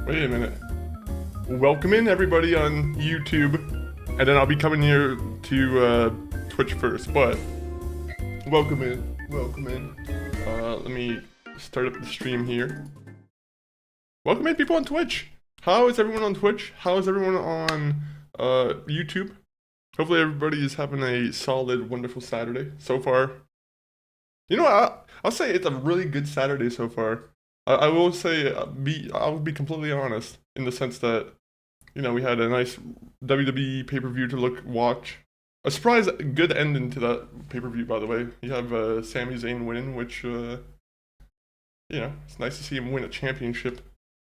Wait a minute. Welcome in everybody on YouTube, and then I'll be coming here to Twitch first. But welcome in, welcome in. Let me start up the stream here. Welcome in, people on Twitch. How is everyone on Twitch? How is everyone on YouTube? Hopefully everybody is having a solid, wonderful Saturday so far. You know what? I'll say it's a really good Saturday so far. I will say, I'll be completely honest in the sense that, you know, we had a nice WWE pay-per-view to watch. A surprise good ending to that pay-per-view, by the way. You have Sami Zayn winning, which, you know, it's nice to see him win a championship.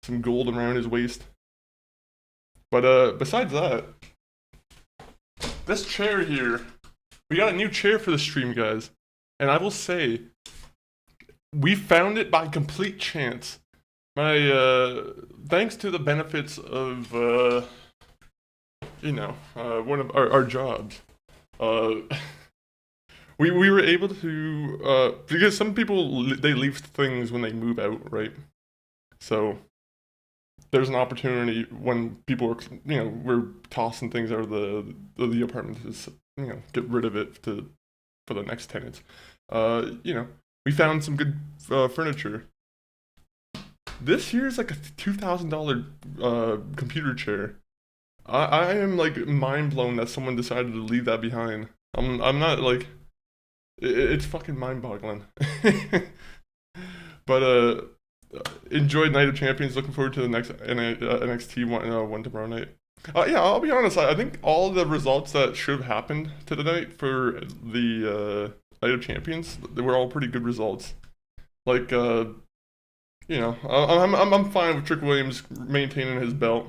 Some gold around his waist. But besides that, this chair here, we got a new chair for the stream, guys. And I will say, we found it by complete chance. Thanks to the benefits of, you know, one of our jobs. We were able to, because some people, they leave things when they move out, right? So, there's an opportunity when people are, you know, we're tossing things out of the apartment to, you know, get rid of it for the next tenants. You know, we found some good furniture. This here is like a $2,000 computer chair. I am like mind blown that someone decided to leave that behind. I'm not like, it's fucking mind boggling. But enjoyed Night of Champions. Looking forward to the next NXT one tomorrow night. Yeah, I'll be honest. I think all the results that should have happened to the night for the Night of Champions, they were all pretty good results. Like, you know, I'm fine with Trick Williams maintaining his belt.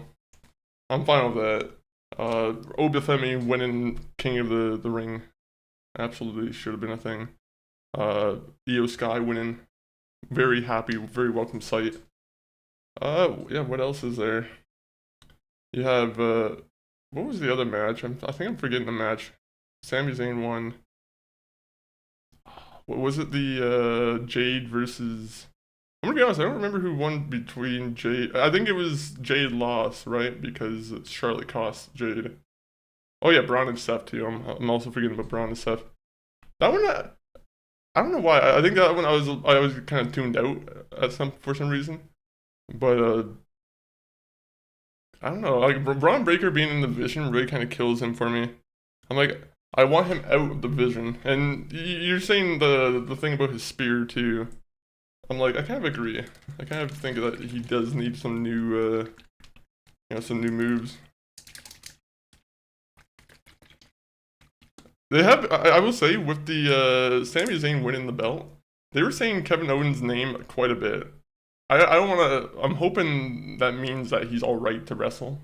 I'm fine with that. Obafemi winning King of the Ring, absolutely should have been a thing. Io Sky winning, very happy, very welcome sight. Yeah, what else is there? You have, what was the other match? I think I'm forgetting the match. Sami Zayn won. What was it? The Jade versus... I'm gonna be honest, I don't remember who won between Jade. I think it was Jade lost, right? Because Charlotte cost Jade. Oh yeah, Braun and Seth too. I'm also forgetting about Braun and Seth. That one, I don't know why. I think that one I was kind of tuned out for some reason. But I don't know. Like Braun Breaker being in the Vision really kind of kills him for me. I'm like, I want him out of the Vision. And you're saying the thing about his spear too. I'm like, I kind of agree. I kind of think that he does need some new, you know, some new moves. They have, I will say, with the Sami Zayn winning the belt, they were saying Kevin Owens' name quite a bit. I don't want to, I'm hoping that means that he's alright to wrestle.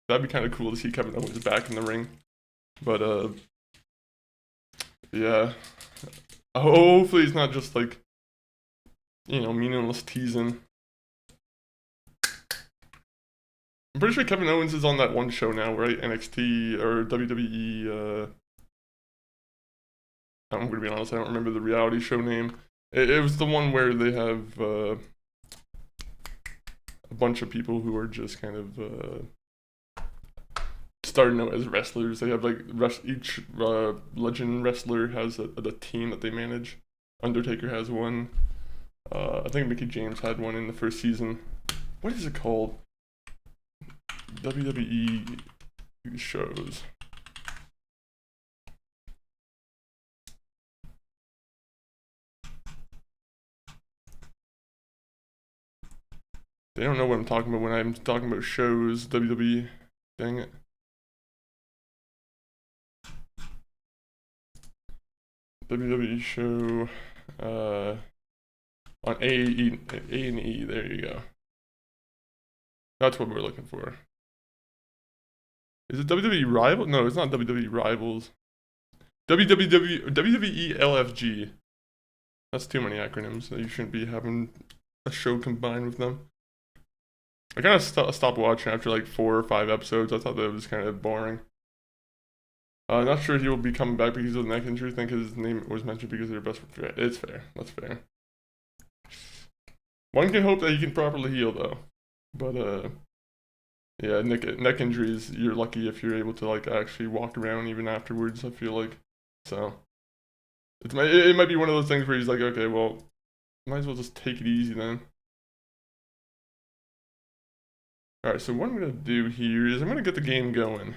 That'd be kind of cool to see Kevin Owens back in the ring. But, yeah. Hopefully it's not just like, you know, meaningless teasing. I'm pretty sure Kevin Owens is on that one show now, right? NXT or WWE. I'm gonna be honest, I don't remember the reality show name. It was the one where they have a bunch of people who are just kind of starting out as wrestlers. They have like each legend wrestler has a team that they manage. Undertaker has one. I think Mickey James had one in the first season. What is it called? WWE shows. They don't know what I'm talking about when I'm talking about shows. WWE. Dang it. WWE show. On A&E, there you go. That's what we're looking for. Is it WWE Rivals? No, it's not WWE Rivals. WWE LFG. That's too many acronyms. You shouldn't be having a show combined with them. I kind of stopped watching after like 4 or 5 episodes. I thought that was kind of boring. Not sure he will be coming back because of the neck injury. I think his name was mentioned because they're best friends. It's fair. That's fair. One can hope that he can properly heal, though. But yeah, neck injuries. You're lucky if you're able to like actually walk around even afterwards. I feel like so. It might be one of those things where he's like, okay, well, might as well just take it easy then. All right, so what I'm gonna do here is I'm gonna get the game going.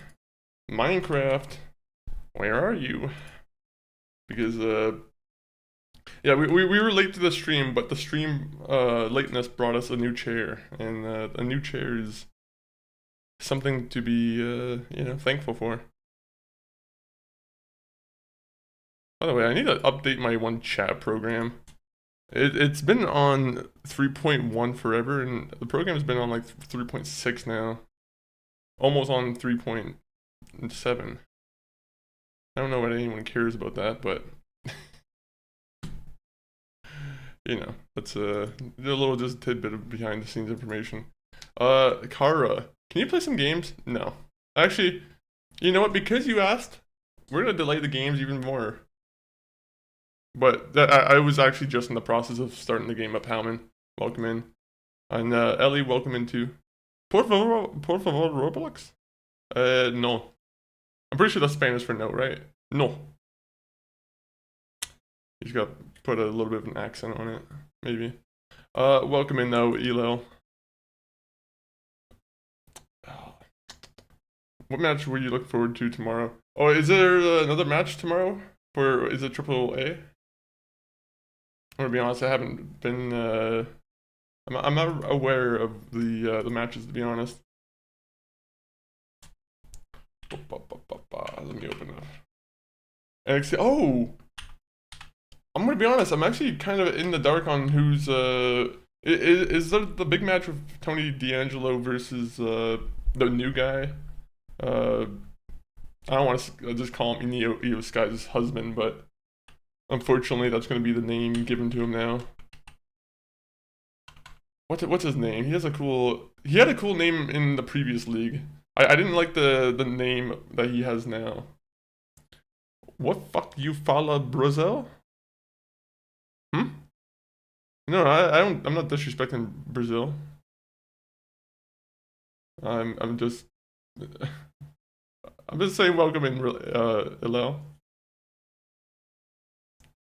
Minecraft, where are you? Because yeah, we were late to the stream, but the stream lateness brought us a new chair, and a new chair is something to be thankful for. By the way, I need to update my one chat program. It's been on 3.1 forever, and the program's been on like 3.6 now, almost on 3.7. I don't know what anyone cares about that, but you know, that's a little just tidbit of behind the scenes information. Kara, can you play some games? No. Actually, you know what? Because you asked, we're gonna delay the games even more. But I was actually just in the process of starting the game up, Howman. Welcome in. And Ellie, welcome in too. Por favor, Roblox? No. I'm pretty sure that's Spanish for no, right? No. He's got to put a little bit of an accent on it, maybe. Welcome in though, Elo. What match will you look forward to tomorrow? Oh, is there another match tomorrow? Is it Triple A? I'm gonna be honest, I haven't been. I'm not aware of the matches, to be honest. Let me open it. NXT. Oh, I'm gonna be honest. I'm actually kind of in the dark on who's is there the big match with Tony D'Angelo versus the new guy? I don't want to just call him Io Sky's husband, but unfortunately, that's gonna be the name given to him now. What's his name? He had a cool name in the previous league. I didn't like the name that he has now. What fuck you fala Brazil? Hmm? No, I'm not disrespecting Brazil. I'm just I'm just saying welcome in Ilel.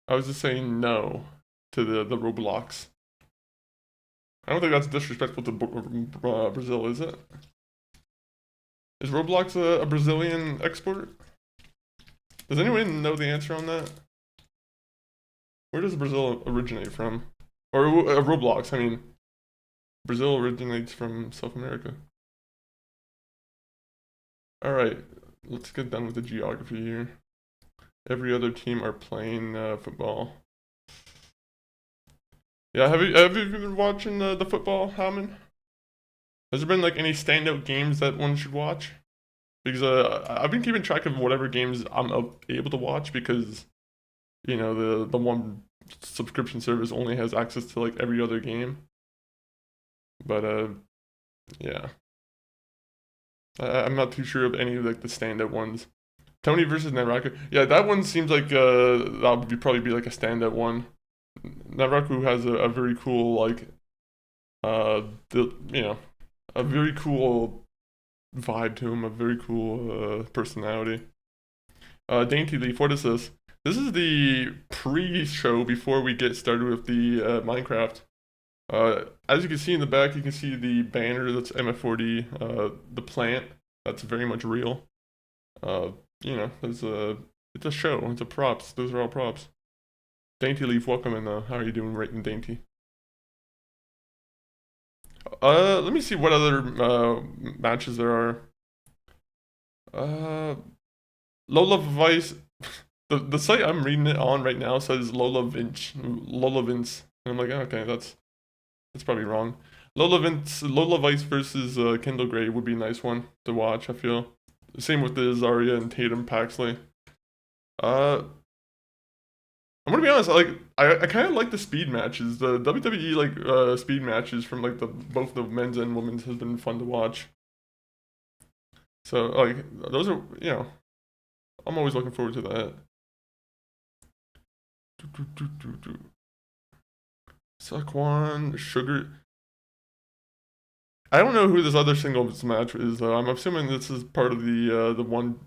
I was just saying no to the Roblox. I don't think that's disrespectful to Brazil, is it? Is Roblox a Brazilian export? Does anyone know the answer on that? Where does Brazil originate from? Or Roblox, I mean. Brazil originates from South America. Alright, let's get done with the geography here. Every other team are playing football. Yeah, have you been watching the football, Hammond? Has there been like any standout games that one should watch? Because I've been keeping track of whatever games I'm able to watch because you know the one subscription service only has access to like every other game. But yeah, I'm not too sure of any of like the standout ones. Tony versus Naraku. Yeah, that one seems like that would probably be like a standout one. Naraku has a very cool like a very cool vibe to him, a very cool personality. Dainty Leaf, what is this? This is the pre-show before we get started with the Minecraft. As you can see in the back, you can see the banner that's MF4D, the plant that's very much real. It's a show, it's a props, those are all props. Dainty Leaf, welcome in though. How are you doing right in Dainty? Let me see what other matches there are. Lola Vice. The site I'm reading it on right now says Lola Vince. And I'm like, okay, that's probably wrong. Lola Vice versus Kendall Gray would be a nice one to watch, I feel. Same with the Zarya and Tatum Paxley. I'm gonna be honest, like I kind of like the speed matches. The WWE like speed matches from like both the men's and women's has been fun to watch. So like those are I'm always looking forward to that. Saquon Sugar. I don't know who this other singles match is though. I'm assuming this is part of the one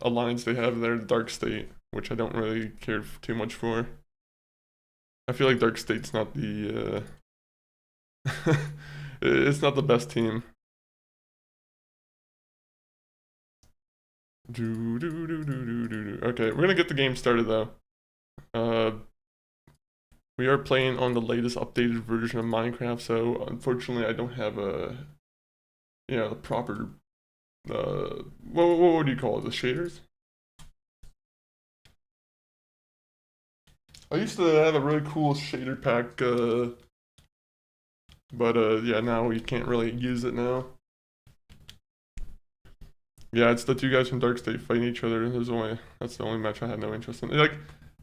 alliance they have there, Dark State, which I don't really care too much for. I feel like Dark State's not the it's not the best team. Okay, we're gonna get the game started though. We are playing on the latest updated version of Minecraft, so unfortunately I don't have a, the proper, what would you call it, the shaders? I used to have a really cool shader pack, but yeah, now we can't really use it now. Yeah, it's the two guys from Dark State fighting each other. That's the only match I had no interest in. Like,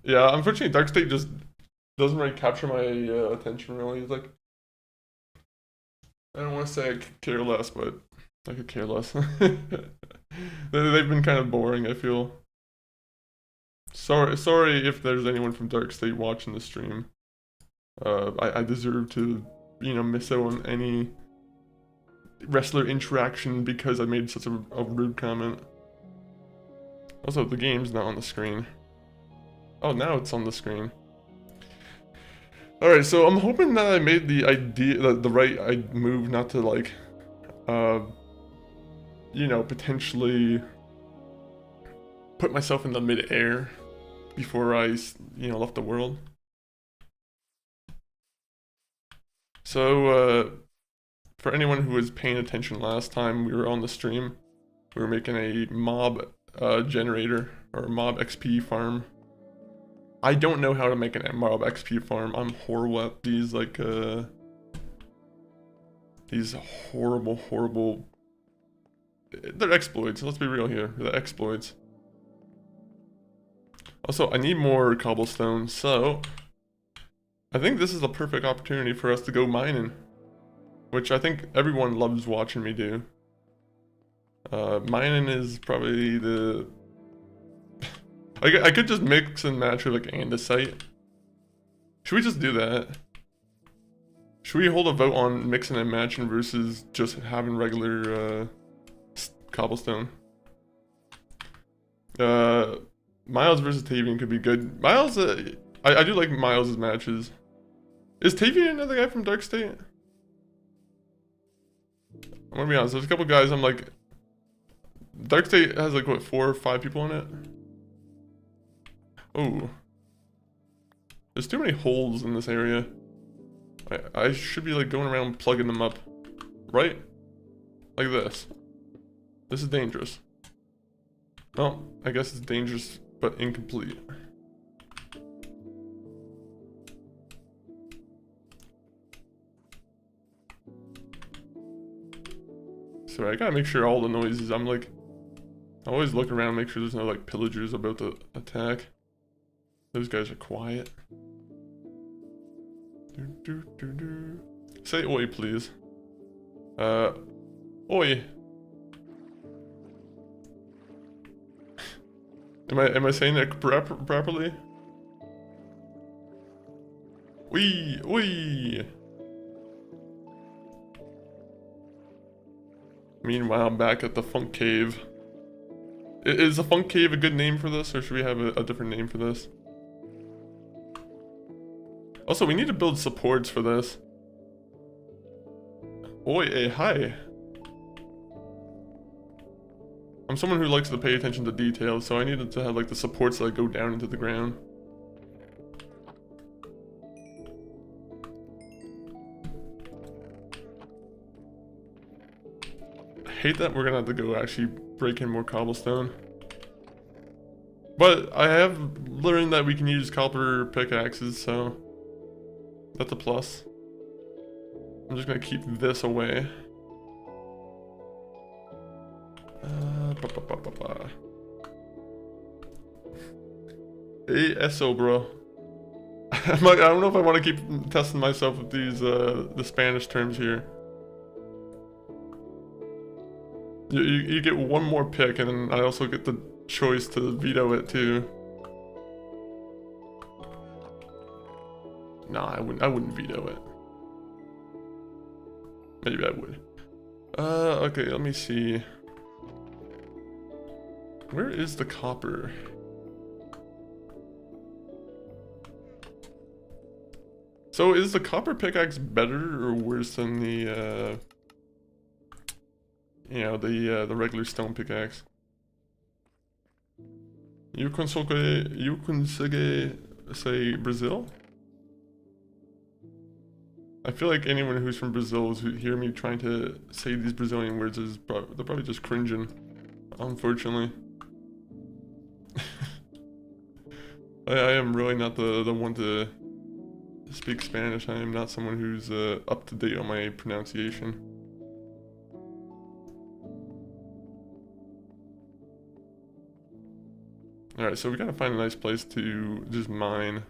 yeah, unfortunately Dark State just doesn't really capture my attention really. It's like, I don't want to say I could care less, but I could care less. They've been kind of boring, I feel. Sorry if there's anyone from Dark State watching the stream. I deserve to, miss out on any wrestler interaction because I made such a rude comment. Also, the game's not on the screen. Oh, now it's on the screen. Alright, so I'm hoping that I made the right move, not to like, potentially put myself in the mid-air before I, left the world. So, for anyone who was paying attention last time we were on the stream, we were making a mob generator, or mob XP farm. I don't know how to make a mob XP farm. I'm horrible at these, like, these horrible... They're exploits, let's be real here. They're exploits. Also, I need more cobblestone, so... I think this is a perfect opportunity for us to go mining. Which I think everyone loves watching me do. Mining is probably the... I could just mix and match with like andesite. Should we just do that? Should we hold a vote on mixing and matching versus just having regular cobblestone? Miles versus Tavian could be good. Miles, I do like Miles' matches. Is Tavian another guy from Dark State? I'm gonna be honest, there's a couple guys I'm like... Dark State has like, what, 4 or 5 people in it? Oh. There's too many holes in this area. I should be like going around plugging them up. Right? Like this. This is dangerous. Well, I guess it's dangerous, but incomplete. So I gotta make sure all the noises, I always look around, make sure there's no like pillagers about to attack. Those guys are quiet. Say oi, please. Oi. Am I saying that properly? Oi. Meanwhile, I'm back at the Funk Cave. Is the Funk Cave a good name for this, or should we have a different name for this? Also, we need to build supports for this. Oi, hi. I'm someone who likes to pay attention to details, so I needed to have like the supports that go down into the ground. I hate that we're gonna have to go actually break in more cobblestone. But I have learned that we can use copper pickaxes, so that's a plus. I'm just gonna keep this away. Hey, SO, bro. I don't know if I want to keep testing myself with these, the Spanish terms here. You get one more pick, and then I also get the choice to veto it too. Nah, I wouldn't veto it. Maybe I would. Okay, let me see. Where is the copper? So is the copper pickaxe better or worse than the, you know, the regular stone pickaxe? You consegue say Brazil? I feel like anyone who's from Brazil who hear me trying to say these Brazilian words they're probably just cringing, unfortunately. I am really not the one to speak Spanish. I am not someone who's up to date on my pronunciation. Alright, so we gotta find a nice place to just mine.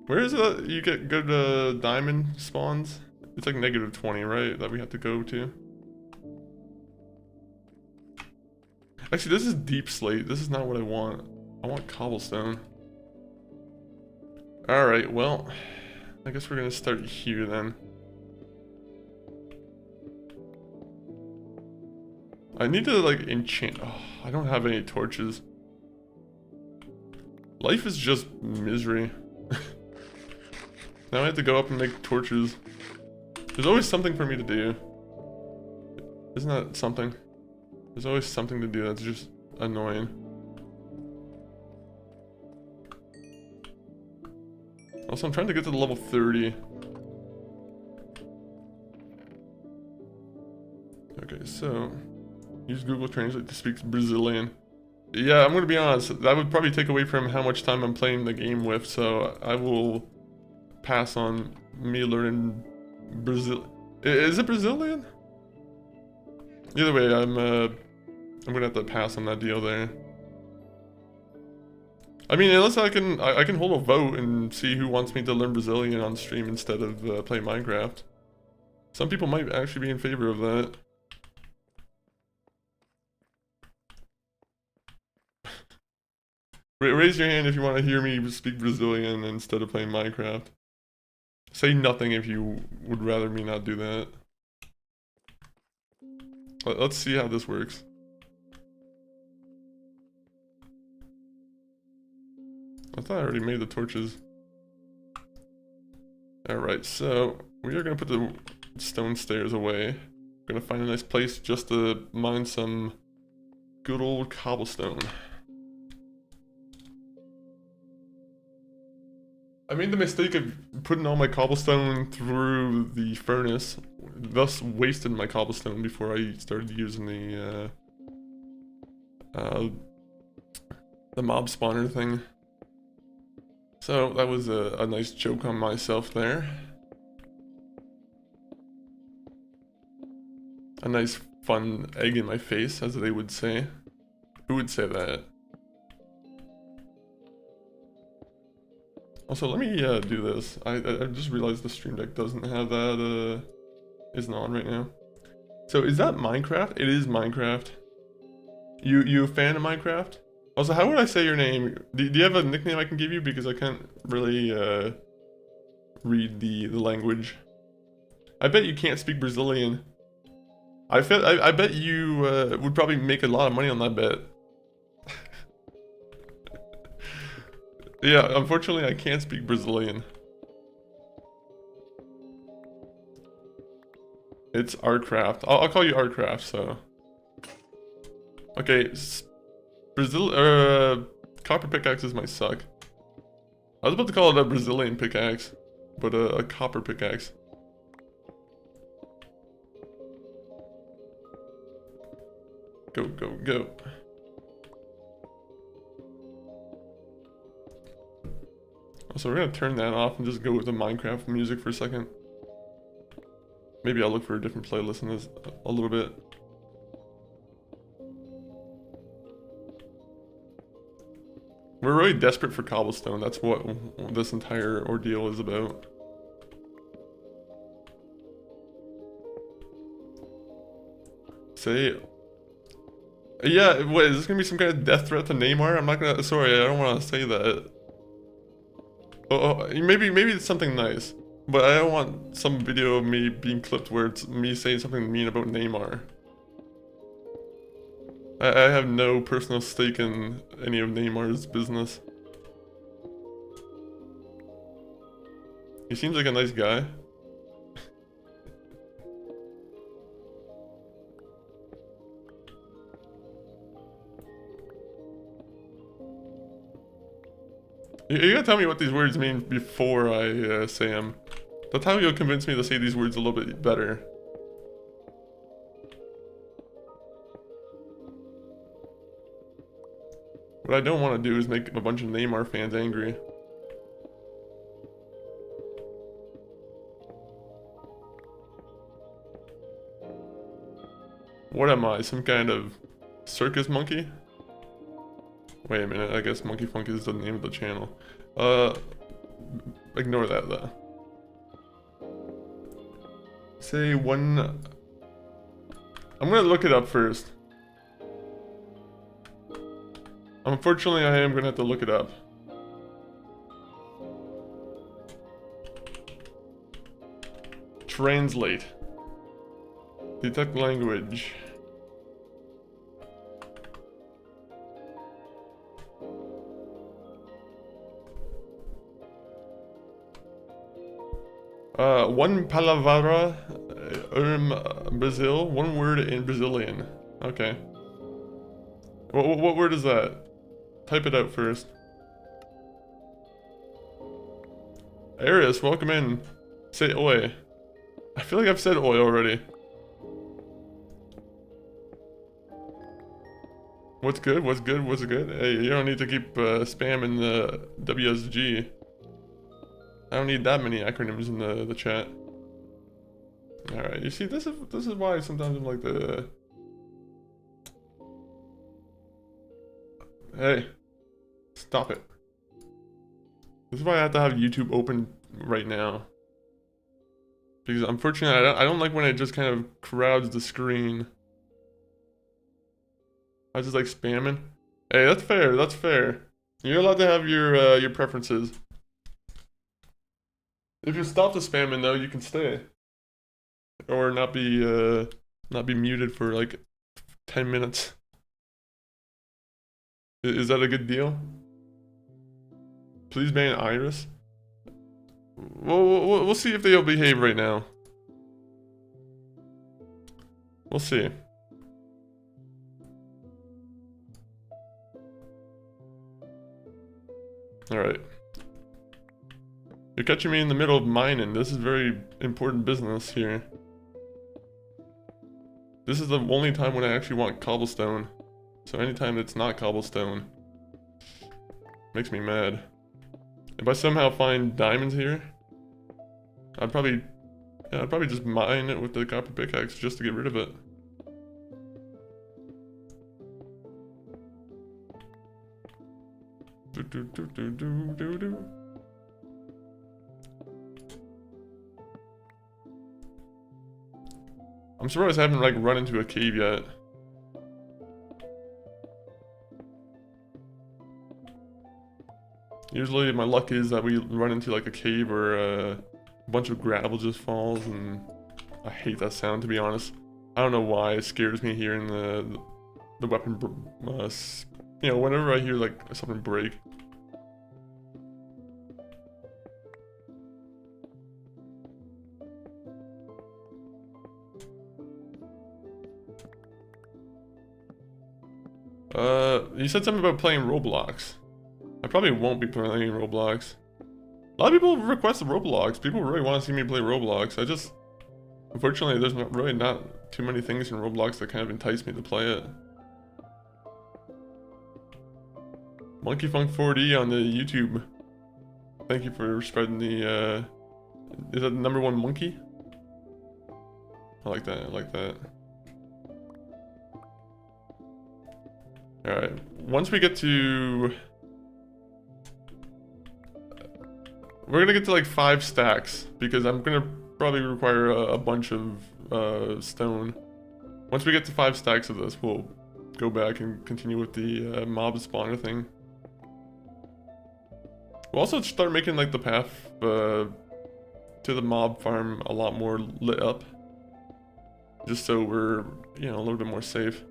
Where is it you get good diamond spawns? It's like -20, right? That we have to go to. Actually, this is deep slate. This is not what I want. I want cobblestone. Alright, well, I guess we're gonna start here then. I need to like enchant. Oh, I don't have any torches. Life is just misery. Now I have to go up and make torches. There's always something for me to do. Isn't that something? There's always something to do that's just annoying. Also, I'm trying to get to the level 30. Okay, so use Google Translate to speak Brazilian. Yeah, I'm gonna be honest, that would probably take away from how much time I'm playing the game with, so I will pass on me learning Brazil. Is it Brazilian? Either way, I'm gonna have to pass on that deal there. I mean, unless I can hold a vote and see who wants me to learn Brazilian on stream instead of play Minecraft. Some people might actually be in favor of that. Raise your hand if you want to hear me speak Brazilian instead of playing Minecraft. Say nothing if you would rather me not do that. Let's see how this works. I thought I already made the torches. Alright, so we are going to put the stone stairs away. We're going to find a nice place just to mine some good old cobblestone. I made the mistake of putting all my cobblestone through the furnace, thus wasted my cobblestone before I started using the mob spawner thing. So that was a nice joke on myself there. A nice fun egg in my face, as they would say. Who would say that? Also, let me do this. I just realized the stream deck doesn't have that, isn't on right now. So is that Minecraft? It is Minecraft. You a fan of Minecraft? Also, how would I say your name? Do you have a nickname I can give you? Because I can't really read the language. I bet you can't speak Brazilian. I bet you would probably make a lot of money on that bet. Yeah, unfortunately I can't speak Brazilian. It's Artcraft. I'll call you Artcraft, so. Okay, copper pickaxes might suck. I was about to call it a Brazilian pickaxe, but a copper pickaxe. Go, go, go. So we're gonna turn that off and just go with the Minecraft music for a second. Maybe I'll look for a different playlist in this a little bit. We're really desperate for cobblestone. That's what this entire ordeal is about. Say, yeah, what, is this gonna be some kind of death threat to Neymar? I'm not gonna, sorry, I don't wanna say that. maybe it's something nice, but I don't want some video of me being clipped where it's me saying something mean about Neymar. I have no personal stake in any of Neymar's business. He seems like a nice guy. You gotta tell me what these words mean before I say them. That's how you'll convince me to say these words a little bit better. What I don't want to do is make a bunch of Neymar fans angry. What am I, some kind of circus monkey? Wait a minute, I guess Monkey Funk is the name of the channel. Ignore that though. Say one... I'm gonna look it up first. Unfortunately, I am gonna have to look it up. Translate. Detect language. One palavra, Brazil, one word in Brazilian. Okay. What word is that? Type it out first. Arius, welcome in. Say oi. I feel like I've said oi already. What's good? What's good? What's good? Hey, you don't need to keep spamming the WSG. I don't need that many acronyms in the chat. Alright, you see, this is why sometimes I'm like the... Hey, stop it. This is why I have to have YouTube open right now. Because unfortunately, I don't like when it just kind of crowds the screen. I was just like spamming. Hey, that's fair, that's fair. You're allowed to have your preferences. If you stop the spamming though, you can stay. Or not be muted for like 10 minutes. Is that a good deal? Please ban Iris. We'll see if they'll behave right now. We'll see. Alright. You're catching me in the middle of mining. This is very important business here. This is the only time when I actually want cobblestone. So anytime it's not cobblestone makes me mad. If I somehow find diamonds here, I'd probably just mine it with the copper pickaxe just to get rid of it. I'm surprised I haven't like run into a cave yet. Usually my luck is that we run into like a cave or a bunch of gravel just falls, and I hate that sound, to be honest. I don't know why it scares me hearing the weapon, you know, whenever I hear like something break. You said something about playing Roblox. I probably won't be playing Roblox. A lot of people request Roblox. People really want to see me play Roblox. Unfortunately, there's not too many things in Roblox that kind of entice me to play it. Monkey Funk 4D on the YouTube. Thank you for spreading the, is that the #1 monkey? I like that, I like that. Alright, once we get to... We're gonna get to like 5 stacks, because I'm gonna probably require a bunch of stone. Once we get to 5 stacks of this, we'll go back and continue with the mob spawner thing. We'll also start making like the path to the mob farm a lot more lit up. Just so we're, you know, a little bit more safe.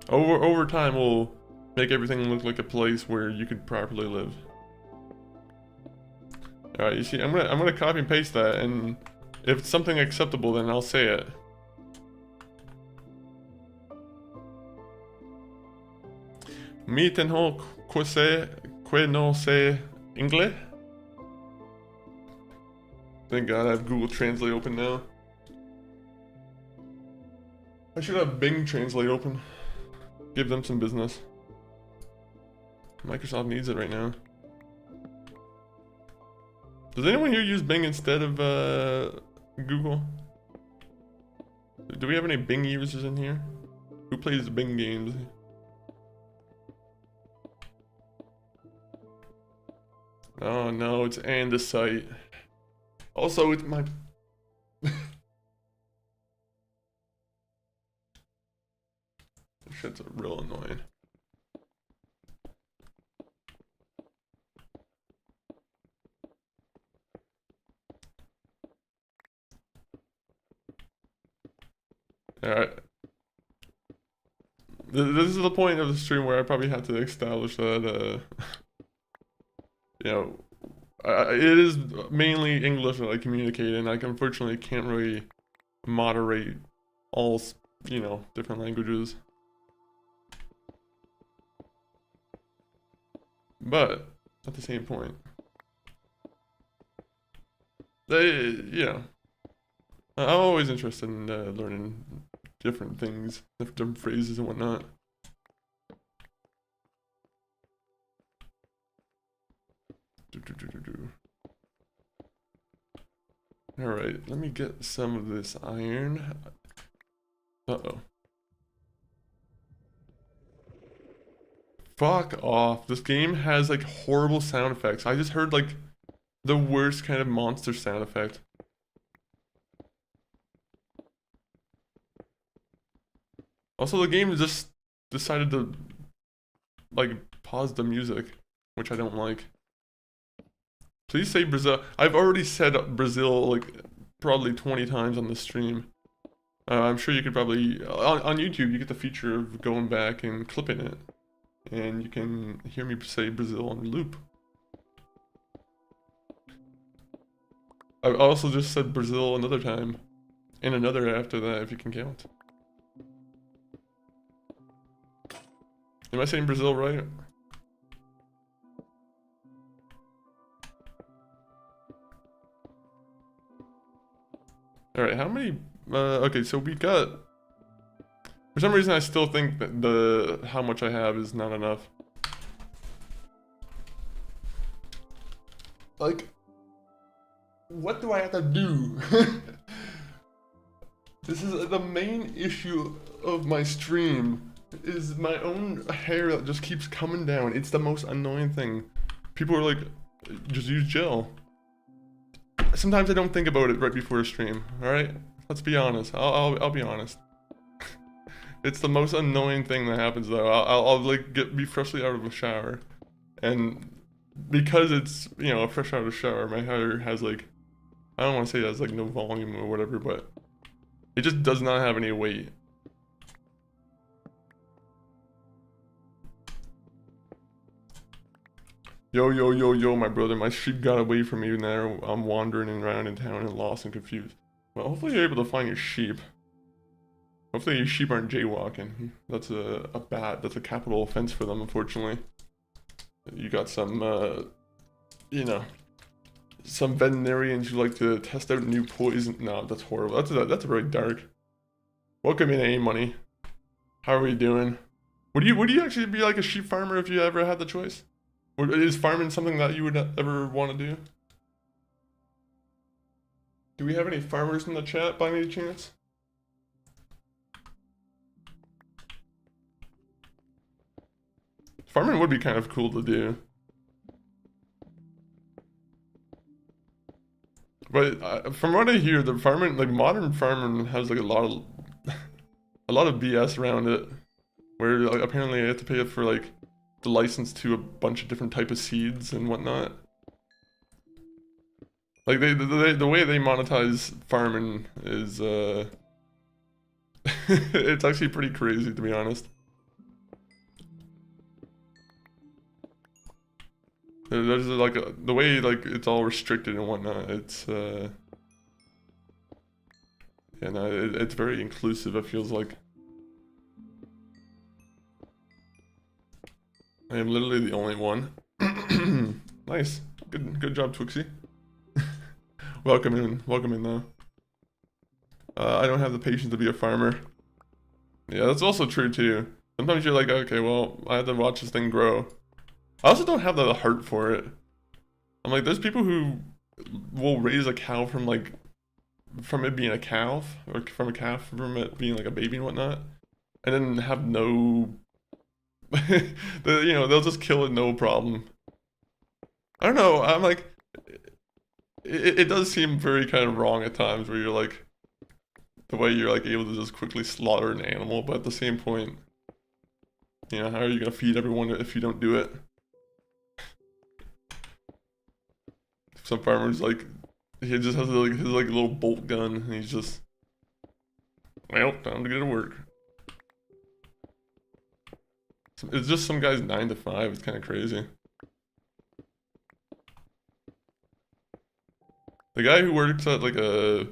Over time, we'll make everything look like a place where you could properly live. All right, you see, I'm gonna copy and paste that, and if it's something acceptable, then I'll say it. Mi tenho que no sé inglés. Thank God I have Google Translate open now. I should have Bing Translate open. Give them some business. Microsoft needs it right now. Does anyone here use Bing instead of Google? Do we have any Bing users in here? Who plays Bing games? Oh no, it's andesite. Also, it's my... Shit's real annoying. Alright. This is the point of the stream where I probably have to establish that, you know, it is mainly English that I communicate in. I unfortunately can't really moderate all, you know, different languages. But, at the same point, you know, I'm always interested in learning different things, different phrases and whatnot. Alright, let me get some of this iron. Uh-oh. Fuck off. This game has like horrible sound effects. I just heard like the worst kind of monster sound effect. Also, the game just decided to like pause the music, which I don't like. Please say Brazil. I've already said Brazil like probably 20 times on the stream. I'm sure you could probably on YouTube you get the feature of going back and clipping it, and you can hear me say Brazil on loop. I also just said Brazil another time, and another after that if you can count. Am I saying Brazil right? Alright, how many... okay, so we got... For some reason I still think that how much I have is not enough. Like... What do I have to do? This is the main issue of my stream, is my own hair that just keeps coming down. It's the most annoying thing. People are like, just use gel. Sometimes I don't think about it right before a stream, alright? Let's be honest. I'll be honest. It's the most annoying thing that happens though. I'll like be freshly out of a shower, and because it's, you know, fresh out of the shower, my hair has like, I don't want to say it has like no volume or whatever, but it just does not have any weight. Yo, my brother, my sheep got away from me, and now I'm wandering around in town and lost and confused. Well, hopefully you're able to find your sheep. Hopefully your sheep aren't jaywalking. That's that's a capital offense for them, unfortunately. You got some, you know, some veterinarians who like to test out new poison. No, that's horrible. That's very dark. Welcome in, A-Money. How are we doing? Would you actually be like a sheep farmer if you ever had the choice? Or is farming something that you would ever want to do? Do we have any farmers in the chat by any chance? Farming would be kind of cool to do. But from what I hear, the farming, like modern farming, has like a lot of BS around it. Where like apparently I have to pay it for like the license to a bunch of different type of seeds and whatnot. Like the way they monetize farming is it's actually pretty crazy, to be honest. There's like the way like it's all restricted and whatnot. It's yeah, no, it's very inclusive. It feels like I am literally the only one. Nice, good job, Twixie. Welcome in though. I don't have the patience to be a farmer. Yeah, that's also true too. Sometimes you're like, okay, well, I have to watch this thing grow. I also don't have the heart for it. I'm like, there's people who will raise a cow from it being a calf, or from a calf, from it being like a baby and whatnot, and then have no, they'll just kill it, no problem. I don't know, I'm like, it does seem very kind of wrong at times where you're like, the way you're like able to just quickly slaughter an animal, but at the same point, how are you gonna feed everyone if you don't do it? Some farmers like, he just has like his like little bolt gun and he's just, well, time to get to work. It's just some guy's 9 to 5, it's kind of crazy. The guy who works at like a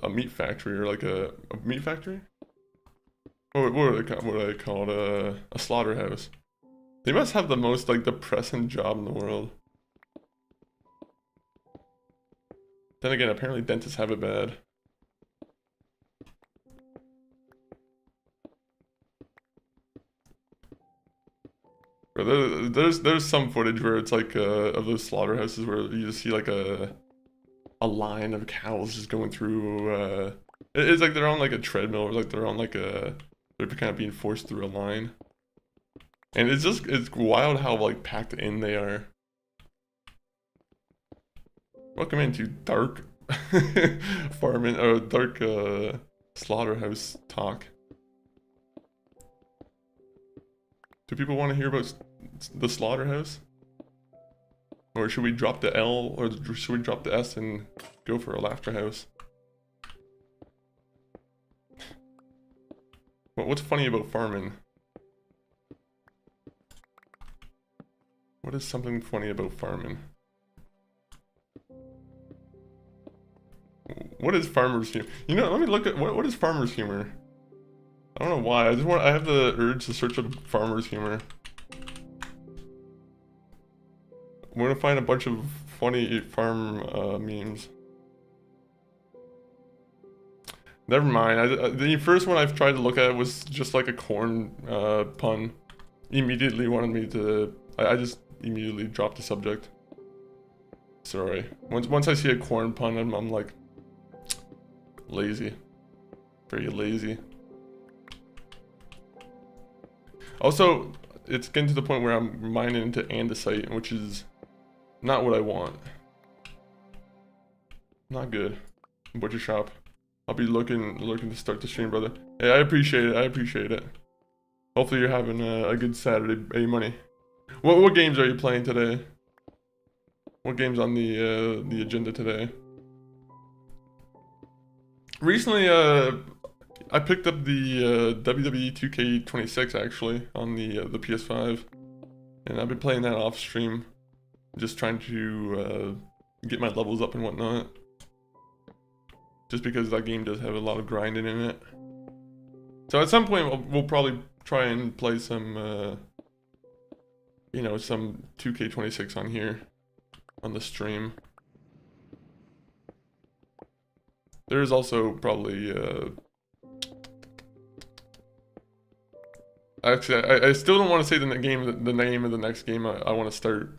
meat factory, or like a meat factory? What do they call it? A slaughterhouse. They must have the most like depressing job in the world. Then again, apparently dentists have it bad. There's some footage where it's like of those slaughterhouses where you just see like a line of cows just going through. It's like they're on like a treadmill, or like they're on like they're kind of being forced through a line, and it's wild how like packed in they are. Welcome into dark farming, or dark slaughterhouse talk. Do people want to hear about the slaughterhouse? Or should we drop the L, or should we drop the S and go for a laughter house? What's funny about farming? What is something funny about farming? What is farmer's humor? Let me look at what is farmer's humor? I don't know why. I have the urge to search up farmer's humor. I'm gonna find a bunch of funny farm memes. Never mind. The first one I've tried to look at was just like a corn pun. Immediately wanted me to. I just immediately dropped the subject. Sorry. Once I see a corn pun, I'm like lazy. Very lazy. Also, it's getting to the point where I'm mining into andesite, which is not what I want. Not good. Butcher shop. I'll be looking to start the stream, brother. Hey, I appreciate it. Hopefully you're having a good Saturday, money. What games are you playing today? What game's on the agenda today? Recently, I picked up the WWE 2K26 actually on the PS5, and I've been playing that off stream, just trying to get my levels up and whatnot. Just because that game does have a lot of grinding in it. So at some point we'll probably try and play some, some 2K26 on here, on the stream. There's also probably, actually, I still don't want to say the name of the next game I want to start.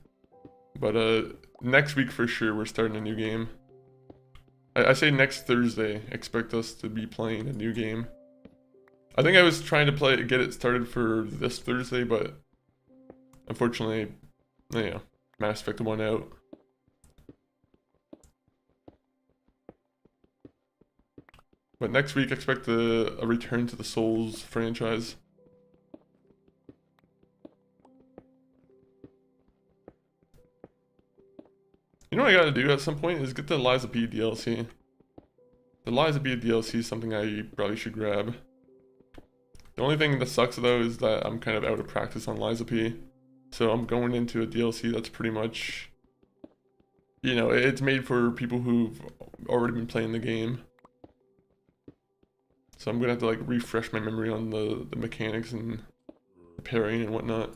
But next week for sure we're starting a new game. I say next Thursday, expect us to be playing a new game. I think I was trying to get it started for this Thursday, but unfortunately, Mass Effect won out. But next week, expect a return to the Souls franchise. You know what I gotta do at some point is get the Liza P DLC. The Liza P DLC is something I probably should grab. The only thing that sucks though is that I'm kind of out of practice on Liza P. So I'm going into a DLC that's pretty much, you know, it's made for people who've already been playing the game. So I'm gonna have to like refresh my memory on the mechanics and parrying and whatnot.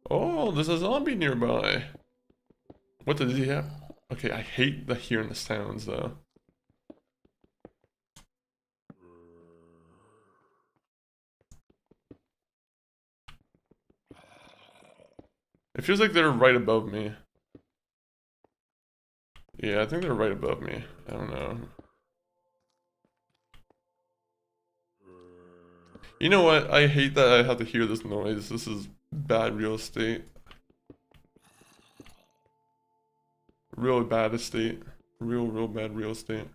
Oh, there's a zombie nearby. What does he have? Okay, I hate hearing the sounds though. It feels like they're right above me. Yeah, I think they're right above me. I don't know. You know what? I hate that I have to hear this noise. This is bad real estate. Real bad estate. Real bad real estate.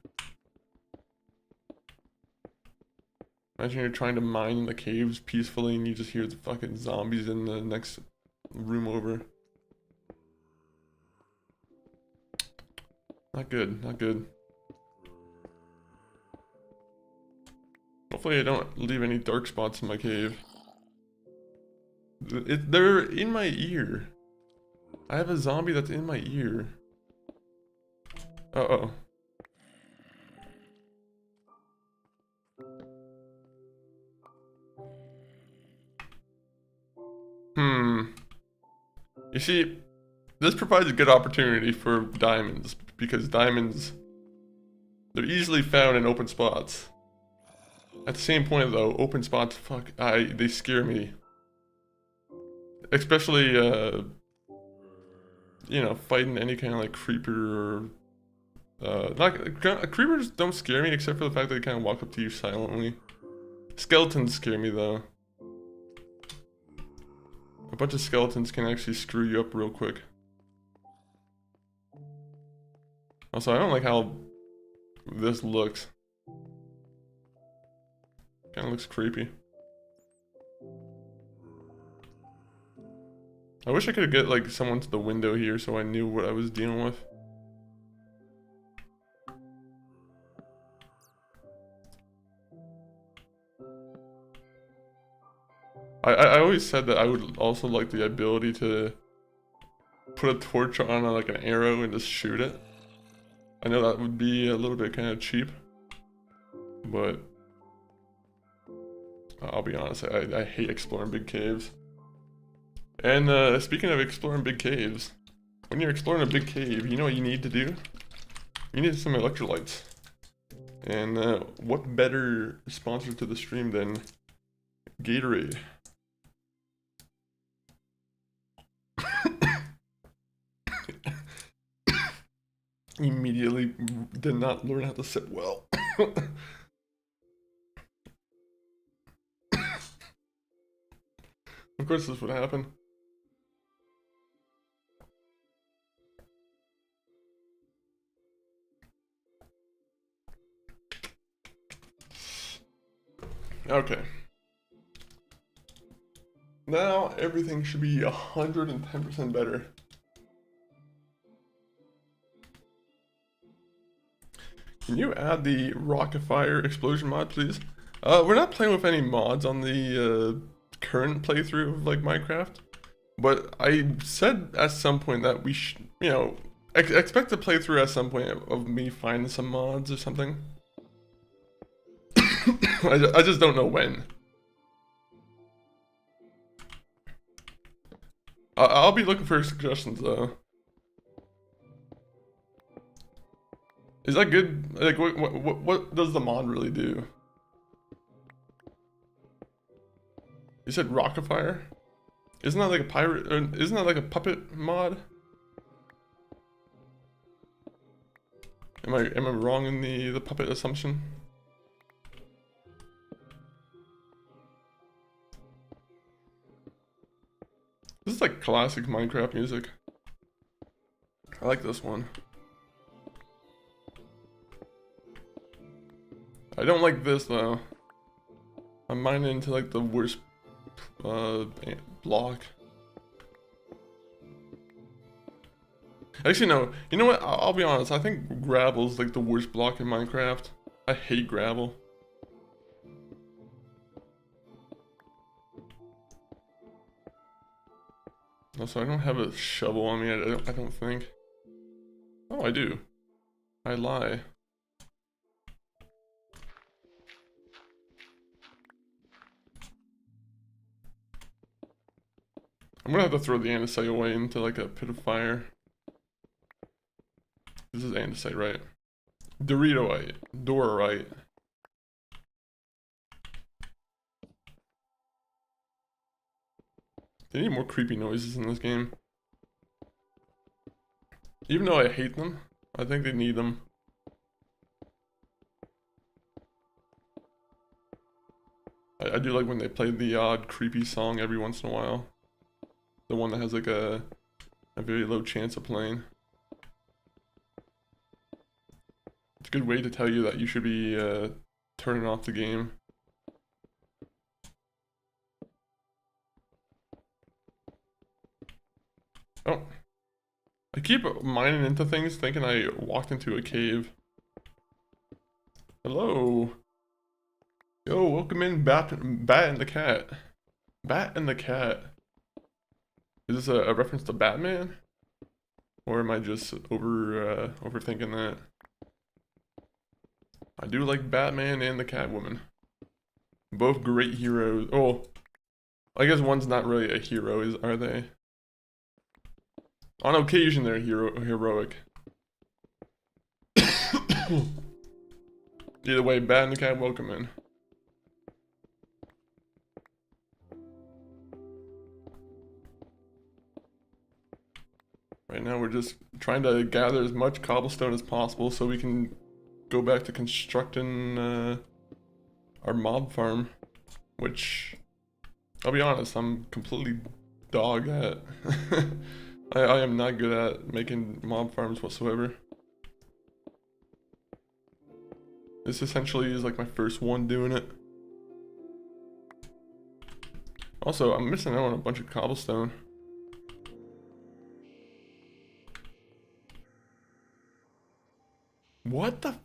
Imagine you're trying to mine in the caves peacefully and you just hear the fucking zombies in the next room over. Not good, not good. Hopefully I don't leave any dark spots in my cave. They're in my ear. I have a zombie that's in my ear. Uh-oh. You see, this provides a good opportunity for diamonds, because diamonds, they're easily found in open spots. At the same point though, open spots, fuck, they scare me. Especially, you know, fighting any kind of like creeper or, creepers don't scare me except for the fact that they kind of walk up to you silently. Skeletons scare me though. A bunch of skeletons can actually screw you up real quick. Also, I don't like how this looks. Kinda looks creepy. I wish I could get like someone to the window here so I knew what I was dealing with. I always said that I would also like the ability to put a torch on like an arrow and just shoot it. I know that would be a little bit kind of cheap, but I'll be honest, I hate exploring big caves. And speaking of exploring big caves, when you're exploring a big cave, you know what you need to do? You need some electrolytes. And what better sponsor to the stream than Gatorade? Immediately did not learn how to sit well. Of course this would happen. Okay. Now everything should be 110% better. Can you add the rocket fire explosion mod, please? We're not playing with any mods on the current playthrough of like Minecraft, but I said at some point that we should, you know, expect a playthrough at some point of me finding some mods or something. I just don't know when. I'll be looking for suggestions though. Is that good? Like, what does the mod really do? You said rocket fire? Isn't that like a pirate? Or isn't that like a puppet mod? Am I wrong in the puppet assumption? This is like classic Minecraft music. I like this one. I don't like this though. I'm mining into like the worst block. Actually, no. You know what? I'll be honest. I think gravel's like the worst block in Minecraft. I hate gravel. Also, I don't have a shovel on me. I don't think. Oh, I do. I lie. I'm gonna have to throw the andesite away into like a pit of fire. This is andesite, right? Doritoite. Dorite. They need more creepy noises in this game. Even though I hate them, I think they need them. I do like when they play the odd creepy song every once in a while. The one that has like a very low chance of playing. It's a good way to tell you that you should be turning off the game. Oh. I keep mining into things thinking I walked into a cave. Hello. Yo, welcome in, Bat and the Cat. Bat and the Cat. Is this a reference to Batman? Or am I just overthinking that? I do like Batman and the Catwoman. Both great heroes. Oh, I guess one's not really a hero, are they? On occasion they're heroic. Either way, Bat and the Cat, welcome in. Right now we're just trying to gather as much cobblestone as possible so we can go back to constructing our mob farm, which, I'll be honest, I'm completely dog at. I am not good at making mob farms whatsoever. This essentially is like my first one doing it. Also, I'm missing out on a bunch of cobblestone. What the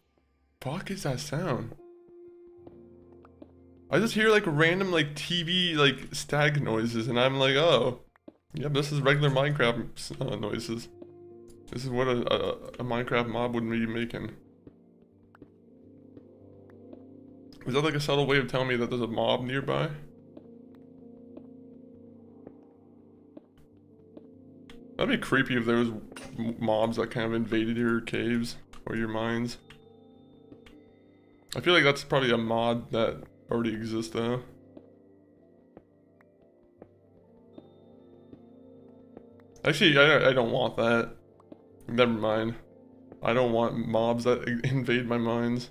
fuck is that sound? I just hear like random like TV like static noises and I'm like, oh, yeah, this is regular Minecraft noises. This is what a Minecraft mob would be making. Is that like a subtle way of telling me that there's a mob nearby? That'd be creepy if there was mobs that kind of invaded your caves or your mines. I feel like that's probably a mod that already exists though. Actually, I don't want that. Never mind. I don't want mobs that invade my mines.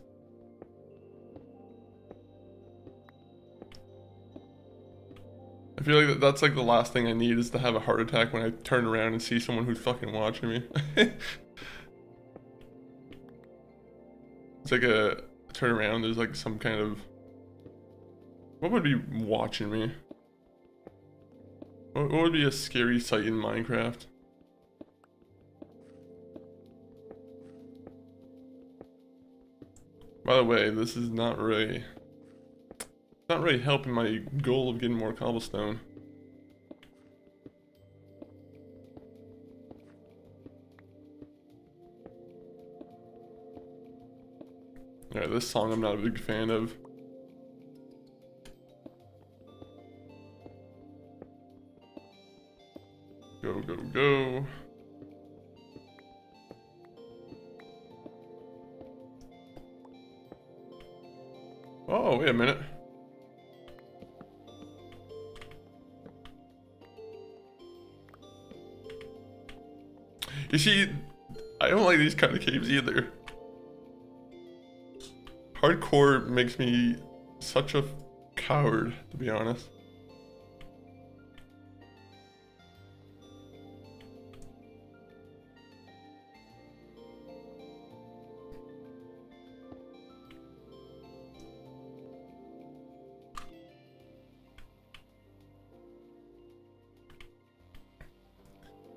I feel like that's like the last thing I need is to have a heart attack when I turn around and see someone who's fucking watching me. It's like a turn around, there's like some kind of... What would be watching me? What would be a scary sight in Minecraft? By the way, this is not really helping my goal of getting more cobblestone. Alright, this song I'm not a big fan of. Go, go, go. Oh, wait a minute. You see, I don't like these kind of caves either. Hardcore makes me such a coward, to be honest.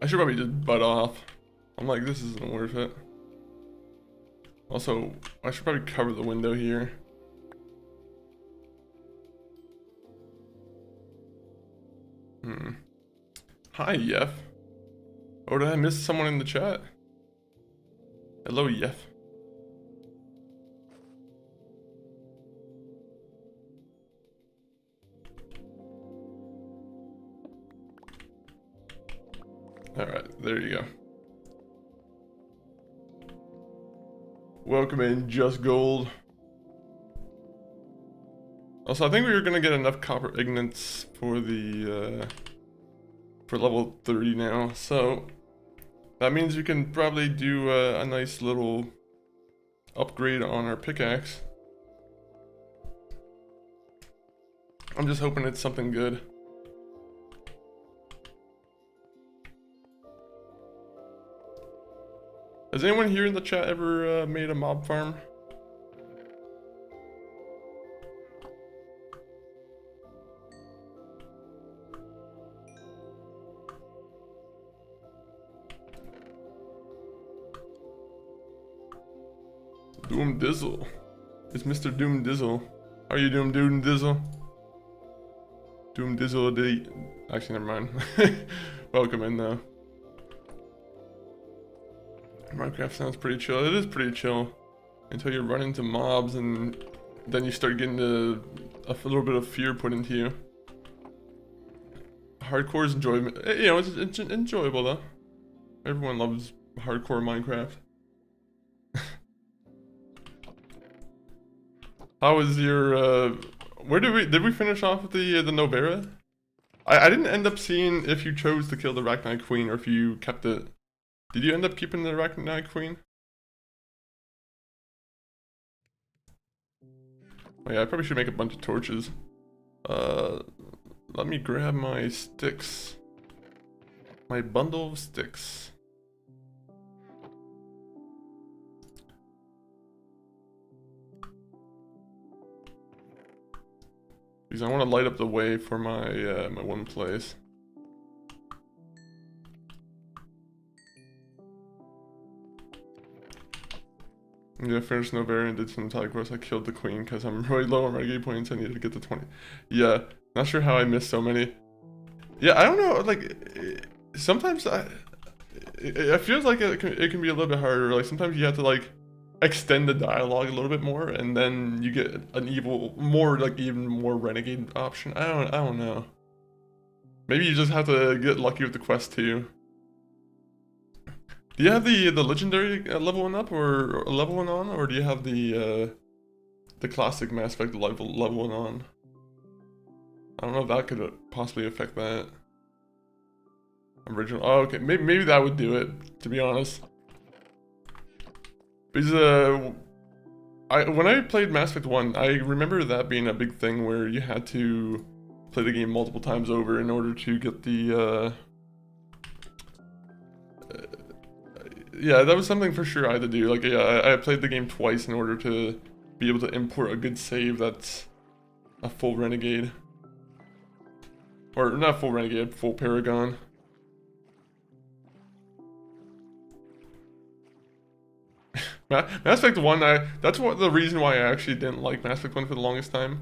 I should probably just butt off. I'm like, this isn't worth it. Also, I should probably cover the window here. Hi, Yef. Oh, did I miss someone in the chat? Hello, Yef. Alright, there you go. Welcome in, Just Gold. Also, I think we were gonna get enough copper ignites for the, for level 30 now, so that means we can probably do a nice little upgrade on our pickaxe. I'm just hoping it's something good. Has anyone here in the chat ever made a mob farm? Doom Dizzle. It's Mr. Doom Dizzle. How are you doing, Doom Dizzle? Doom Dizzle D. Actually, never mind. Welcome in though. Minecraft sounds pretty chill. It is pretty chill until you run into mobs and then you start getting a little bit of fear put into you. Hardcore is enjoyment. You know, it's enjoyable though. Everyone loves hardcore Minecraft. How was your where did we finish off with the Novera? I didn't end up seeing if you chose to kill the Arachnite Queen or if you kept it. Did you end up keeping the Arachnite Queen? Oh yeah, I probably should make a bunch of torches. Let me grab my sticks. My bundle of sticks. Because I want to light up the way for my my one place. Yeah, finished Novera and did some tag quests. I killed the queen because I'm really low on renegade points. I needed to get to 20. Yeah, not sure how I missed so many. Yeah, I don't know. Like, sometimes it feels like it can be a little bit harder. Like sometimes you have to like extend the dialogue a little bit more, and then you get an even more renegade option. I don't know. Maybe you just have to get lucky with the quest too. Do you have the legendary level 1 up or level 1 on, or do you have the classic Mass Effect level 1 on? I don't know if that could possibly affect that. Original. Oh, okay. Maybe that would do it. To be honest, because when I played Mass Effect 1, I remember that being a big thing where you had to play the game multiple times over in order to get the yeah, that was something for sure I had to do. Like, yeah, I played the game twice in order to be able to import a good save that's a full Renegade. Or, not full Renegade, full Paragon. Mass Effect 1, that's the reason why I actually didn't like Mass Effect 1 for the longest time.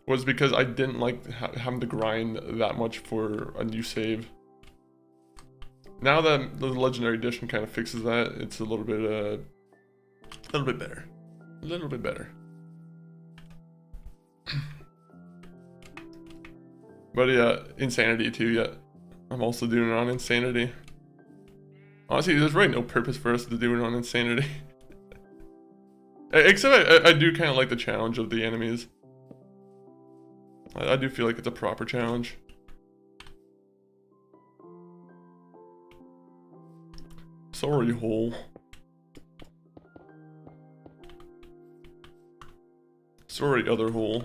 Was because I didn't like having to grind that much for a new save. Now that the Legendary Edition kind of fixes that, it's a little bit better. A little bit better. But yeah, Insanity too, yeah. I'm also doing it on Insanity. Honestly, there's really no purpose for us to do it on Insanity. Except I do kind of like the challenge of the enemies. I do feel like it's a proper challenge. Sorry, hole. Sorry, other hole.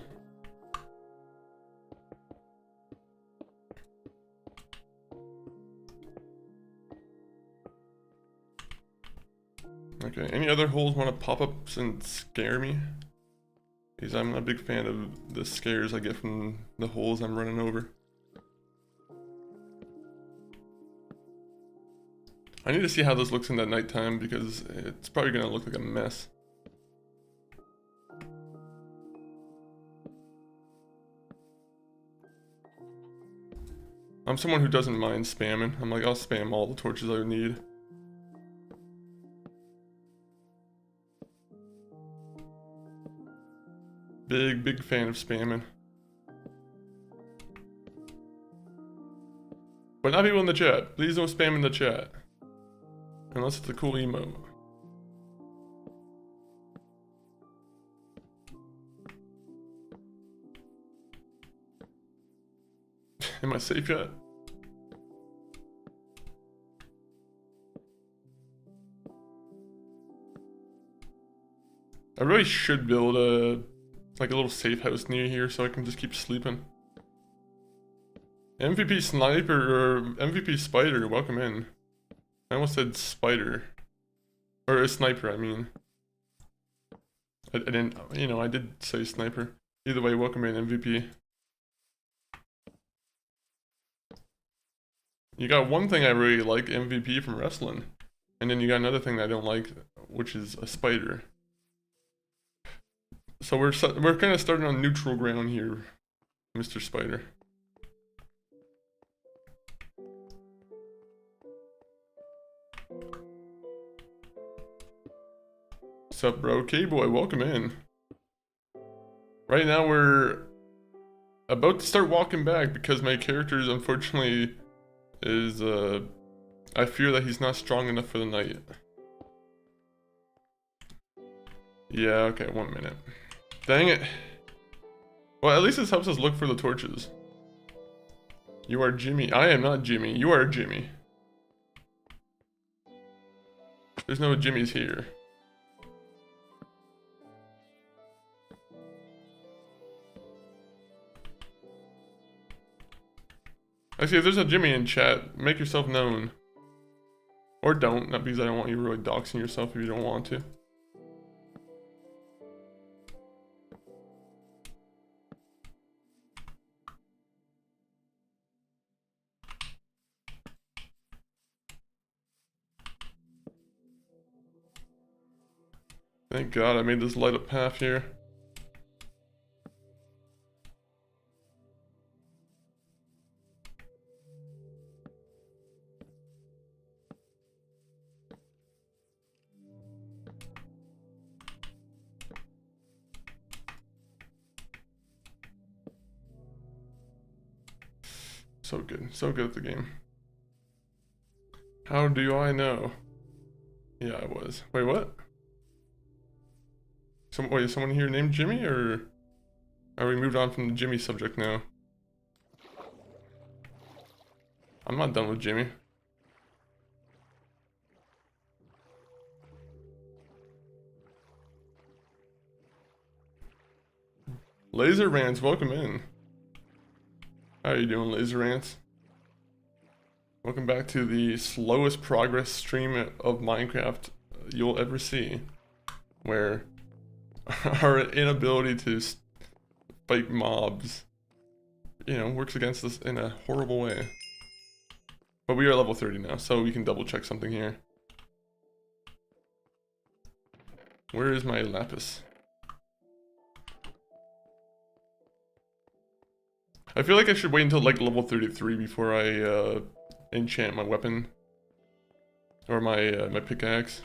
Okay, any other holes want to pop up and scare me? Because I'm not a big fan of the scares I get from the holes I'm running over. I need to see how this looks in that nighttime because it's probably gonna look like a mess. I'm someone who doesn't mind spamming. I'm like, I'll spam all the torches I need. Big fan of spamming. But not people in the chat. Please don't spam in the chat. Unless it's a cool emote. Am I safe yet? I really should build a little safe house near here so I can just keep sleeping. MVP Sniper or MVP Spider, welcome in. I almost said Spider. Or a Sniper, I mean. I didn't, you know, I did say Sniper. Either way, welcome in, MVP. You got one thing I really like, MVP from wrestling. And then you got another thing that I don't like, which is a spider. So we're kind of starting on neutral ground here, Mr. Spider. What's up, bro? K-Boy, welcome in. Right now we're about to start walking back because my character is unfortunately is, I fear that he's not strong enough for the night. Yeah, okay, 1 minute. Dang it. Well, at least this helps us look for the torches. You are Jimmy. I am not Jimmy. You are Jimmy. There's no Jimmys here. Actually, if there's a Jimmy in chat, make yourself known. Or don't, not because I don't want you really doxing yourself if you don't want to. Thank God I made this light up path here. So good at the game. How do I know? Yeah, I was. Wait, what? Wait, is someone here named Jimmy, or are we moved on from the Jimmy subject now? I'm not done with Jimmy. Laser Rants, welcome in. How are you doing, Laser Rants? Welcome back to the slowest progress stream of Minecraft you'll ever see, where our inability to fight mobs, you know, works against us in a horrible way. But we are level 30 now, so we can double check something here. Where is my lapis? I feel like I should wait until like level 33 before I enchant my weapon or my my pickaxe.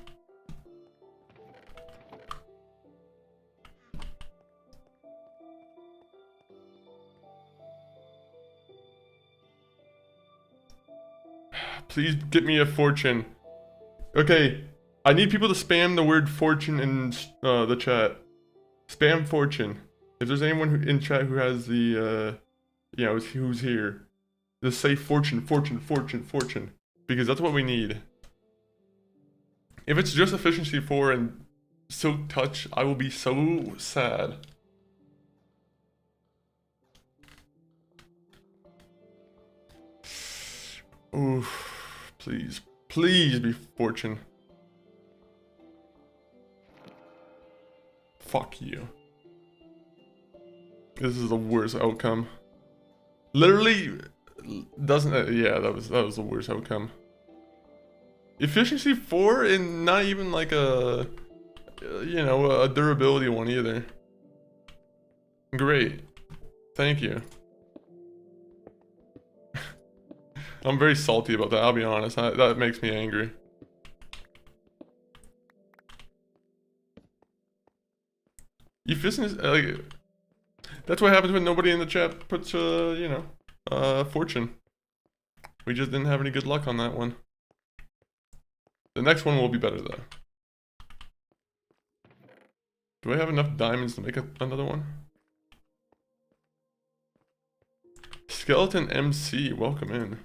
Please get me a fortune. Okay, I need people to spam the word fortune in the chat. Spam fortune. If there's anyone in chat who has the you know, who's here, just say fortune, fortune, fortune, fortune, because that's what we need. If it's just efficiency 4 and silk touch, I will be so sad. Oof. Please, please be fortune. Fuck you. This is the worst outcome. Literally doesn't. Yeah, that was the worst outcome. Efficiency 4 and not even like a, you know, a durability one either. Great. Thank you. I'm very salty about that, I'll be honest. That makes me angry. Efficiency, like, that's what happens when nobody in the chat puts, you know, fortune. We just didn't have any good luck on that one. The next one will be better though. Do I have enough diamonds to make another one? Skeleton MC, welcome in.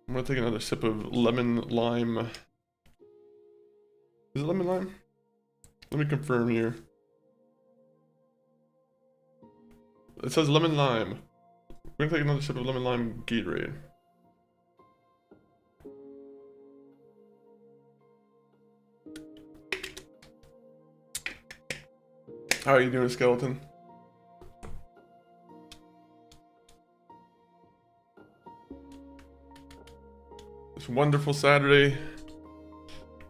I'm gonna take another sip of lemon lime. Is it lemon lime? Let me confirm here. It says lemon lime. We're gonna take another sip of lemon lime Gatorade. How are you doing, Skeleton? It's a wonderful Saturday.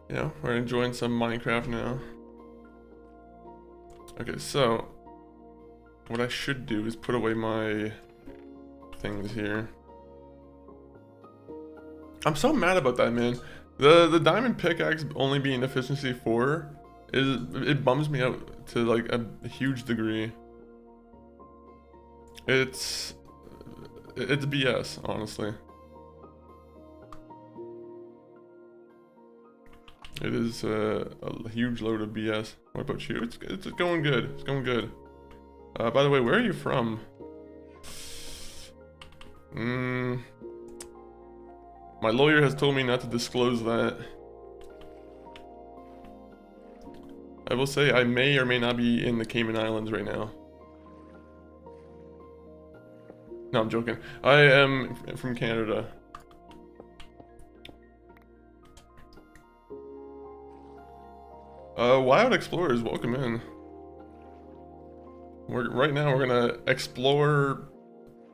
You know, we're enjoying some Minecraft now. Okay, so what I should do is put away my things here. I'm so mad about that, man. The diamond pickaxe only being efficiency 4 it bums me out to like a huge degree. It's BS, honestly. It is a huge load of BS. What about you? It's going good. It's going good. By the way, where are you from? My lawyer has told me not to disclose that. I will say I may or may not be in the Cayman Islands right now. No, I'm joking. I am from Canada. Wild Explorers, welcome in. Right now we're gonna explore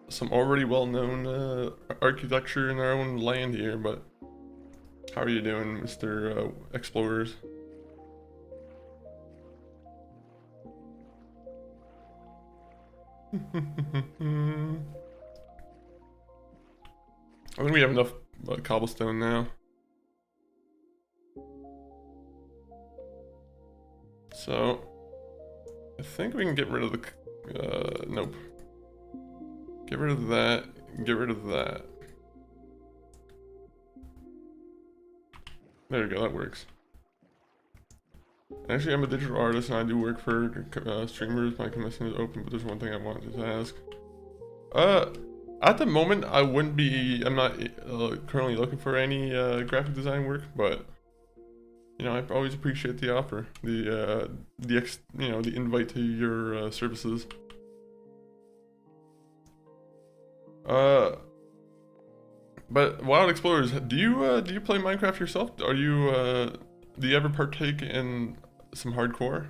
some already well-known architecture in our own land here, but how are you doing, Mr. Explorers? I think we have enough cobblestone now. So, I think we can get rid of the, nope. Get rid of that, get rid of that. There you go, that works. Actually, I'm a digital artist and I do work for streamers. My commission is open, but there's one thing I wanted to ask. At the moment, I'm not currently looking for any graphic design work, but you know, I always appreciate the offer, the invite to your services. But Wild Explorers, do you play Minecraft yourself? Are you do you ever partake in some hardcore?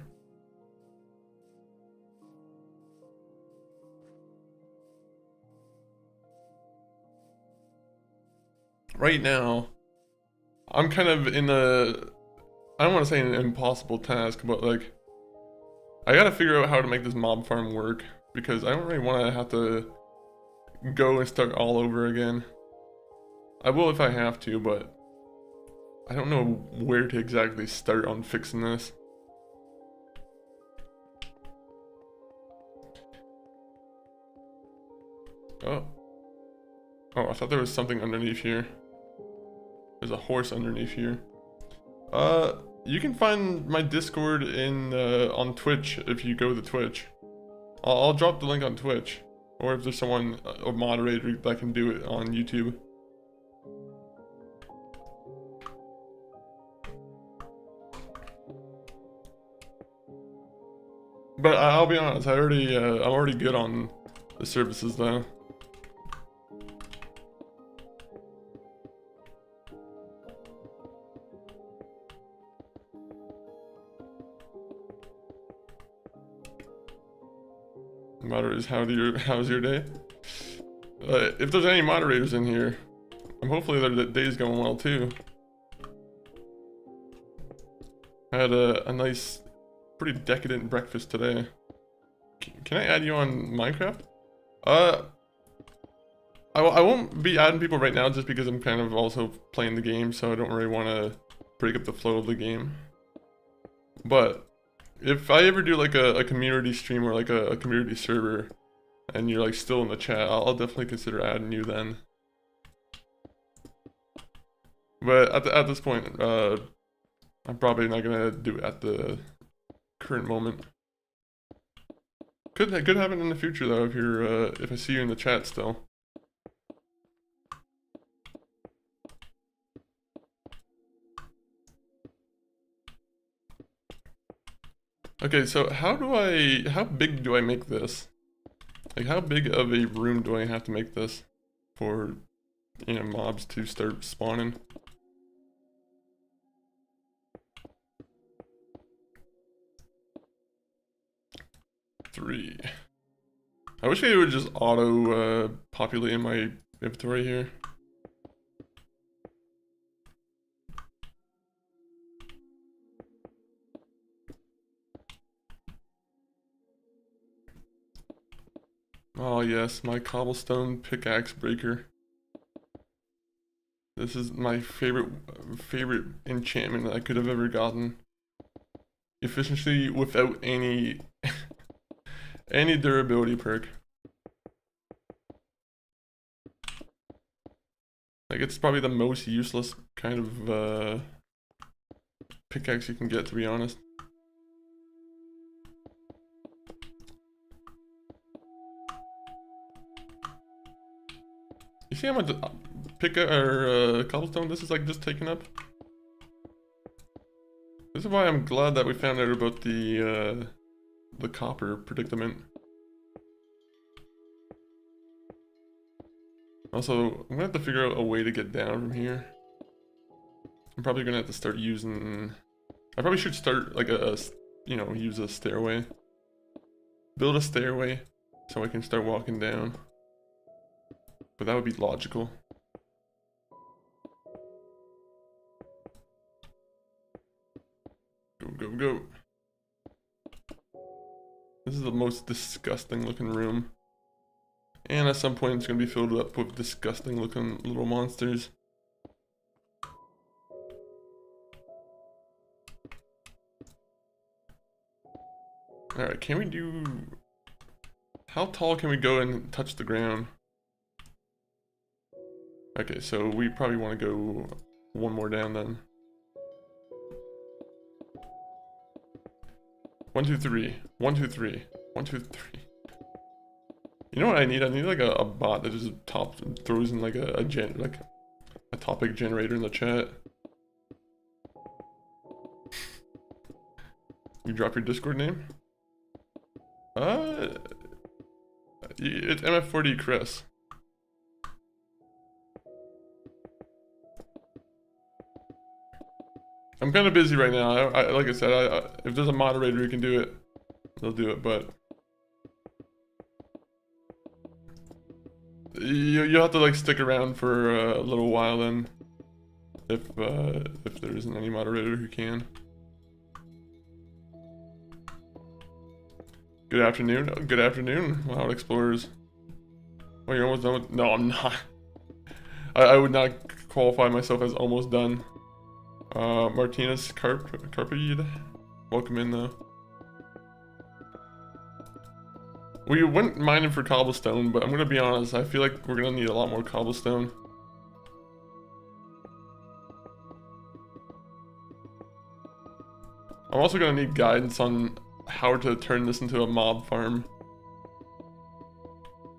Right now, I'm kind of in I don't want to say an impossible task, but like, I gotta figure out how to make this mob farm work, because I don't really want to have to go and start all over again. I will if I have to, but I don't know where to exactly start on fixing this. Oh, I thought there was something underneath here. There's a horse underneath here. You can find my Discord in on Twitch if you go to Twitch. I'll drop the link on Twitch, or if there's someone, a moderator that can do it on YouTube. But I'll be honest, I'm already good on the services though. Moderators, how's your day? If there's any moderators in here, hopefully their day's going well too. I had a nice, pretty decadent breakfast today. Can I add you on Minecraft? I won't be adding people right now just because I'm kind of also playing the game, so I don't really want to break up the flow of the game. But if I ever do like a community stream or like a community server, and you're like still in the chat, I'll definitely consider adding you then. But at this point, I'm probably not gonna do it at the current moment. Could happen in the future though if you're if I see you in the chat still. Okay, so how big do I make this? Like how big of a room do I have to make this for, you know, mobs to start spawning? Three. I wish it would just auto populate in my inventory here. Oh yes, my cobblestone pickaxe breaker. This is my favorite enchantment that I could have ever gotten. Efficiency without any any durability perk. Like it's probably the most useless kind of pickaxe you can get, to be honest. You see how much cobblestone this is like just taken up? This is why I'm glad that we found out about the copper predicament. Also, I'm gonna have to figure out a way to get down from here. I'm probably gonna have to start using... I probably should start like you know, use a stairway. Build a stairway so I can start walking down. But that would be logical. Go, go, go. This is the most disgusting looking room. And at some point it's going to be filled up with disgusting looking little monsters. Alright, can we do... How tall can we go and touch the ground? Okay, so we probably want to go one more down then. 1, 2, 3. 1, 2, 3. 1, 2, 3. You know what I need? I need like a bot that just throws in like a topic generator in the chat. You drop your Discord name? It's MF40 Chris. I'm kind of busy right now. Like I said, if there's a moderator who can do it, they'll do it, but you'll have to like stick around for a little while then, if there isn't any moderator who can. Good afternoon. Oh, good afternoon, Wild Explorers. Oh, you're almost done with... No, I'm not. I would not qualify myself as almost done. Martinez Carpide. Welcome in though. We went mining for cobblestone, but I'm gonna be honest, I feel like we're gonna need a lot more cobblestone. I'm also gonna need guidance on how to turn this into a mob farm.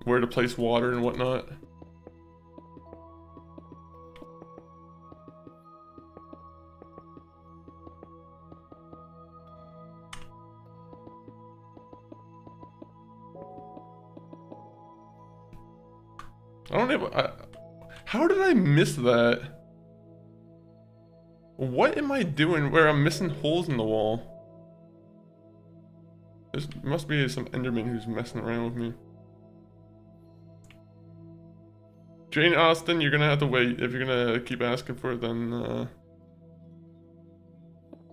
Where to place water and whatnot. I don't have... how did I miss that? What am I doing where I'm missing holes in the wall? There must be some Enderman who's messing around with me. Jane Austen, you're gonna have to wait. If you're gonna keep asking for it, then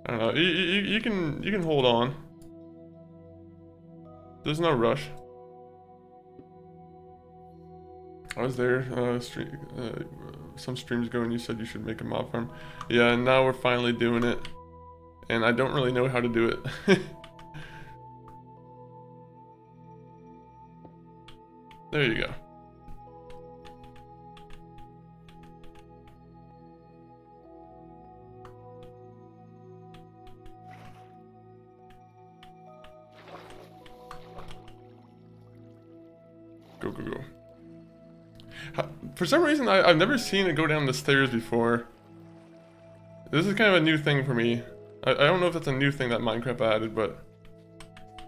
I don't know. You can hold on. There's no rush. I was there. Some streams ago, and you said you should make a mob farm. Yeah, and now we're finally doing it, and I don't really know how to do it. There you go. Go, go, go. For some reason, I've never seen it go down the stairs before. This is kind of a new thing for me. I don't know if that's a new thing that Minecraft added, but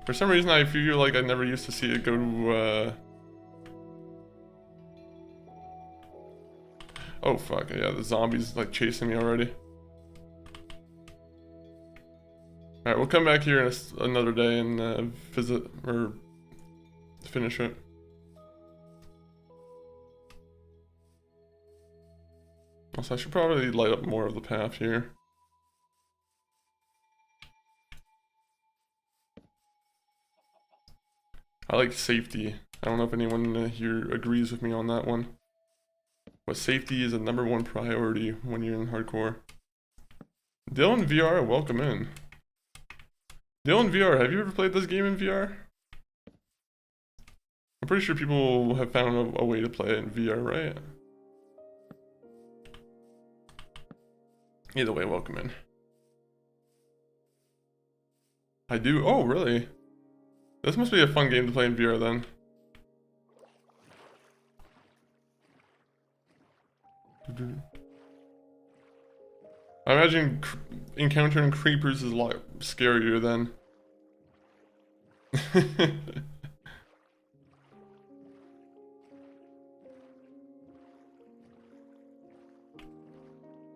for some reason I feel like I never used to see it go to, Oh fuck, yeah, the zombies like chasing me already. Alright, we'll come back here in another day and visit, or finish it. Also, I should probably light up more of the path here. I like safety. I don't know if anyone here agrees with me on that one. But safety is a #1 priority when you're in hardcore. Dylan VR, welcome in. Dylan VR, have you ever played this game in VR? I'm pretty sure people have found a way to play it in VR, right? Either way, welcome in. I do? Oh, really? This must be a fun game to play in VR then. I imagine encountering creepers is a lot scarier then.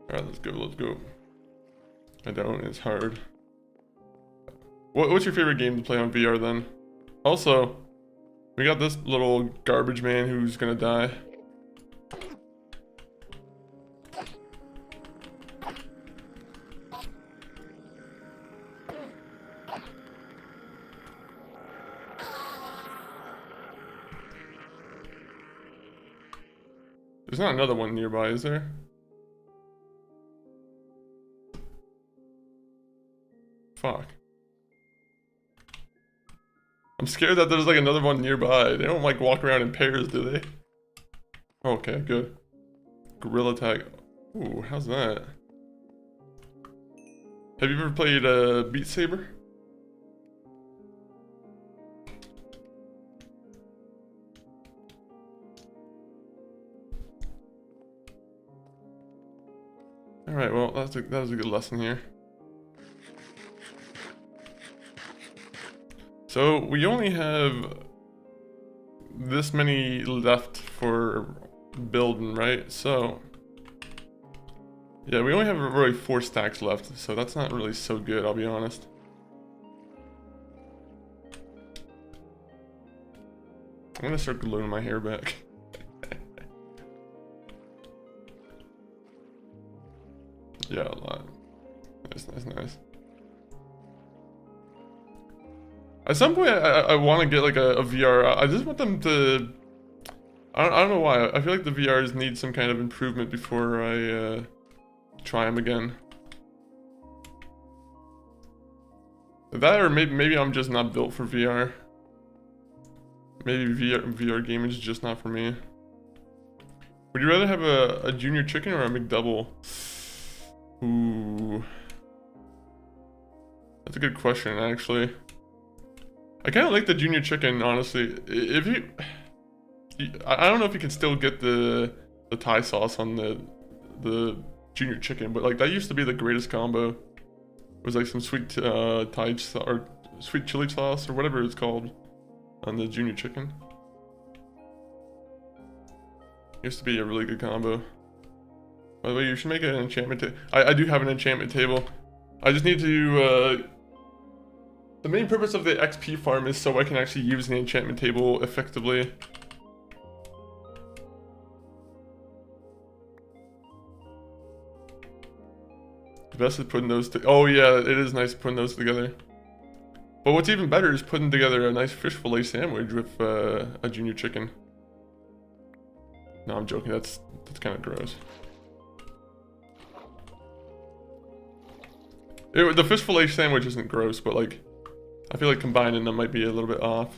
Alright, let's go, let's go. I don't, it's hard. What's your favorite game to play on VR then? Also, we got this little garbage man who's gonna die. There's not another one nearby, is there? Fuck. I'm scared that there's like another one nearby. They don't like walk around in pairs, do they? Okay, good. Gorilla tag. Ooh, how's that? Have you ever played Beat Saber? Alright, well, that was a good lesson here. So, we only have this many left for building, right? So, yeah, we only have really 4 stacks left, so that's not really so good, I'll be honest. I'm gonna start gluing my hair back. Yeah, a lot. That's nice. At some point, I want to get like a VR. I just want them to... I don't know why. I feel like the VRs need some kind of improvement before I try them again. That, or maybe I'm just not built for VR. Maybe VR gaming is just not for me. Would you rather have a junior chicken or a McDouble? Ooh. That's a good question, actually. I kind of like the junior chicken, honestly. If you... I don't know if you can still get the Thai sauce on the junior chicken, but like that used to be the greatest combo. It was like some sweet Thai or sweet chili sauce or whatever it's called on the junior chicken. Used to be a really good combo. By the way, you should make an enchantment table. I do have an enchantment table. I just need to... The main purpose of the XP farm is so I can actually use the enchantment table effectively. The best is putting those oh yeah, it is nice putting those together. But what's even better is putting together a nice fish fillet sandwich with a junior chicken. No, I'm joking. That's kind of gross. The fish fillet sandwich isn't gross, but like, I feel like combining them might be a little bit off.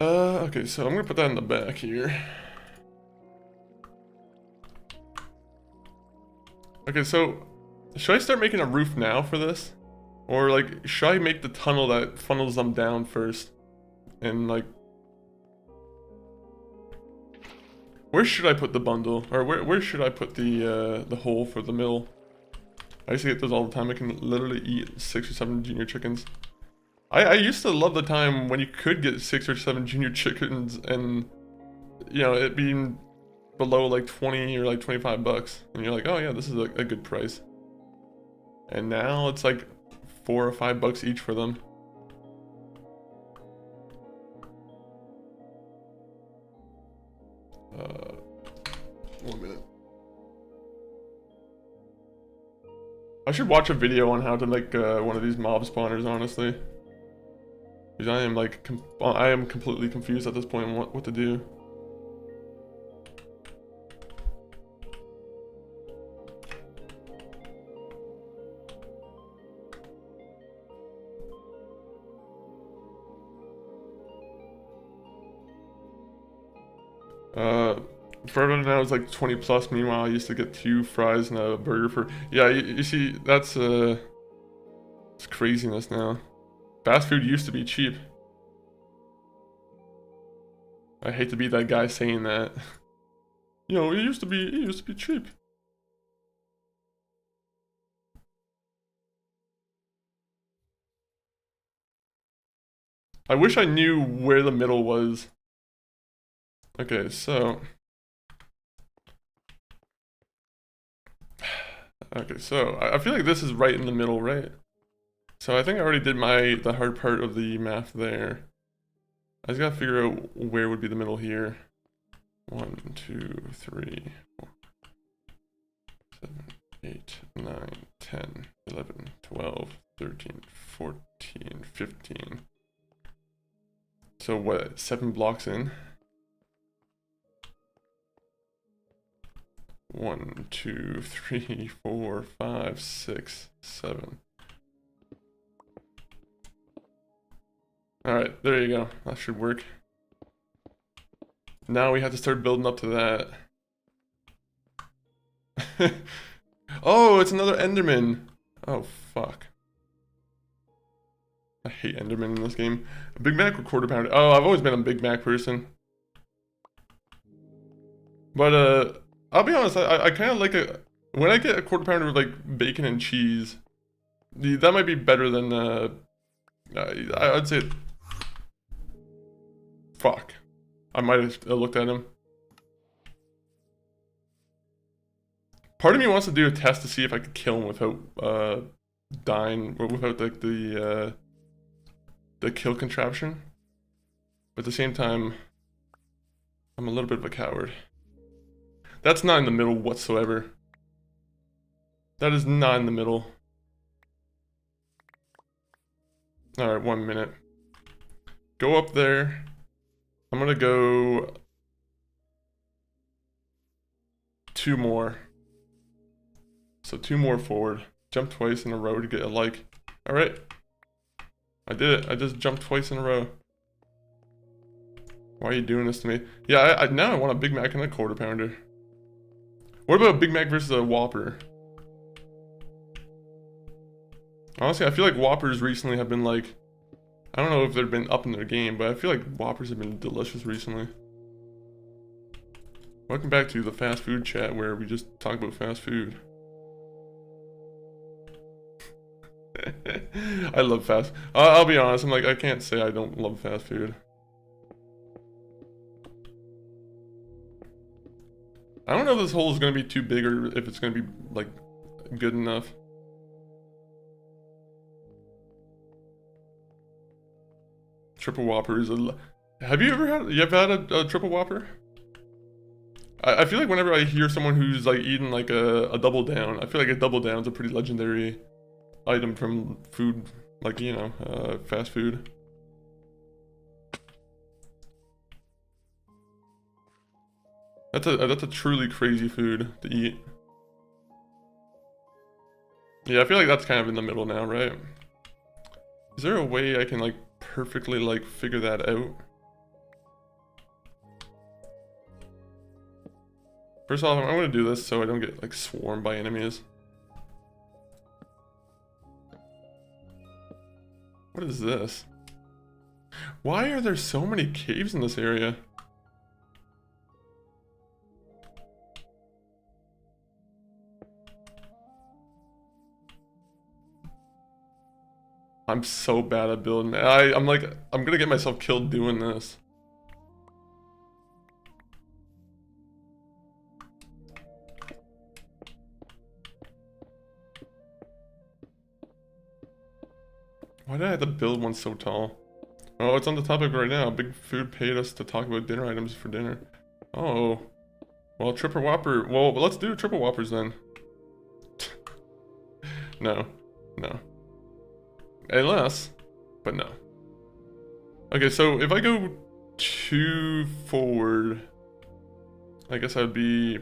Okay, so I'm gonna put that in the back here. Okay, so should I start making a roof now for this? Or like, should I make the tunnel that funnels them down first? And like, where should I put the bundle? Or where should I put the hole for the mill? I used to get those all the time. I can literally eat 6 or 7 junior chickens. I used to love the time when you could get 6 or 7 junior chickens and, you know, it being below like 20 or like 25 bucks. And you're like, oh yeah, this is a good price. And now it's like 4 or 5 bucks each for them. One minute. I should watch a video on how to make one of these mob spawners, honestly. Because I am like, I am completely confused at this point on what to do. Further now is like 20 plus. Meanwhile, I used to get 2 fries and a burger for. Yeah, you see, that's it's craziness now. Fast food used to be cheap. I hate to be that guy saying that. You know, it used to be cheap. I wish I knew where the middle was. Okay, so. Okay, so I feel like this is right in the middle, right? So I think I already did the hard part of the math there. I just gotta figure out where would be the middle here. 1, 2, 3, 4, 7, 8, 9, 10, 11, 12, 13, 14, 15. So what, 7 blocks in? 1, 2, 3, 4, 5, 6, 7. Alright, there you go. That should work. Now we have to start building up to that. Oh, it's another Enderman. Oh, fuck. I hate Enderman in this game. A Big Mac or quarter pounder? Oh, I've always been a Big Mac person. But, I'll be honest, I kind of like when I get a quarter pounder with like bacon and cheese, that might be better than, I'd say, fuck. I might have looked at him. Part of me wants to do a test to see if I could kill him without, dying, or without like the kill contraption. But at the same time, I'm a little bit of a coward. That's not in the middle whatsoever. That is not in the middle. Alright, 1 minute. Go up there. I'm gonna go 2 more. So 2 more forward. Jump twice in a row to get a like. Alright. I did it. I just jumped twice in a row. Why are you doing this to me? Yeah, now I want a Big Mac and a quarter pounder. What about a Big Mac versus a Whopper? Honestly, I feel like Whoppers recently have been like, I don't know if they've been up in their game, but I feel like Whoppers have been delicious recently. Welcome back to the fast food chat where we just talk about fast food. I love fast. I'll be honest, I'm like, I can't say I don't love fast food. I don't know if this hole is going to be too big or if it's going to be, like, good enough. Triple Whopper is a... Have you ever had a triple Whopper? I feel like whenever I hear someone who's like eating like a double down, I feel like a double down's a pretty legendary item from food, like, you know, fast food. That's a truly crazy food to eat. Yeah, I feel like that's kind of in the middle now, right? Is there a way I can like perfectly like figure that out? First off, I'm gonna do this so I don't get like swarmed by enemies. What is this? Why are there so many caves in this area? I'm so bad at building. I'm gonna get myself killed doing this. Why did I have to build one so tall? Oh, it's on the topic right now. Big Food paid us to talk about dinner items for dinner. Oh. Well, triple whopper. Well, let's do triple whoppers then. No. No. Unless, but no. Okay, so if I go 2 forward, I guess I'd be...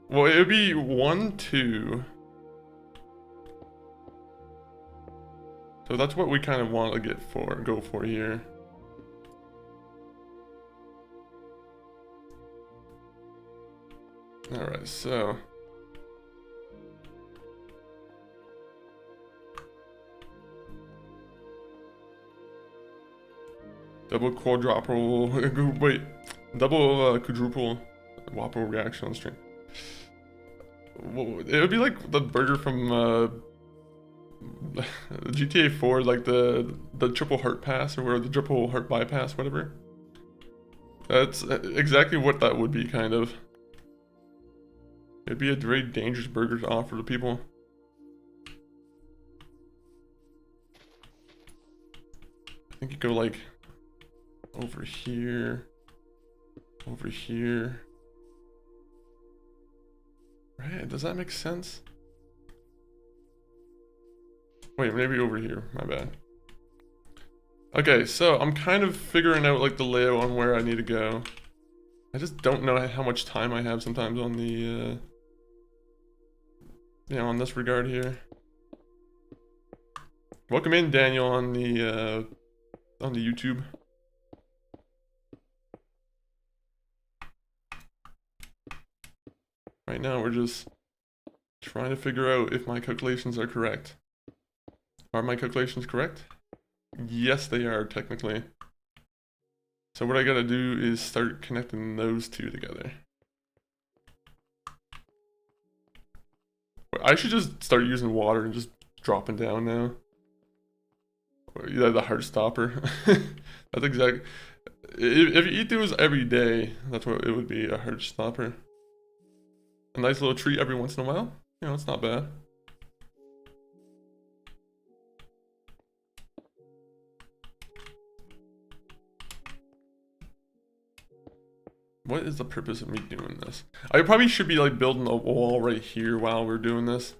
Well, it would be 1, 2. So that's what we kind of want to go for here. Alright, so... Double quadruple, wait, double quadruple whopper reaction on stream. Well, it would be like the burger from GTA 4, like the triple heart pass or the triple heart bypass, whatever. That's exactly what that would be, kind of. It'd be a very dangerous burger to offer to people. I think you go like over here, over here. Right, does that make sense? Wait, maybe over here, my bad. Okay, so I'm kind of figuring out like the layout on where I need to go. I just don't know how much time I have sometimes on the, you know, on this regard here. Welcome in, Daniel, on the YouTube. Right now, we're just trying to figure out if my calculations are correct. Are my calculations correct? Yes, they are, technically. So what I gotta do is start connecting those two together. I should just start using water and just dropping down now. Yeah, the heart stopper. That's exactly... If you eat those every day, that's what it would be, a heart stopper. A nice little treat every once in a while. You know, it's not bad. What is the purpose of me doing this? I probably should be like building a wall right here while we're doing this.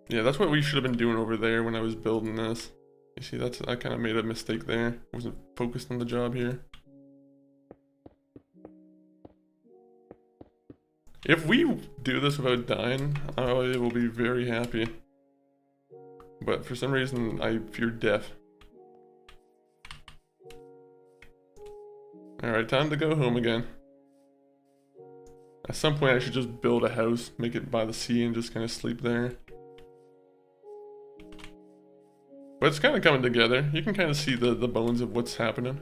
Yeah, that's what we should have been doing over there when I was building this. You see, I kind of made a mistake there. Wasn't focused on the job here. If we do this without dying, I will be very happy. But for some reason, I fear death. Alright, time to go home again. At some point I should just build a house, make it by the sea and just kind of sleep there. But it's kind of coming together. You can kind of see the bones of what's happening.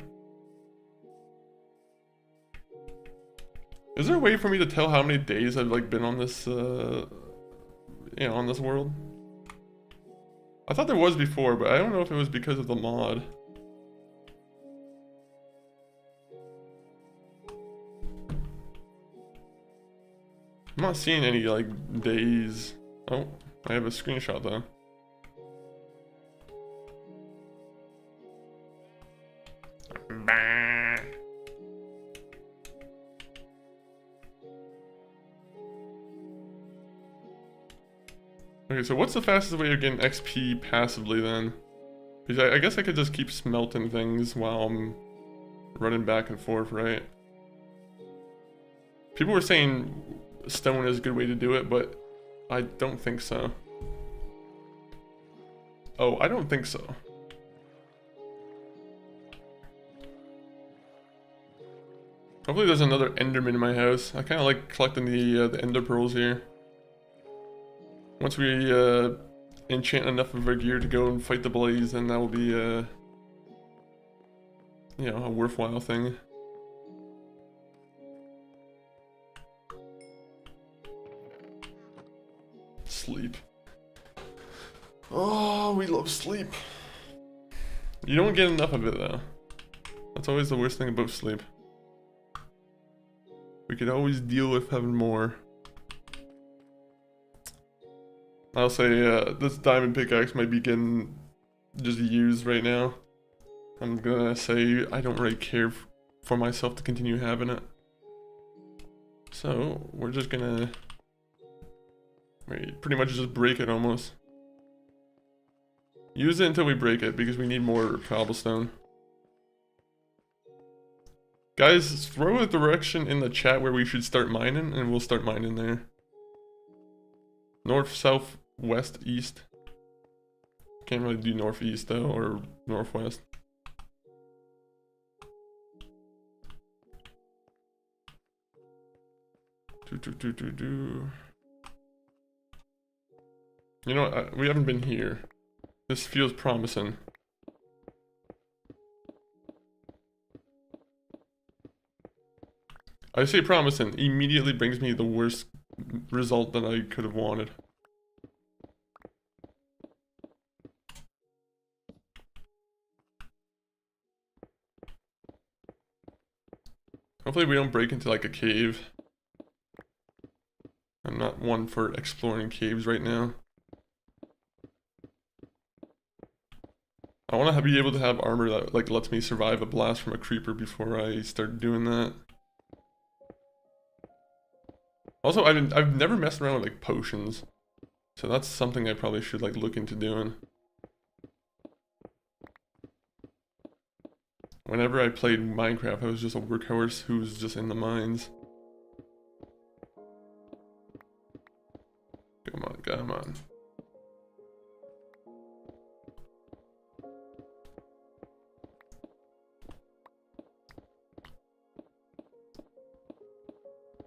Is there a way for me to tell how many days I've like been on this, you know, on this world? I thought there was before, but I don't know if it was because of the mod. I'm not seeing any like days. Oh, I have a screenshot though. Bah. Okay, so what's the fastest way of getting XP passively then? Because I guess I could just keep smelting things while I'm running back and forth, right? People were saying stone is a good way to do it, but I don't think so. Oh, I don't think so. Hopefully there's another Enderman in my house. I kind of like collecting the Ender Pearls here. Once we enchant enough of our gear to go and fight the blaze, then that will be you know, a worthwhile thing. Sleep. Oh, we love sleep. You don't get enough of it though. That's always the worst thing about sleep. We could always deal with having more. I'll say this diamond pickaxe might be getting just used right now. I'm gonna say I don't really care for myself to continue having it. So we're just gonna pretty much just break it almost. Use it until we break it because we need more cobblestone. Guys, throw a direction in the chat where we should start mining and we'll start mining there. North, south, west, east. Can't really do northeast though, or northwest. You know what, we haven't been here. This feels promising. I say promising, immediately brings me the worst result that I could have wanted. Hopefully we don't break into like a cave. I'm not one for exploring caves right now. I want to be able to have armor that like lets me survive a blast from a creeper before I start doing that. Also, I've never messed around with like potions, so that's something I probably should like look into doing. Whenever I played Minecraft, I was just a workhorse who was just in the mines. Come on, come on.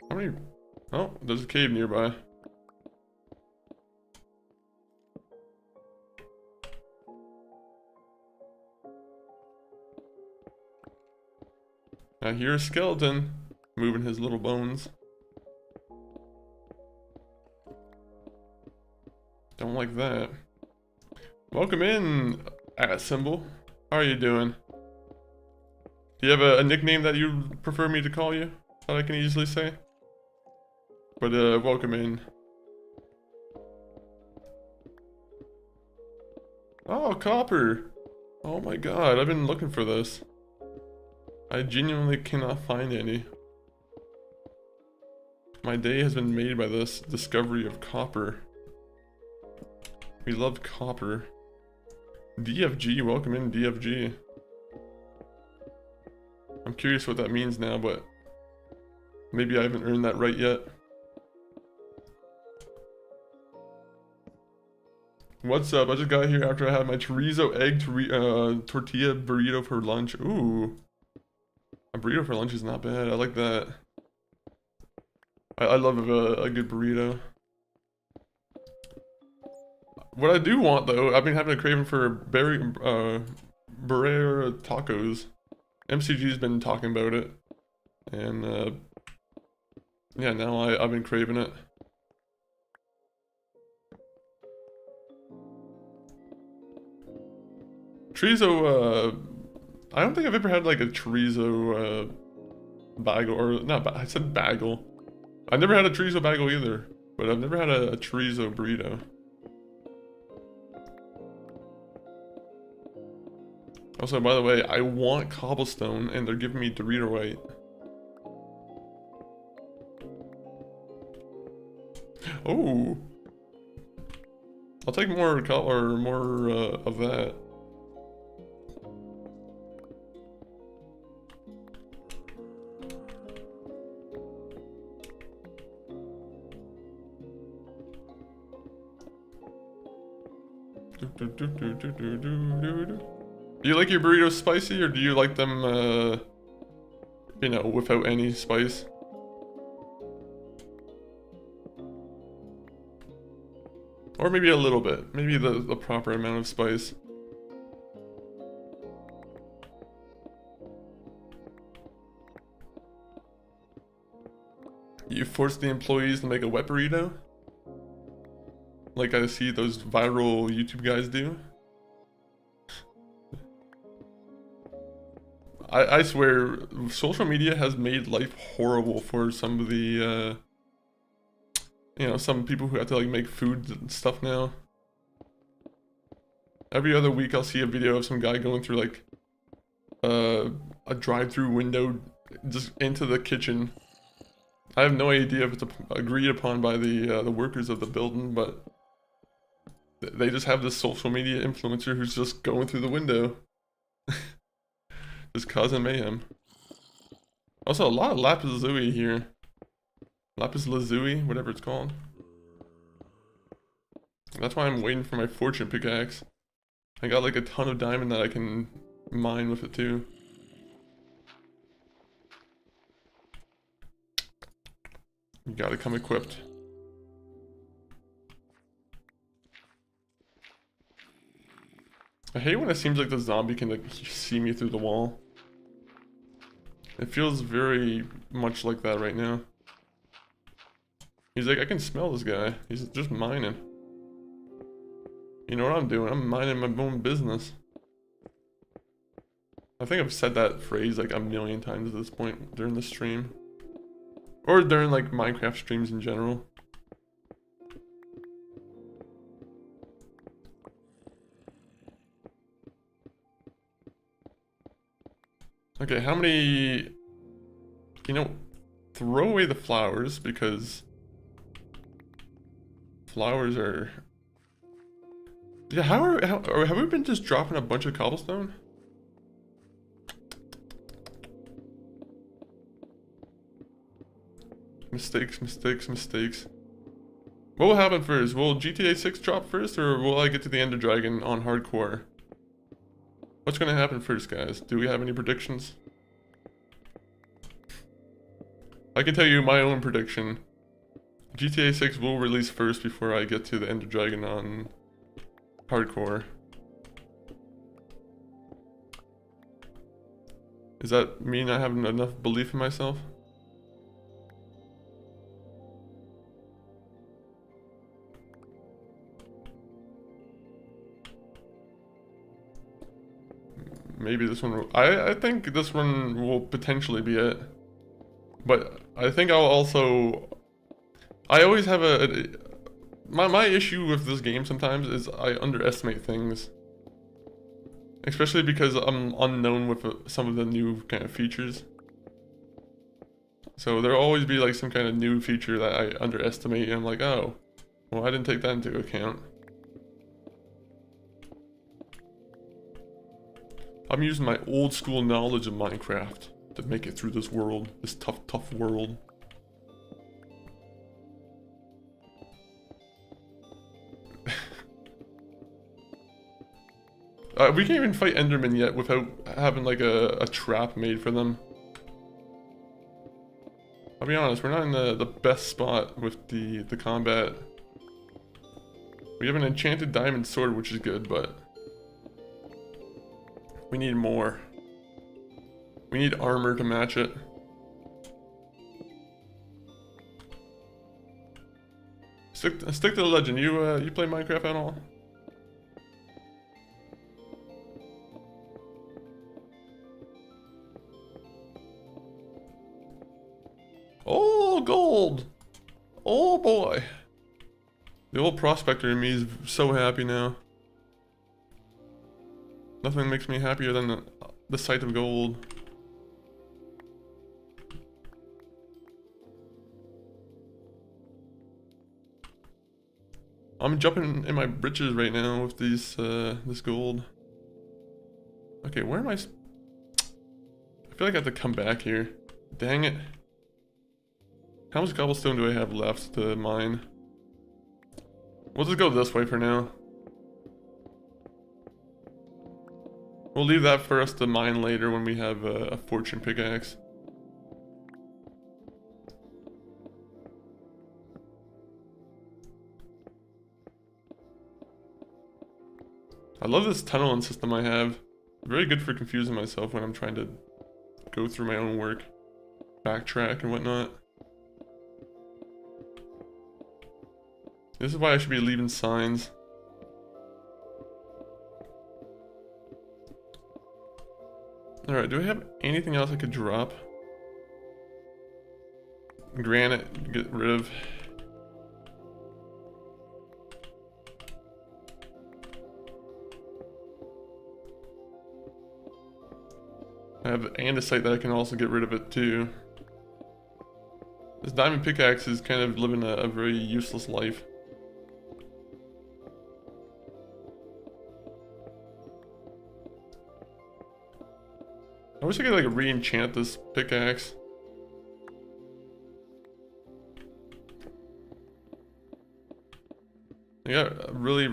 How many? Oh, there's a cave nearby. I hear a skeleton moving his little bones. Don't like that. Welcome in, @symbol. How are you doing? Do you have a nickname that you prefer me to call you? That I can easily say? But welcome in. Oh, copper! Oh my god, I've been looking for this. I genuinely cannot find any. My day has been made by this discovery of copper. We love copper. DFG, welcome in DFG. I'm curious what that means now, but maybe I haven't earned that right yet. What's up? I just got here after I had my chorizo egg tortilla burrito for lunch. Ooh. A burrito for lunch is not bad. I like that. I love a good burrito. What I do want though, I've been having a craving for Barrera tacos. MCG's been talking about it. And yeah, now I've been craving it. Chorizo, I don't think I've ever had like a chorizo bagel, or not, I said bagel. I've never had a chorizo bagel either, but I've never had a chorizo burrito. Also, by the way, I want cobblestone, and they're giving me Dorito. Oh, I'll take more of that. Do you like your burritos spicy, or do you like them, you know, without any spice? Or maybe a little bit. Maybe the proper amount of spice. You force the employees to make a wet burrito? Like I see those viral YouTube guys do? I swear, social media has made life horrible for some of the, you know, some people who have to like make food and stuff now. Every other week I'll see a video of some guy going through like a drive-through window just into the kitchen. I have no idea if it's agreed upon by the workers of the building, but they just have this social media influencer who's just going through the window. Just causing mayhem. Also, a lot of lapis lazuli here. Lapis lazuli, whatever it's called. That's why I'm waiting for my fortune pickaxe. I got like a ton of diamond that I can mine with it too. You gotta come equipped. I hate when it seems like the zombie can like see me through the wall. It feels very much like that right now. He's like, I can smell this guy. He's just mining. You know what I'm doing? I'm minding my own business. I think I've said that phrase like a million times at this point during the stream. Or during like Minecraft streams in general. Okay, how many... You know, throw away the flowers because... Flowers are... Yeah, have we been just dropping a bunch of cobblestone? Mistakes, mistakes, mistakes. What will happen first? Will GTA 6 drop first, or will I get to the Ender Dragon on hardcore? What's gonna happen first, guys? Do we have any predictions? I can tell you my own prediction. GTA 6 will release first before I get to the Ender Dragon on hardcore. Does that mean I have enough belief in myself? Maybe this one will, I think this one will potentially be it. But I think I'll also... I always have my issue with this game sometimes is I underestimate things. Especially because I'm unknown with some of the new kind of features. So there'll always be like some kind of new feature that I underestimate and I'm like, oh, well I didn't take that into account. I'm using my old school knowledge of Minecraft to make it through this world, this tough world. We can't even fight Enderman yet without having like a trap made for them. I'll be honest, we're not in the best spot with the combat. We have an enchanted diamond sword, which is good, but we need more. We need armor to match it. Stick to the legend. You play Minecraft at all? Oh, gold! Oh boy. The old prospector in me is so happy now. Nothing makes me happier than the sight of gold. I'm jumping in my britches right now with these, this gold. Okay, where am I? I feel like I have to come back here. Dang it. How much cobblestone do I have left to mine? We'll just go this way for now. We'll leave that for us to mine later when we have a fortune pickaxe. I love this tunneling system I have. Very good for confusing myself when I'm trying to go through my own work, backtrack and whatnot. This is why I should be leaving signs. Alright, do I have anything else I could drop? Granite, get rid of. I have andesite that I can also get rid of it too. This diamond pickaxe is kind of living a very useless life. I wish I could like re-enchant this pickaxe. I got a really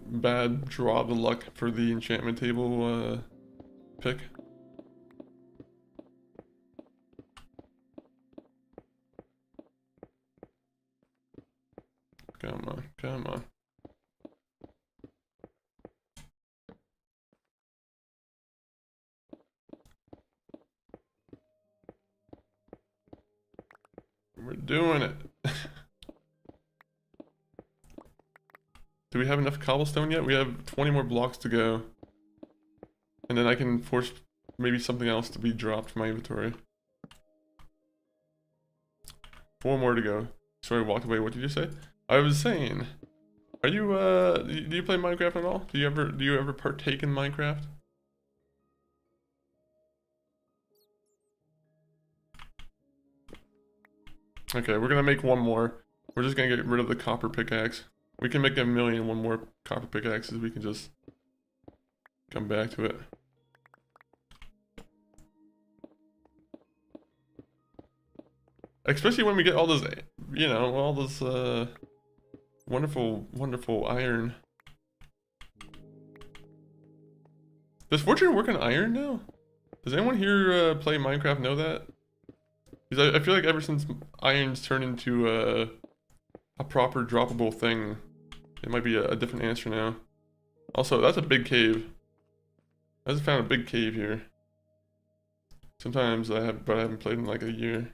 bad draw of the luck for the enchantment table pick. Come on, come on. We're doing it. Do we have enough cobblestone yet? We have 20 more blocks to go. And then I can force maybe something else to be dropped from my inventory. 4 more to go. Sorry, I walked away. What did you say? I was saying, are you do you play Minecraft at all? Do you ever partake in Minecraft? Okay, we're gonna make one more. We're just gonna get rid of the copper pickaxe. We can make a million one more copper pickaxes. We can just come back to it. Especially when we get all this, you know, all this wonderful iron. Does Fortune work on iron now? Does anyone here play Minecraft know that? Because I feel like ever since iron's turned into a proper droppable thing, it might be a different answer now. Also, that's a big cave. I just found a big cave here. Sometimes I haven't played in like a year.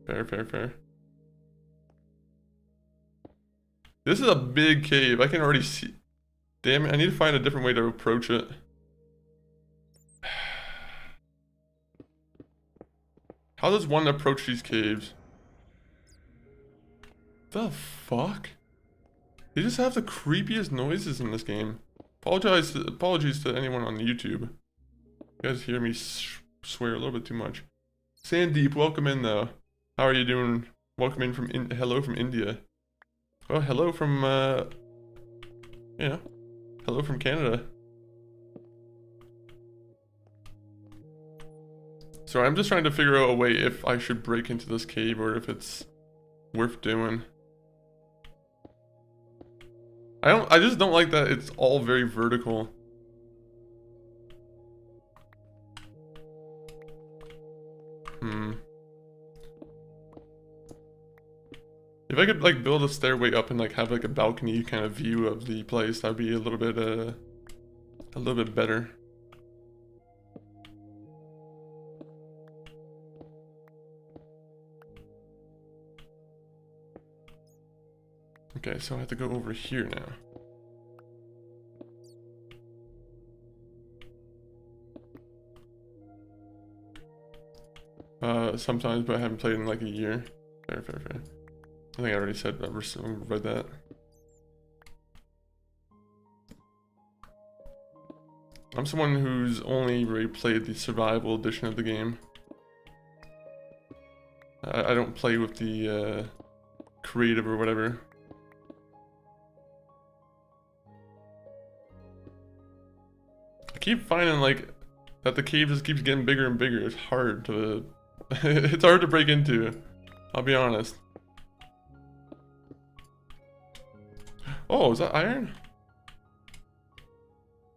Fair. This is a big cave. I can already see. Damn it, I need to find a different way to approach it. How does one approach these caves? The fuck? They just have the creepiest noises in this game. Apologies to anyone on YouTube. You guys hear me swear a little bit too much. Sandeep, welcome in though. How are you doing? Welcome in from hello from India. Well, hello from hello from Canada. So I'm just trying to figure out a way if I should break into this cave or if it's worth doing. I just don't like that it's all very vertical. If I could like build a stairway up and like have like a balcony kind of view of the place, that'd be a little bit better. Okay, so I have to go over here now. Sometimes, but I haven't played in like a year. Fair. I think I already said that. Read that. I'm someone who's only really played the survival edition of the game. I don't play with the creative or whatever. I keep finding like that the cave just keeps getting bigger and bigger. It's hard to it's hard to break into. I'll be honest. Oh, is that iron?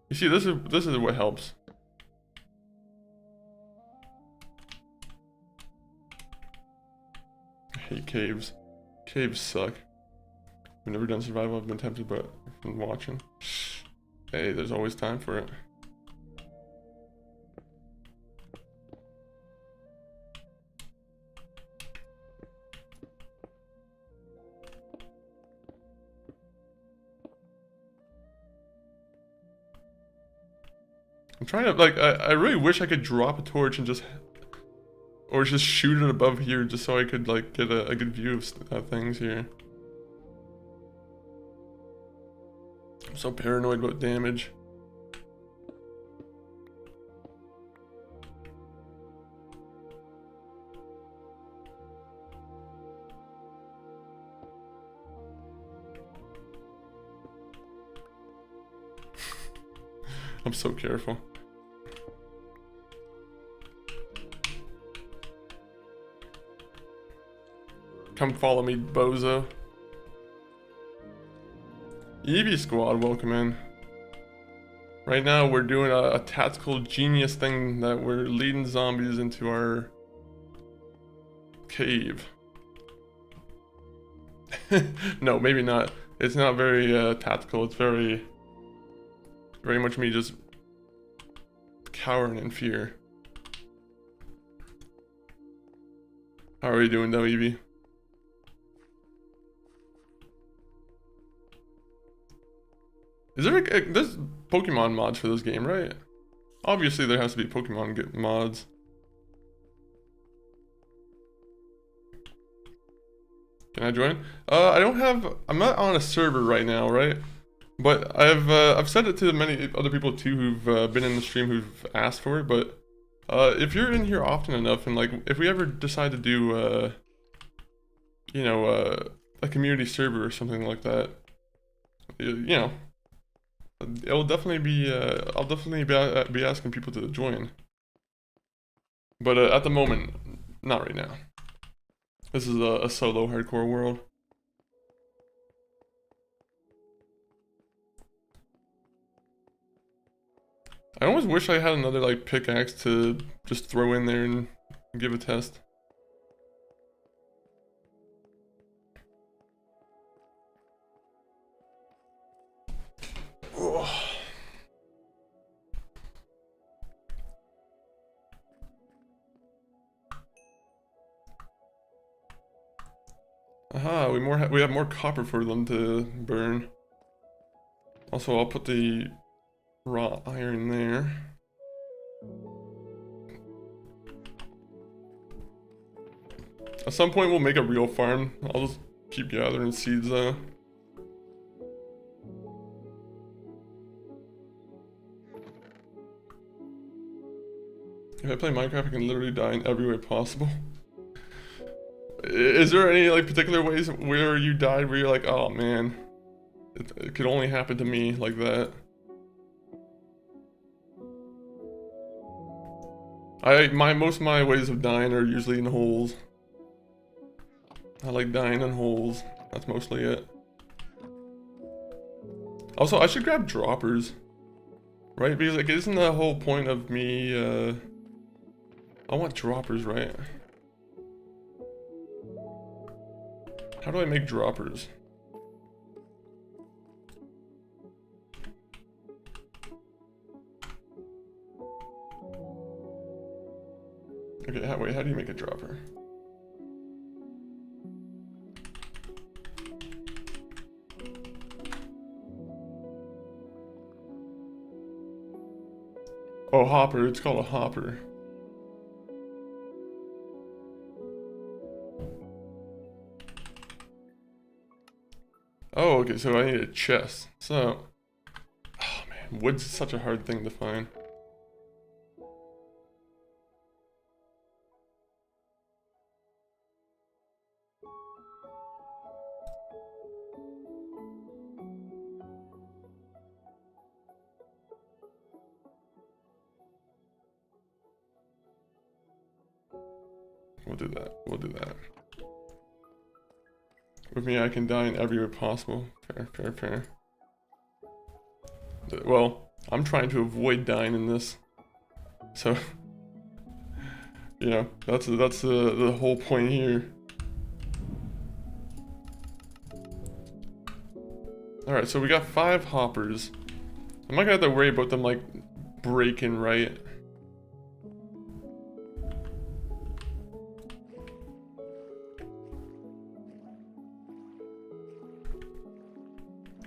You see, this is what helps. I hate caves. Caves suck. I've never done survival. I've been tempted, but I've been watching. Hey, there's always time for it. I'm trying to, like, I really wish I could drop a torch and just, or just shoot it above here just so I could, like, get a good view of things here. I'm so paranoid about damage. I'm so careful. Come follow me, bozo. Eevee squad, welcome in. Right now we're doing a tactical genius thing that we're leading zombies into our cave. No, maybe not. It's not very tactical. It's very much me just cowering in fear. How are you doing though, Eevee? Is there there's Pokemon mods for this game, right? Obviously there has to be Pokemon mods. Can I join? I don't have, I'm not on a server right now, right? But I've said it to many other people too who've been in the stream who've asked for it, but if you're in here often enough and like if we ever decide to do you know, a community server or something like that, you know, it'll definitely be I'll definitely be asking people to join. But at the moment, not right now. This is a solo hardcore world. I always wish I had another like pickaxe to just throw in there and give a test. Ugh. Aha, we have more copper for them to burn. Also, I'll put the raw iron there. At some point we'll make a real farm. I'll just keep gathering seeds though. If I play Minecraft, I can literally die in every way possible. Is there any like particular ways where you died where you're like, oh man, it could only happen to me like that? Most of my ways of dying are usually in holes. I like dying in holes. That's mostly it. Also, I should grab droppers, right? Because like, isn't the whole point of me? I want droppers, right? How do I make droppers? Okay, wait, how do you make a dropper? Oh, hopper, it's called a hopper. Oh, okay, so I need a chest. So, oh man, Wood's such a hard thing to find. We'll do that. We'll do that. With me, I can die in every way possible. Fair, fair, fair. Well, I'm trying to avoid dying in this. So, you know, that's the whole point here. Alright, so we got 5 hoppers. I'm not gonna have to worry about them, like, breaking, right?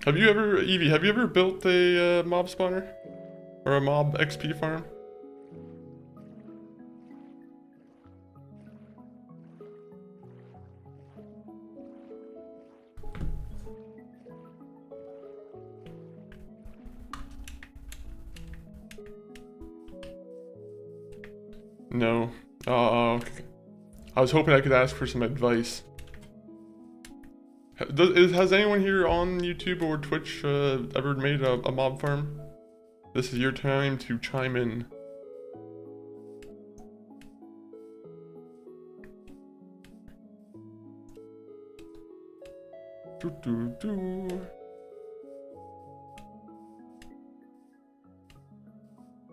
Have you ever, Evie, have you ever built a mob spawner? Or a mob XP farm? No. Okay. I was hoping I could ask for some advice. Has anyone here on YouTube or Twitch ever made a mob farm? This is your time to chime in.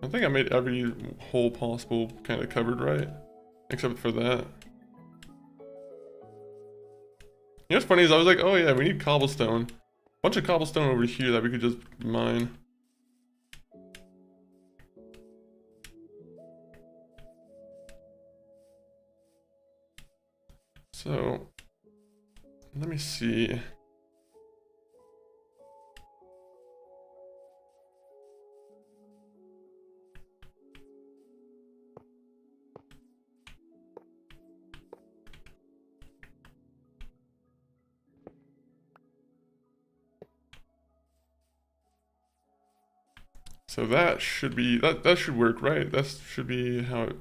I think I made every hole possible kind of covered, right? Except for that. You know what's funny is I was like, oh yeah, we need cobblestone. Bunch of cobblestone over here that we could just mine. So, let me see. So that should be, that should work, right? That should be how it...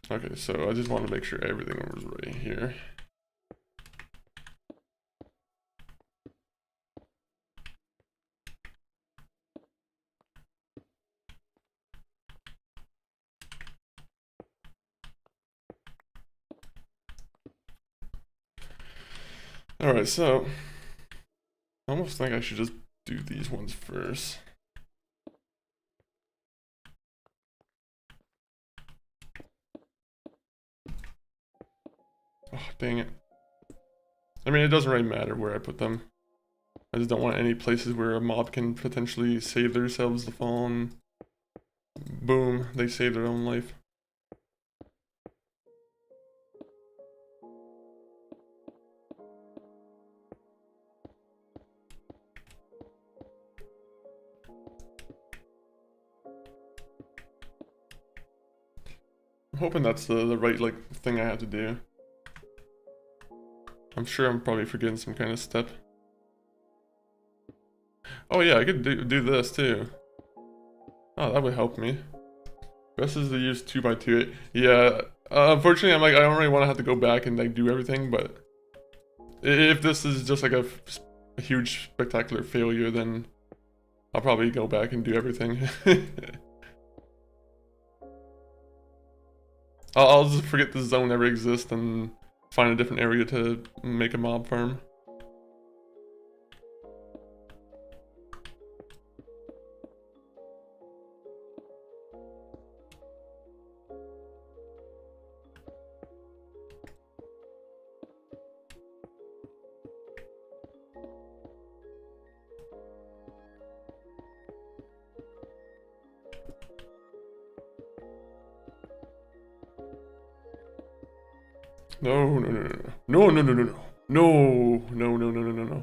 Okay, so I just want to make sure everything was right here. Alright, so I almost think I should just do these ones first. Oh, dang it. I mean, it doesn't really matter where I put them. I just don't want any places where a mob can potentially save themselves the fall and boom, they save their own life. I'm hoping that's the right like thing I have to do. I'm sure I'm probably forgetting some kind of step. Oh yeah, I could do this too. Oh, that would help me. Best is to use 2x2. Yeah, unfortunately, I'm like, I don't really want to have to go back and like do everything, but if this is just like a huge spectacular failure, then I'll probably go back and do everything. I'll just forget this zone ever exists and find a different area to make a mob farm. No, no, no, no, no, no, no, no, no, no, no, no, no, no, no, no.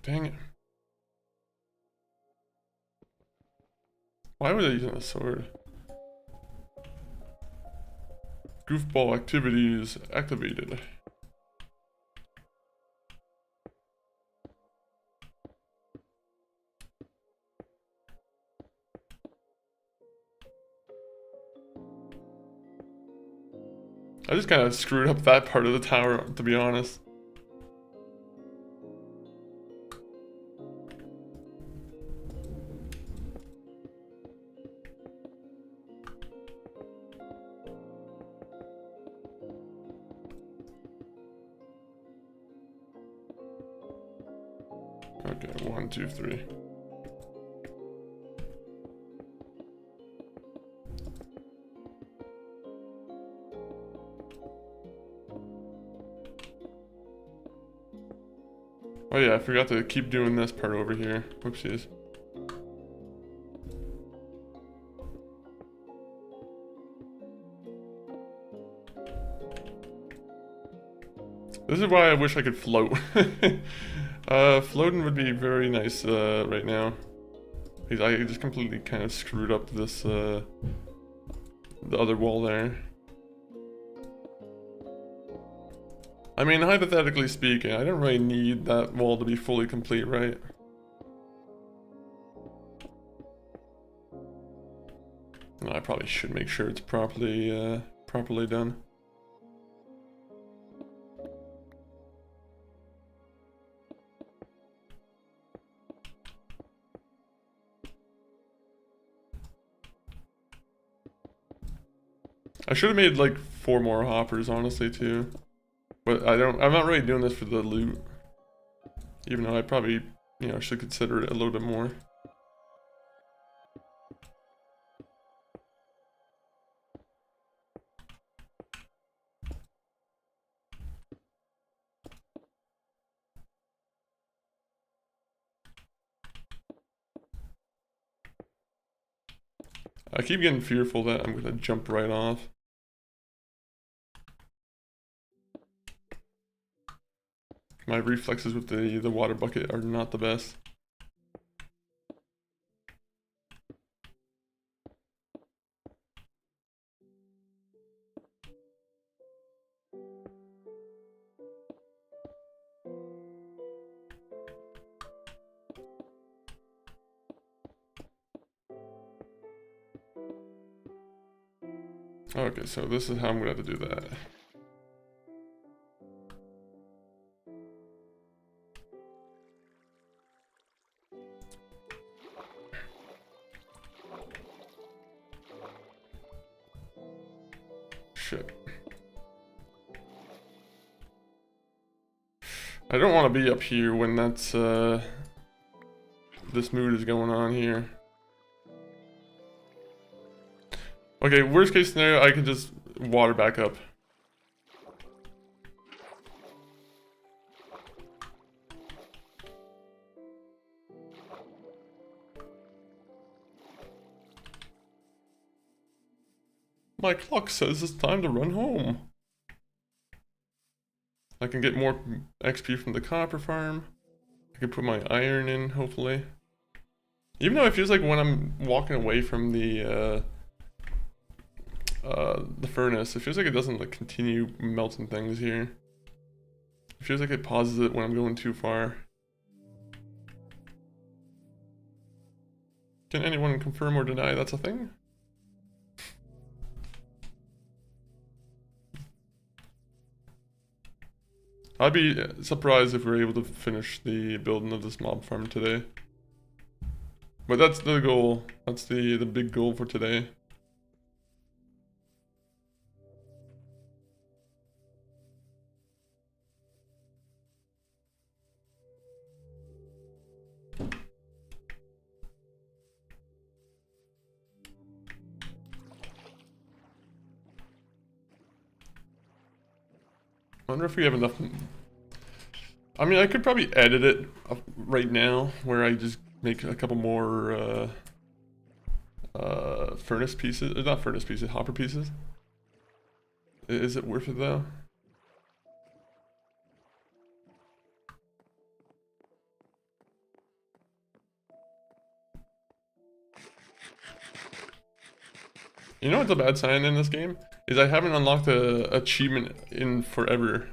Dang it. Why were they using a sword? Goofball activities activated. I just kind of screwed up that part of the tower, to be honest. Okay, 1, 2, 3. Oh yeah, I forgot to keep doing this part over here. Whoopsies. This is why I wish I could float. Floating would be very nice right now. Because I just completely kind of screwed up this, the other wall there. I mean, hypothetically speaking, I don't really need that wall to be fully complete, right? I probably should make sure it's properly done. I should have made like 4 more hoppers, honestly, too. But I'm not really doing this for the loot. Even though I probably, you know, should consider it a little bit more. I keep getting fearful that I'm gonna jump right off. My reflexes with the water bucket are not the best. Okay, so this is how I'm gonna have to do that. Shit. I don't want to be up here when that's, this mood is going on here. Okay, worst case scenario, I can just water back up. My clock says it's time to run home. I can get more XP from the copper farm. I can put my iron in, hopefully. Even though it feels like when I'm walking away from the furnace, it feels like it doesn't like continue melting things here. It feels like it pauses it when I'm going too far. Can anyone confirm or deny that's a thing? I'd be surprised if we're able to finish the building of this mob farm today. But that's the goal. That's the big goal for today. I wonder if we have enough. I mean, I could probably edit it right now, where I just make a couple more furnace pieces, not furnace pieces, hopper pieces. Is it worth it though? You know what's a bad sign in this game? Is I haven't unlocked a achievement in forever.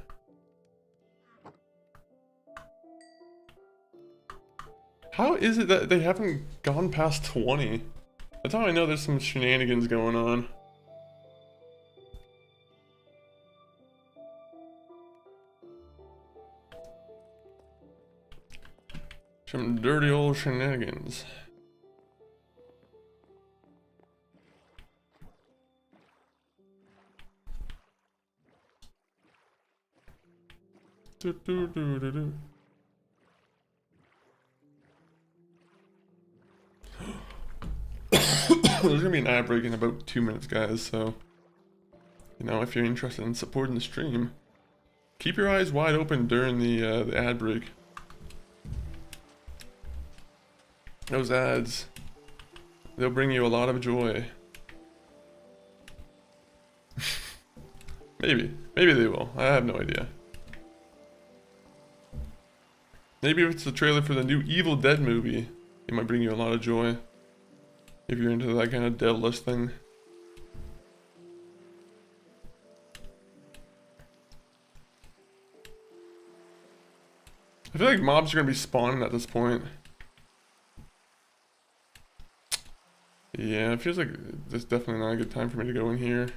How is it that they haven't gone past 20? That's how I know there's some shenanigans going on. Some dirty old shenanigans. Do, do, do, do, do. There's gonna be an ad break in about 2 minutes, guys, so you know, if you're interested in supporting the stream, keep your eyes wide open during the ad break. Those ads, they'll bring you a lot of joy. Maybe they will. I have no idea. Maybe if it's the trailer for the new Evil Dead movie, it might bring you a lot of joy. If you're into that kind of devilish thing. I feel like mobs are gonna be spawning at this point. Yeah, it feels like this is definitely not a good time for me to go in here.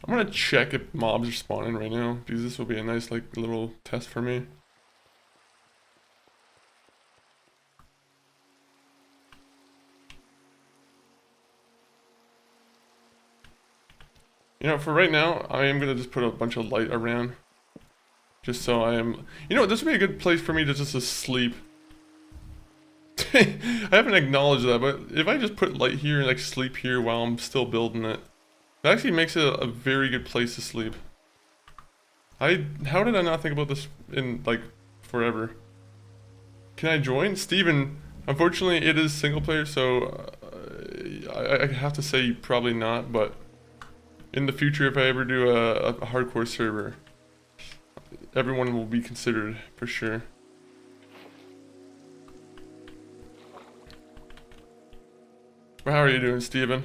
I'm gonna check if mobs are spawning right now, because this will be a nice like little test for me. You know, for right now, I am gonna just put a bunch of light around. Just so I am... You know, this would be a good place for me to just to sleep. I haven't acknowledged that, but if I just put light here and like sleep here while I'm still building it, it actually makes it a very good place to sleep. How did I not think about this in like forever? Can I join? Steven, unfortunately it is single player, so I have to say probably not, but in the future if I ever do a hardcore server, everyone will be considered for sure. But how are you doing, Steven?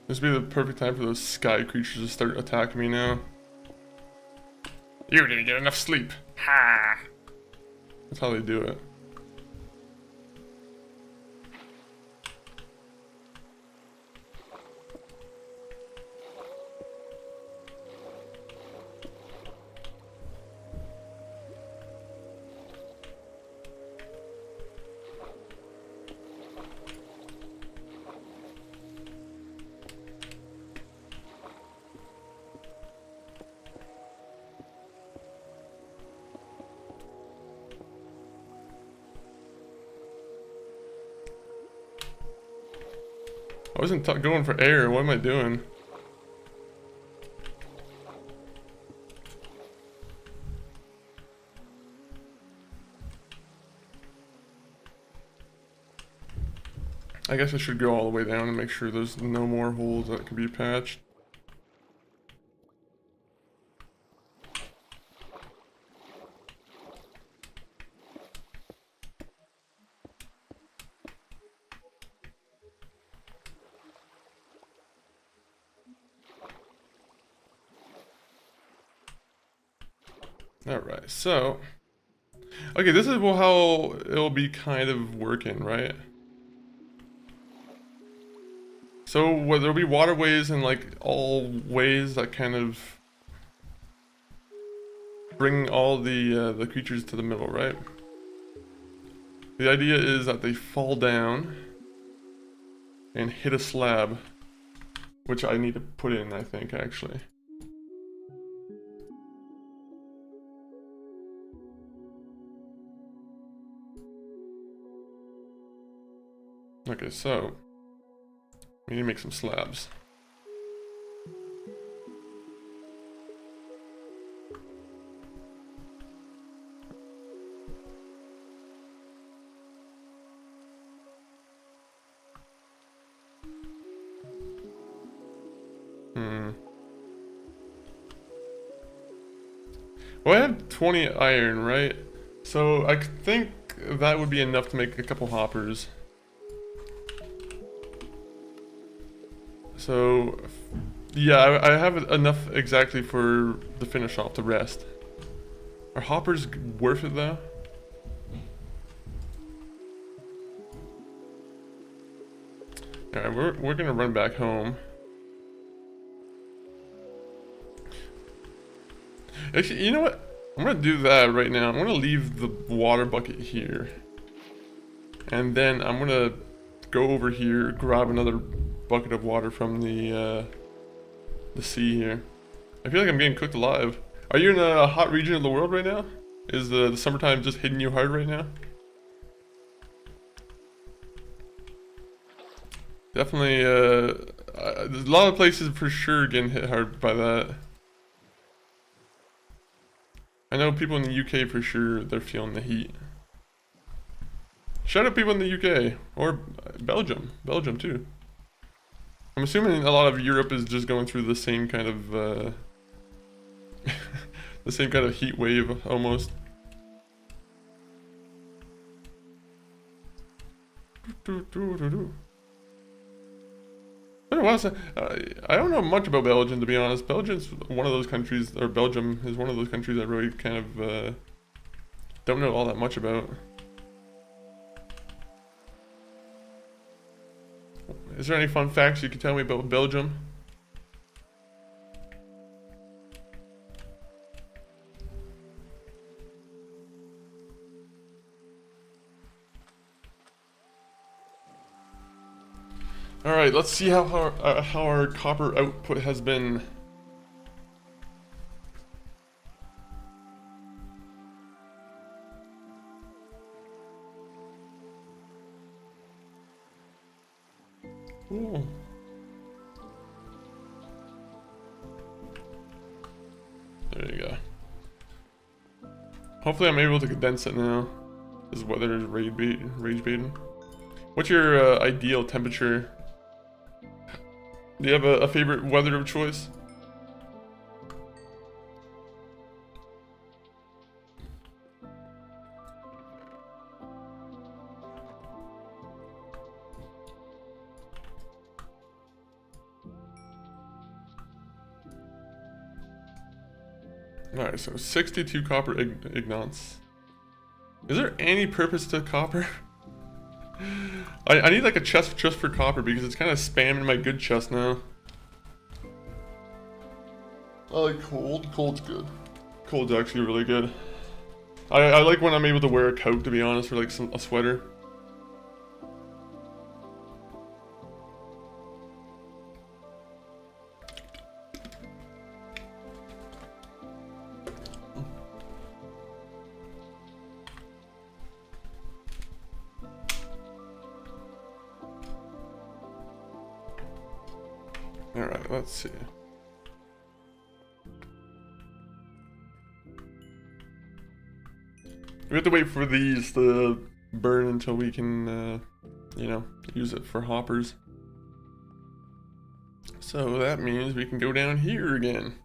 This would be the perfect time for those sky creatures to start attacking me now. You didn't get enough sleep. Ha! That's how they do it. I wasn't going for air. What am I doing? I guess I should go all the way down and make sure there's no more holes that can be patched. Alright, so... Okay, this is how it'll be kind of working, right? So, there'll be waterways and like all ways that kind of bring all the creatures to the middle, right? The idea is that they fall down and hit a slab, which I need to put in, I think, actually. Okay, so we need to make some slabs. Well, I have 20 iron, right? So I think that would be enough to make a couple hoppers. So, yeah, I have enough exactly for the finish off the rest. Are hoppers worth it though? Alright, we're gonna run back home. Actually, you know what? I'm gonna do that right now. I'm gonna leave the water bucket here. And then I'm gonna go over here, grab another bucket of water from the sea here. I feel like I'm getting cooked alive. Are you in a hot region of the world right now? Is the summertime just hitting you hard right now? Definitely, there's a lot of places for sure getting hit hard by that. I know people in the UK for sure, they're feeling the heat. Shout out people in the UK, or Belgium too. I'm assuming a lot of Europe is just going through the same kind of, the same kind of heat wave, almost. I don't know much about Belgium, to be honest. Belgium's one of those countries, or Belgium is one of those countries I really kind of don't know all that much about. Is there any fun facts you can tell me about Belgium? Alright, let's see how our copper output has been. Ooh. There you go. Hopefully I'm able to condense it now. This weather is rage baiting. What's your ideal temperature? Do you have a favorite weather of choice? Alright, so 62 copper ignants. Is there any purpose to copper? I need like a chest just for copper because it's kind of spamming my good chest now. I like cold. Cold's good. Cold's actually really good. I like when I'm able to wear a coat, to be honest, or like a sweater. Alright, let's see. We have to wait for these to burn until we can, you know, use it for hoppers. So that means we can go down here again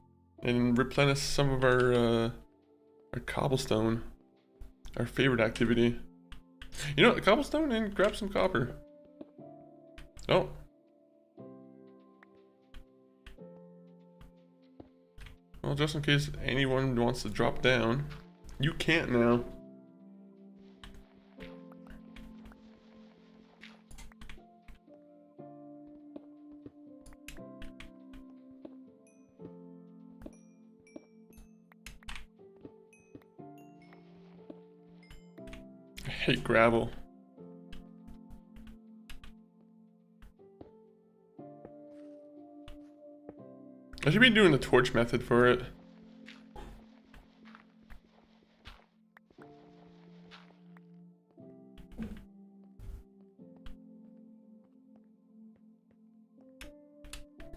and replenish some of our cobblestone, our favorite activity. You know, cobblestone and grab some copper. Oh. Well, just in case anyone wants to drop down, you can't now. I hate gravel. I should be doing the torch method for it.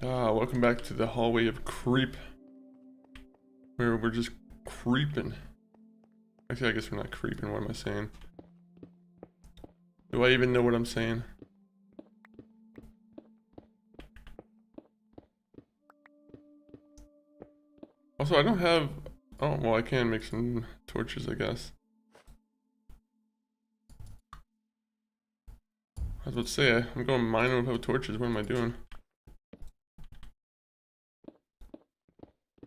Welcome back to the hallway of creep. Where we're just creeping. Actually, I guess we're not creeping. What am I saying? Do I even know what I'm saying? Also, I don't have... Oh, well, I can make some torches, I guess. I was about to say, I'm going mining without torches. What am I doing?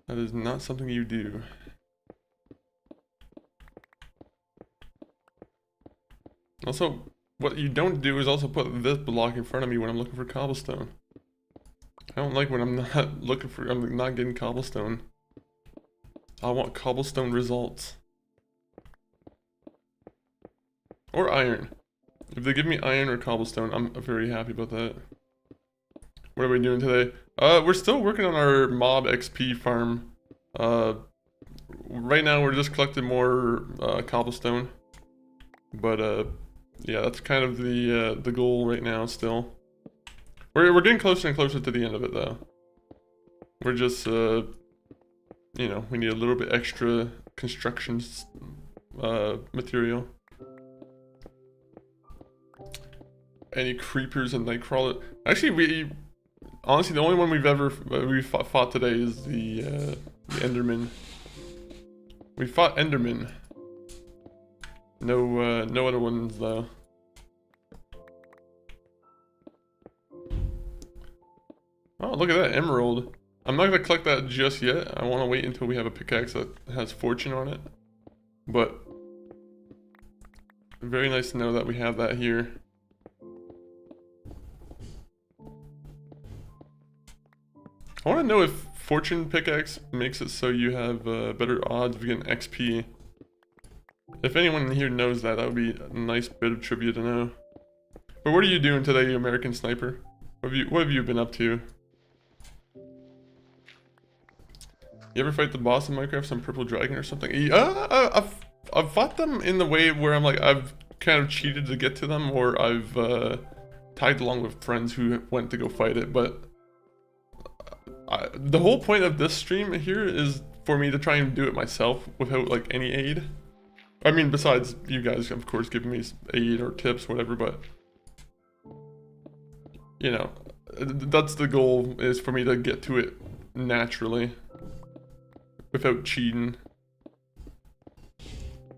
That is not something you do. Also, what you don't do is also put this block in front of me when I'm looking for cobblestone. I don't like when I'm not looking for... I'm not getting cobblestone. I want cobblestone results. Or iron. If they give me iron or cobblestone, I'm very happy about that. What are we doing today? We're still working on our mob XP farm. Right now we're just collecting more cobblestone. But yeah, that's kind of the goal right now still. We're getting closer and closer to the end of it though. We're just you know, we need a little bit extra construction material. Any creepers and nightcrawler? Actually, honestly, the only one we fought today is the Enderman. We fought Enderman. No other ones though. Oh, look at that emerald. I'm not gonna collect that just yet. I want to wait until we have a pickaxe that has fortune on it. But very nice to know that we have that here. I want to know if fortune pickaxe makes it so you have better odds of getting XP. If anyone here knows that, that would be a nice bit of trivia to know. But what are you doing today, you American sniper? What have you been up to? You ever fight the boss in Minecraft, some purple dragon or something? I've fought them in the way where I'm like, I've kind of cheated to get to them, or I've tagged along with friends who went to go fight it, but the whole point of this stream here is for me to try and do it myself without like any aid. I mean, besides you guys, of course, giving me aid or tips, whatever, but you know, that's the goal, is for me to get to it naturally without cheating.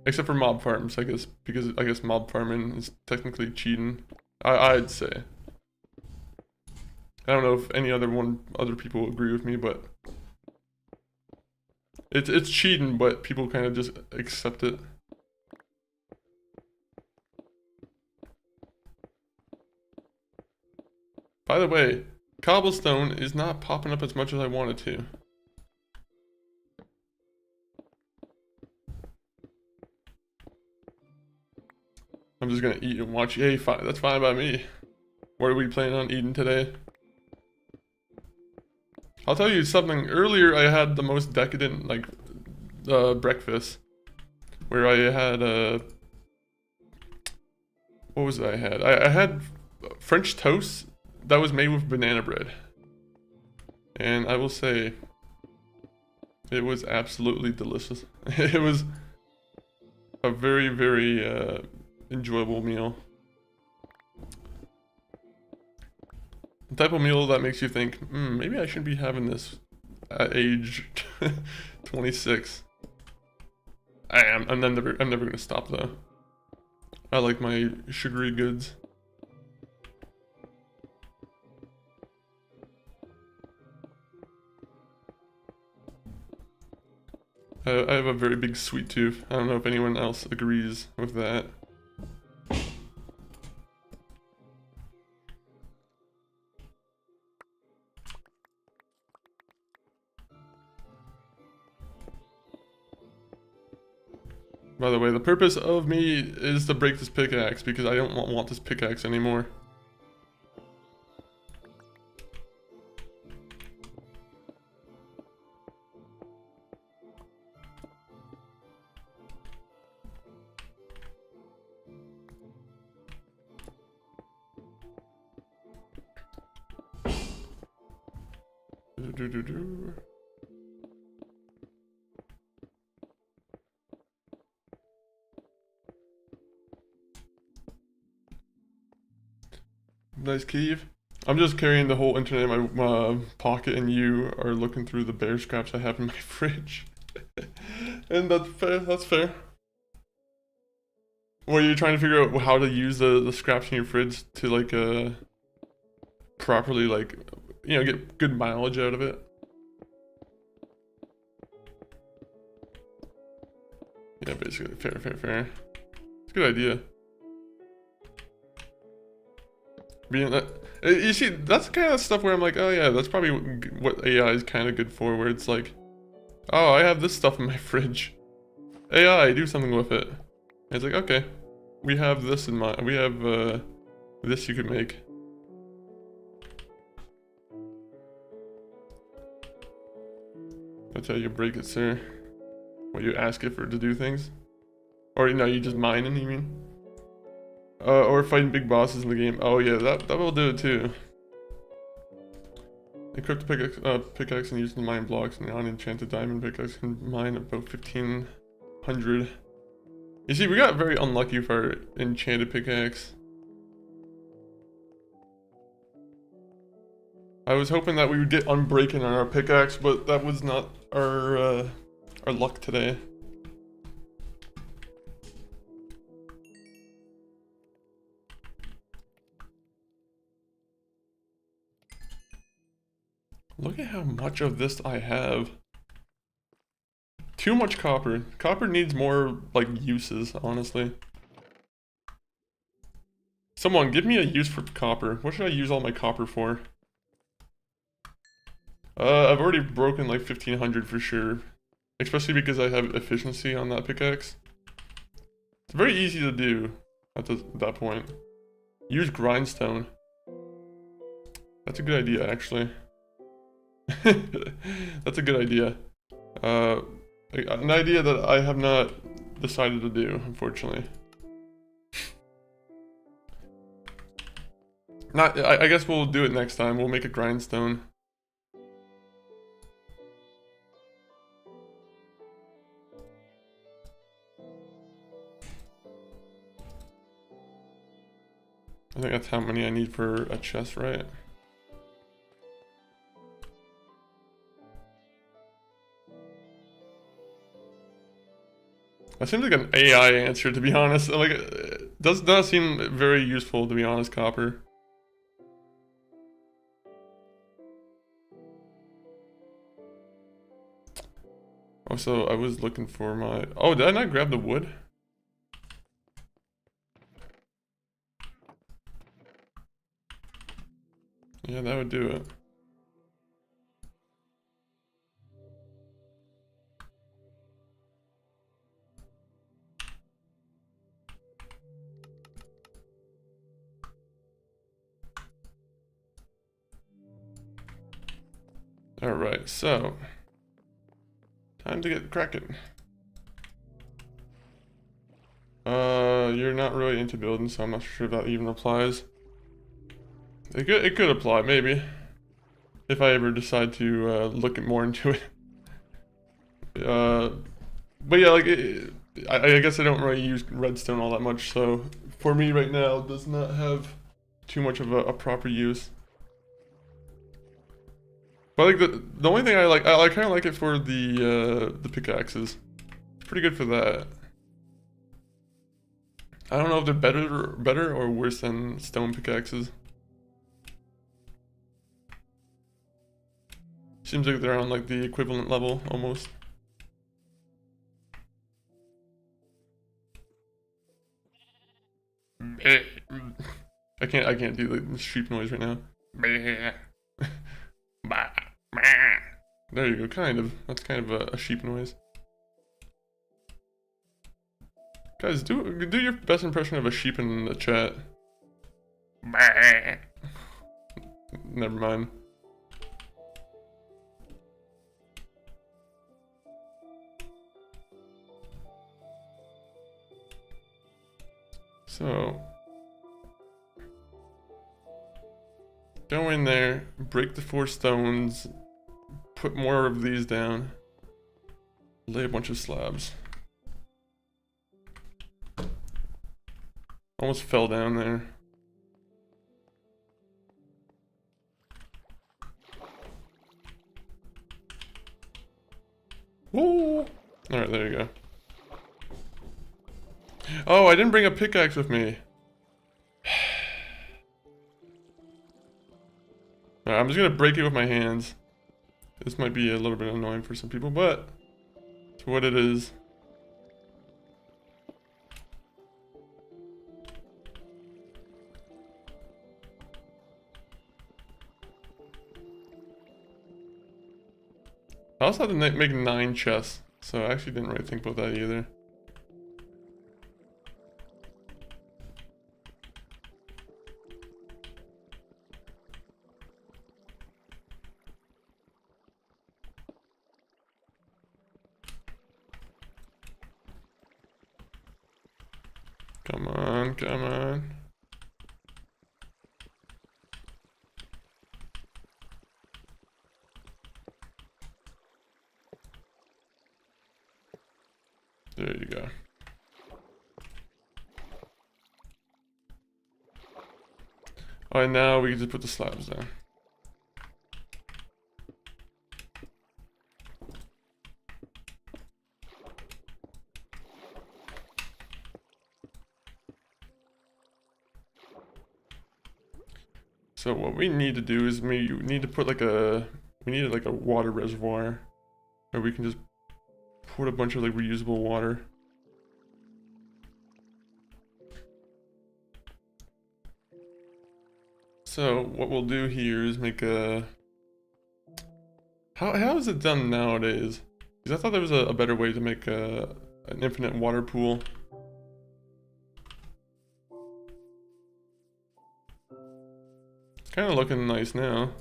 Except for mob farms, I guess, because I guess mob farming is technically cheating. I'd say. I don't know if other people agree with me, but it's cheating, but people kind of just accept it. By the way, cobblestone is not popping up as much as I wanted to. I'm just gonna eat and watch. Hey, fine, that's fine by me. What are we planning on eating today? I'll tell you something. Earlier, I had the most decadent, like, breakfast. Where I had, what was it I had? I had French toast that was made with banana bread. And I will say, it was absolutely delicious. It was a very, very, enjoyable meal. The type of meal that makes you think, maybe I shouldn't be having this at age 26. I'm never gonna stop though. I like my sugary goods. I have a very big sweet tooth. I don't know if anyone else agrees with that. By the way, the purpose of me is to break this pickaxe because I don't want this pickaxe anymore. Nice, Keeve. I'm just carrying the whole internet in my pocket, and you are looking through the bear scraps I have in my fridge. And that's fair, that's fair. Well, you're trying to figure out how to use the scraps in your fridge to, like, properly, like, you know, get good mileage out of it. Yeah, basically, fair. It's a good idea. Being that, you see, that's the kind of stuff where I'm like, oh yeah, that's probably what AI is kind of good for, where it's like, oh, I have this stuff in my fridge. AI, do something with it. And it's like, okay, we have this in mind. We have this you could make. That's how you break it, sir. What, you ask it to do things? Or, no, you just mine it, you mean? Or fighting big bosses in the game. Oh yeah, that will do it too. Equip the pickaxe and use the mine blocks, and the unenchanted diamond pickaxe can mine about 1500. You see, we got very unlucky for our enchanted pickaxe. I was hoping that we would get unbreaking on our pickaxe, but that was not our luck today. Look at how much of this I have. Too much copper. Copper needs more, like, uses, honestly. Someone, give me a use for copper. What should I use all my copper for? I've already broken, like, 1500 for sure. Especially because I have efficiency on that pickaxe. It's very easy to do at that point. Use grindstone. That's a good idea, actually. That's a good idea. An idea that I have not decided to do, unfortunately. I guess we'll do it next time. We'll make a grindstone. I think that's how many I need for a chest, right? That seems like an AI answer, to be honest. Like, it does not seem very useful, to be honest, copper. Also, I was looking for my... Oh, did I not grab the wood? Yeah, that would do it. Alright, so... time to get cracking. You're not really into building, so I'm not sure if that even applies. It could apply, maybe. If I ever decide to look more into it. But yeah, like, I guess I don't really use redstone all that much, so for me right now, it does not have too much of a proper use. But like the only thing I kind of like it for the pickaxes. It's pretty good for that. I don't know if they're better or worse than stone pickaxes. Seems like they're on like the equivalent level almost. I can't do the sheep noise right now. There you go, kind of. That's kind of a sheep noise. Guys, do your best impression of a sheep in the chat. Never mind. So, go in there, break the 4 stones, put more of these down. Lay a bunch of slabs. Almost fell down there. Woo! Alright, there you go. Oh, I didn't bring a pickaxe with me. Alright, I'm just gonna break it with my hands. This might be a little bit annoying for some people, but it's what it is. I also had to make 9 chests, so I actually didn't really think about that either. Come on, come on. There you go. Alright, now we can just put the slabs down. So what we need to do is we need to put like a water reservoir where we can just put a bunch of like reusable water. So what we'll do here is make a... How is it done nowadays? Because I thought there was a better way to make an infinite water pool. It's kind of looking nice now.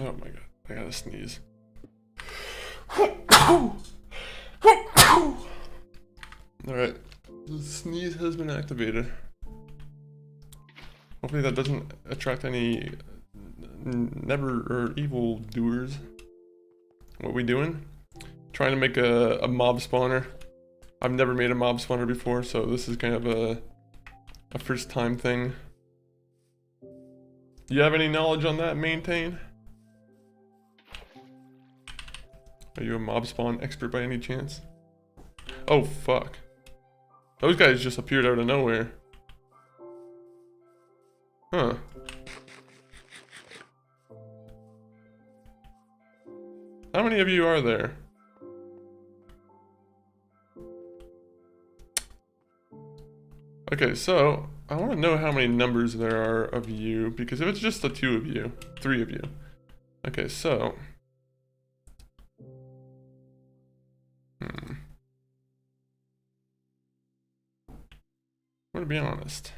Oh my god, I gotta sneeze. Alright, the sneeze has been activated. Hopefully that doesn't attract any never or evil doers. What we doing? Trying to make a mob spawner. I've never made a mob spawner before, so this is kind of a first time thing. Do you have any knowledge on that, Maintain? Are you a mob spawn expert by any chance? Oh fuck. Those guys just appeared out of nowhere. Huh. How many of you are there? Okay, so I want to know how many numbers there are of you, because if it's just the 2 of you, 3 of you. Okay, so... I'm gonna be honest.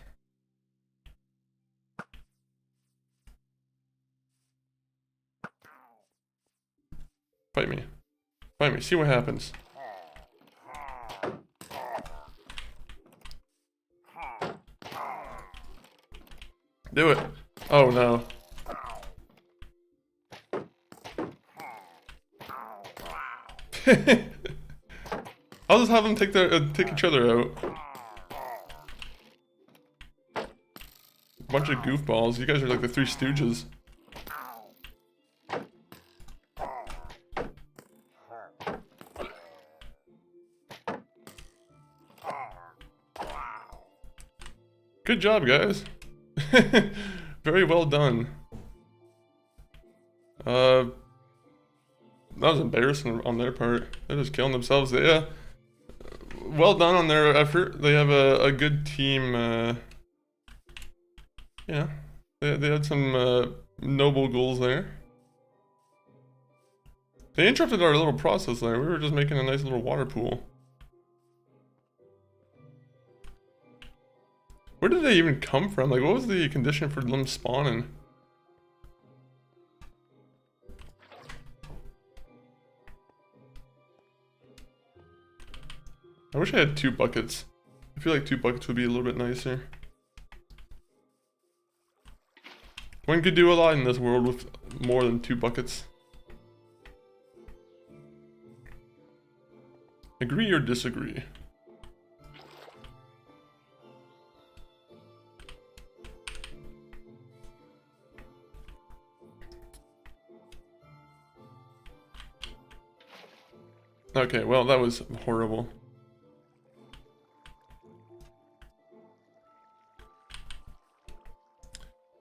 Fight me. Fight me, see what happens. Do it. Oh no. I'll just have them take each other out. Bunch of goofballs. You guys are like the 3 Stooges. Good job, guys. Very well done. That was embarrassing on their part. They're just killing themselves. Yeah. Well done on their effort. They have a good team. Yeah. They had some noble goals there. They interrupted our little process there. We were just making a nice little water pool. Where did they even come from? Like, what was the condition for them spawning? I wish I had 2 buckets. I feel like 2 buckets would be a little bit nicer. One could do a lot in this world with more than 2 buckets. Agree or disagree? Okay, well, that was horrible.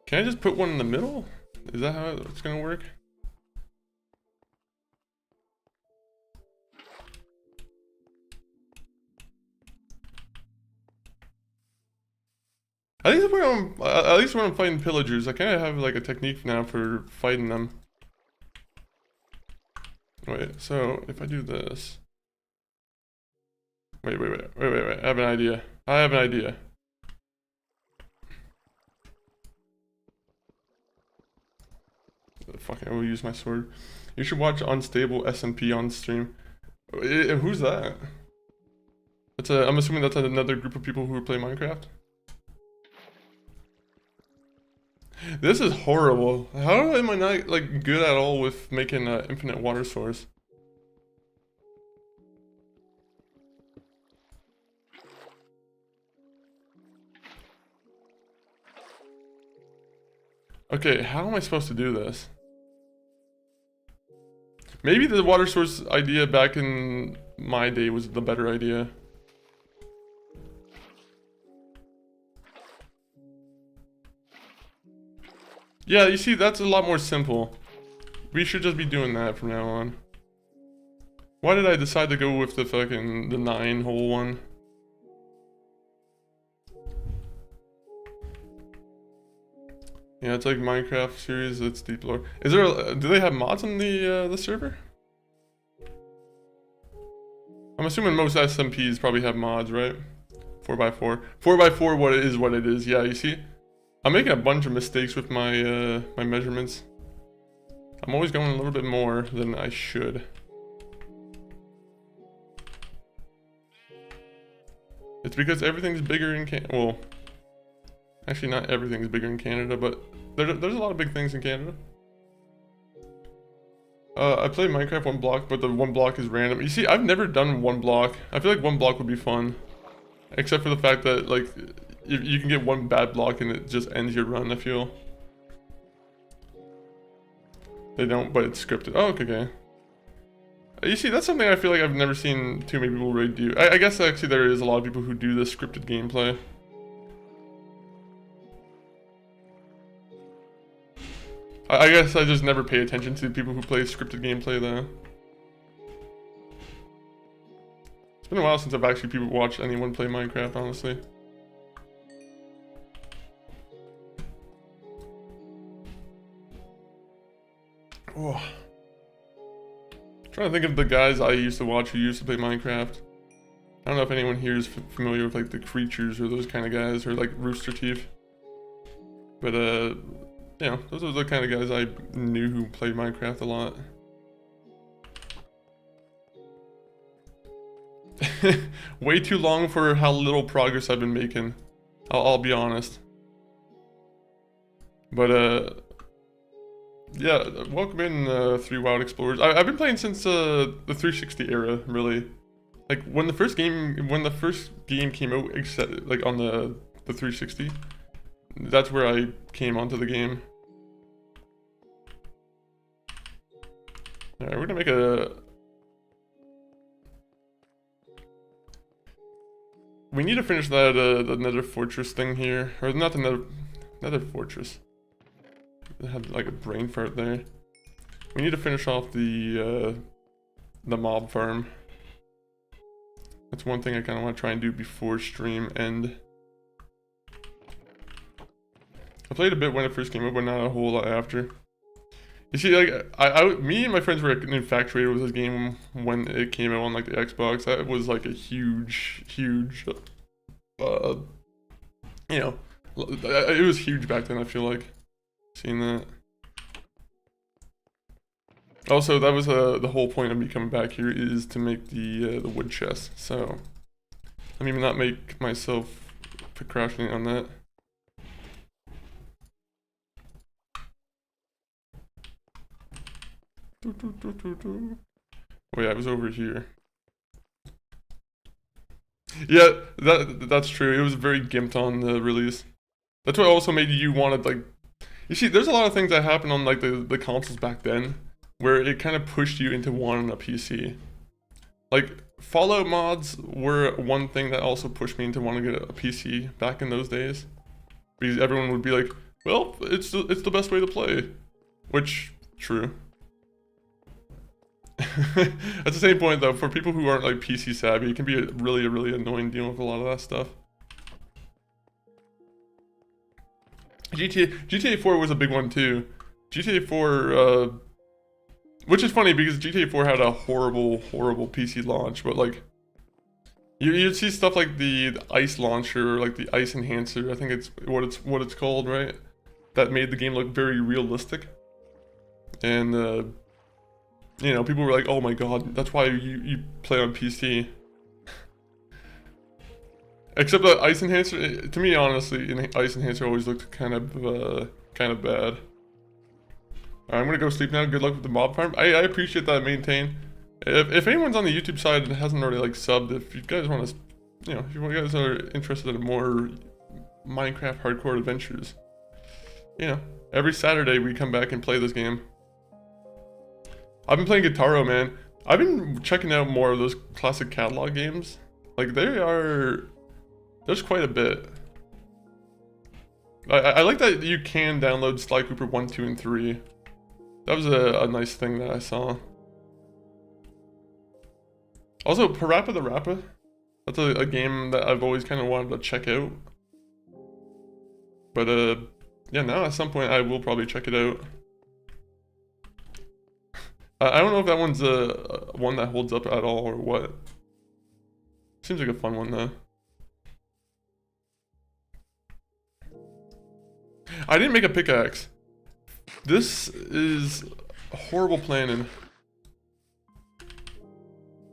Can I just put one in the middle? Is that how it's gonna work? I think when I'm, at least when I'm fighting pillagers, I kind of have like a technique now for fighting them. Wait, so if I do this... Wait, I have an idea. Fuck, I will use my sword. You should watch Unstable SMP on stream. Who's that? I'm assuming that's another group of people who play Minecraft? This is horrible. How am I not like good at all with making an infinite water source? Okay, how am I supposed to do this? Maybe the water source idea back in my day was the better idea. Yeah, you see, that's a lot more simple. We should just be doing that from now on. Why did I decide to go with the 9-hole one? Yeah, it's like Minecraft series, it's deep lore. Is there do they have mods on the server? I'm assuming most SMPs probably have mods, right? 4x4. 4x4 what it is. Yeah, you see? I'm making a bunch of mistakes with my my measurements. I'm always going a little bit more than I should. It's because everything's bigger in Canada. Well, actually not everything's bigger in Canada, but there's a lot of big things in Canada. I play Minecraft 1 block, but the 1 block is random. You see, I've never done 1 block. I feel like 1 block would be fun. Except for the fact that, like, you can get 1 bad block and it just ends your run, I feel. They don't, but it's scripted. Oh, okay. You see, that's something I feel like I've never seen too many people really do. I guess actually there is a lot of people who do this scripted gameplay. I guess I just never pay attention to people who play scripted gameplay though. It's been a while since I've actually watched anyone play Minecraft, honestly. Oh. I'm trying to think of the guys I used to watch who used to play Minecraft. I don't know if anyone here is familiar with like the creatures or those kind of guys, or like Rooster Teeth. But you know, those are the kind of guys I knew who played Minecraft a lot. Way too long for how little progress I've been making. I'll be honest. But yeah, welcome in 3 Wild Explorers. I've been playing since the 360 era, really. Like when the first game came out, except like on the 360. That's where I came onto the game. Alright, we're gonna make we need to finish that the Nether Fortress thing here, or not the Nether Fortress. I had like a brain fart there. We need to finish off the mob farm. That's one thing I kind of want to try and do before stream end. I played a bit when it first came out, but not a whole lot after. You see, like, me and my friends were infatuated with this game when it came out on, like, the Xbox. That was, like, a huge, you know, it was huge back then, I feel like, seeing that. Also, that was, the whole point of me coming back here is to make the wood chest, so Let me not make myself procrastinate on that. Wait, I was over here. Yeah, that's true. It was very gimped on the release. That's what also made you want to, like... You see, there's a lot of things that happened on, like, the consoles back then, where it kind of pushed you into wanting a PC. Like, Fallout mods were one thing that also pushed me into wanting to get a PC back in those days. Because everyone would be like, well, it's the best way to play. Which, true. At the same point though, for people who aren't like PC savvy, it can be a really annoying dealing with a lot of that stuff. GTA 4 was a big one too. GTA 4, which is funny because GTA 4 had a horrible PC launch, but like, you'd see stuff like the ice launcher, or like the ice enhancer, I think it's what it's called, right? That made the game look very realistic. And you know, people were like, oh my god, that's why you play on PC. Except that Ice Enhancer, to me honestly, Ice Enhancer always looked kind of bad. Alright, I'm gonna go sleep now. Good luck with the mob farm. I appreciate that, Maintain. If anyone's on the YouTube side and hasn't already like subbed, if you guys want to, you know, if you guys are interested in more Minecraft hardcore adventures, you know, every Saturday we come back and play this game. I've been playing Guitaro, man. I've been checking out more of those classic catalog games. Like, there's quite a bit. I like that you can download Sly Cooper 1, 2, and 3. That was a nice thing that I saw. Also, Parappa the Rappa. That's a game that I've always kind of wanted to check out. But, yeah, now at some point I will probably check it out. I don't know if that one's one that holds up at all or what. Seems like a fun one though. I didn't make a pickaxe. This is horrible planning.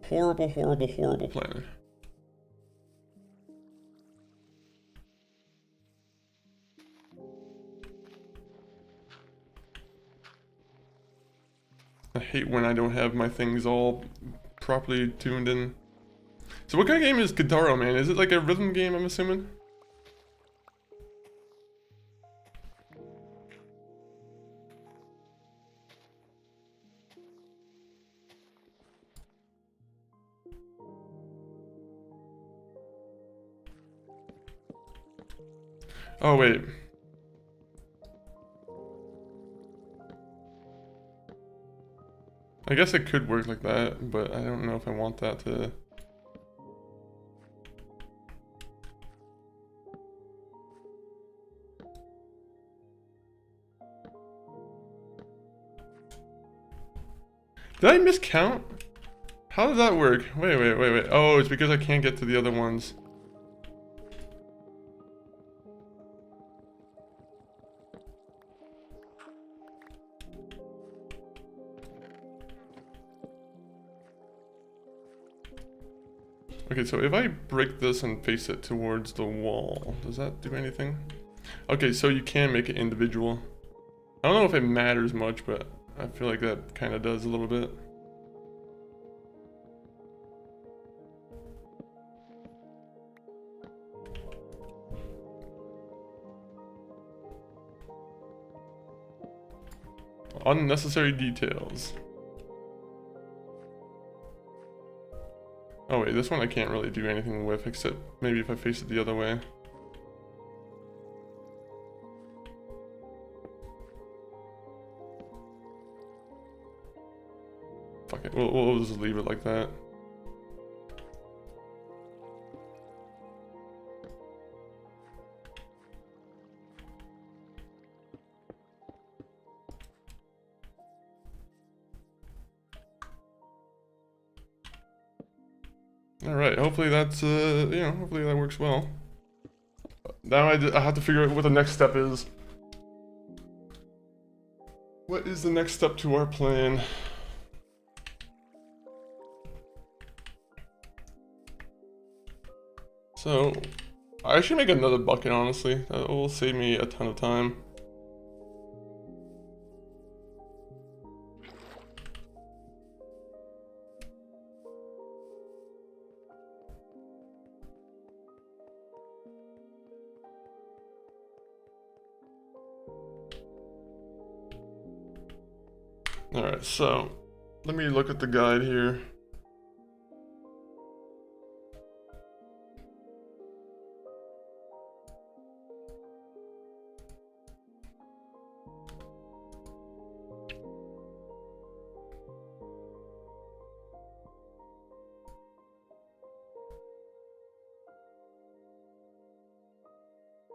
Horrible planning. I hate when I don't have my things all properly tuned in. So what kind of game is Guitaro, man? Is it like a rhythm game, I'm assuming? Oh, wait. I guess it could work like that, but I don't know if I want that to... Did I miscount? How does that work? Wait. Oh, it's because I can't get to the other ones. Okay, so if I break this and face it towards the wall, does that do anything? Okay, so you can make it individual. I don't know if it matters much, but I feel like that kind of does a little bit. Unnecessary details. Oh wait, this one I can't really do anything with, except maybe if I face it the other way. Fuck it, we'll just leave it like that. Alright, hopefully that's, you know, hopefully that works well. Now I have to figure out what the next step is. What is the next step to our plan? So, I should make another bucket, honestly. That will save me a ton of time. Alright, so, let me look at the guide here.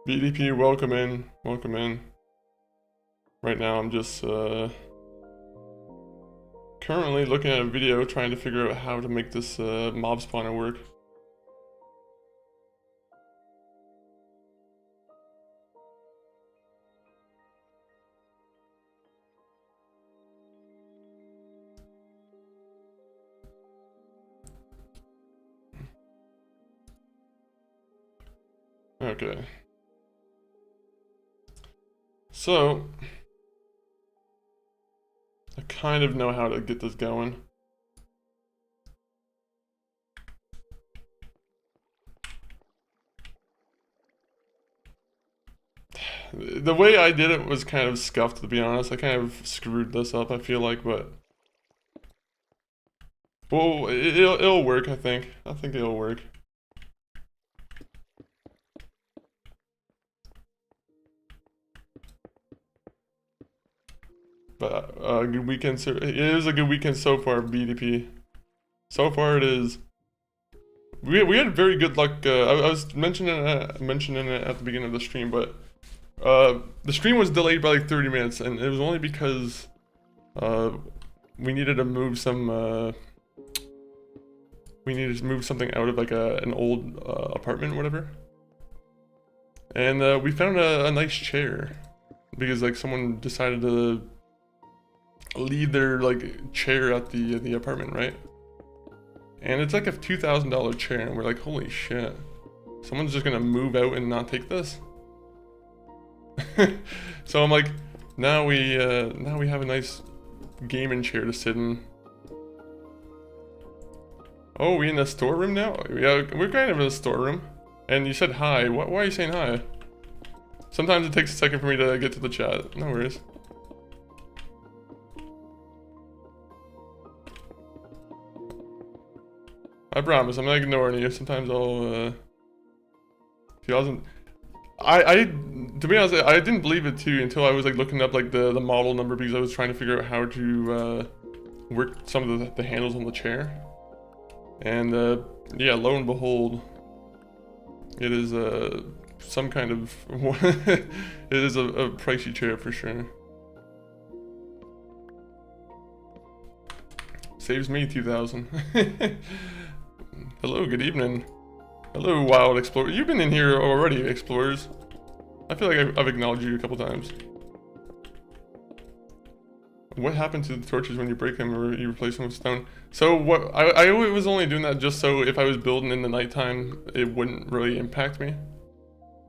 BDP, welcome in, welcome in. Right now I'm just currently looking at a video trying to figure out how to make this mob spawner work. Okay. So, I kind of know how to get this going. The way I did it was kind of scuffed, to be honest. I kind of screwed this up, I feel like, but... Well, it'll work, I think. I think it'll work. But a good weekend. It is a good weekend so far, BDP. So far, it is. We had very good luck. I was mentioning it at the beginning of the stream, but the stream was delayed by like 30 minutes, and it was only because we needed to move some. We needed to move something out of like an old apartment, or whatever. And we found a nice chair because like someone decided to leave their like chair at the apartment, right? And it's like a $2,000 chair, and we're like, holy shit, someone's just gonna move out and not take this. So I'm like, now we have a nice gaming chair to sit in. Oh, we in the storeroom now? Yeah, we're kind of in the storeroom. And you said hi. Why are you saying hi? Sometimes it takes a second for me to get to the chat. No worries. I promise, I'm not ignoring you. Sometimes I'll, if he doesn't... to be honest, I didn't believe it too until I was like looking up like the model number because I was trying to figure out how to work some of the handles on the chair. And yeah, lo and behold, it is some kind of... it is a pricey chair for sure. Saves me 2,000. Hello, good evening. Hello, Wild Explorer. You've been in here already, Explorers. I feel like I've acknowledged you a couple times. What happened to the torches when you break them or you replace them with stone? So what I was only doing that just so if I was building in the nighttime, it wouldn't really impact me.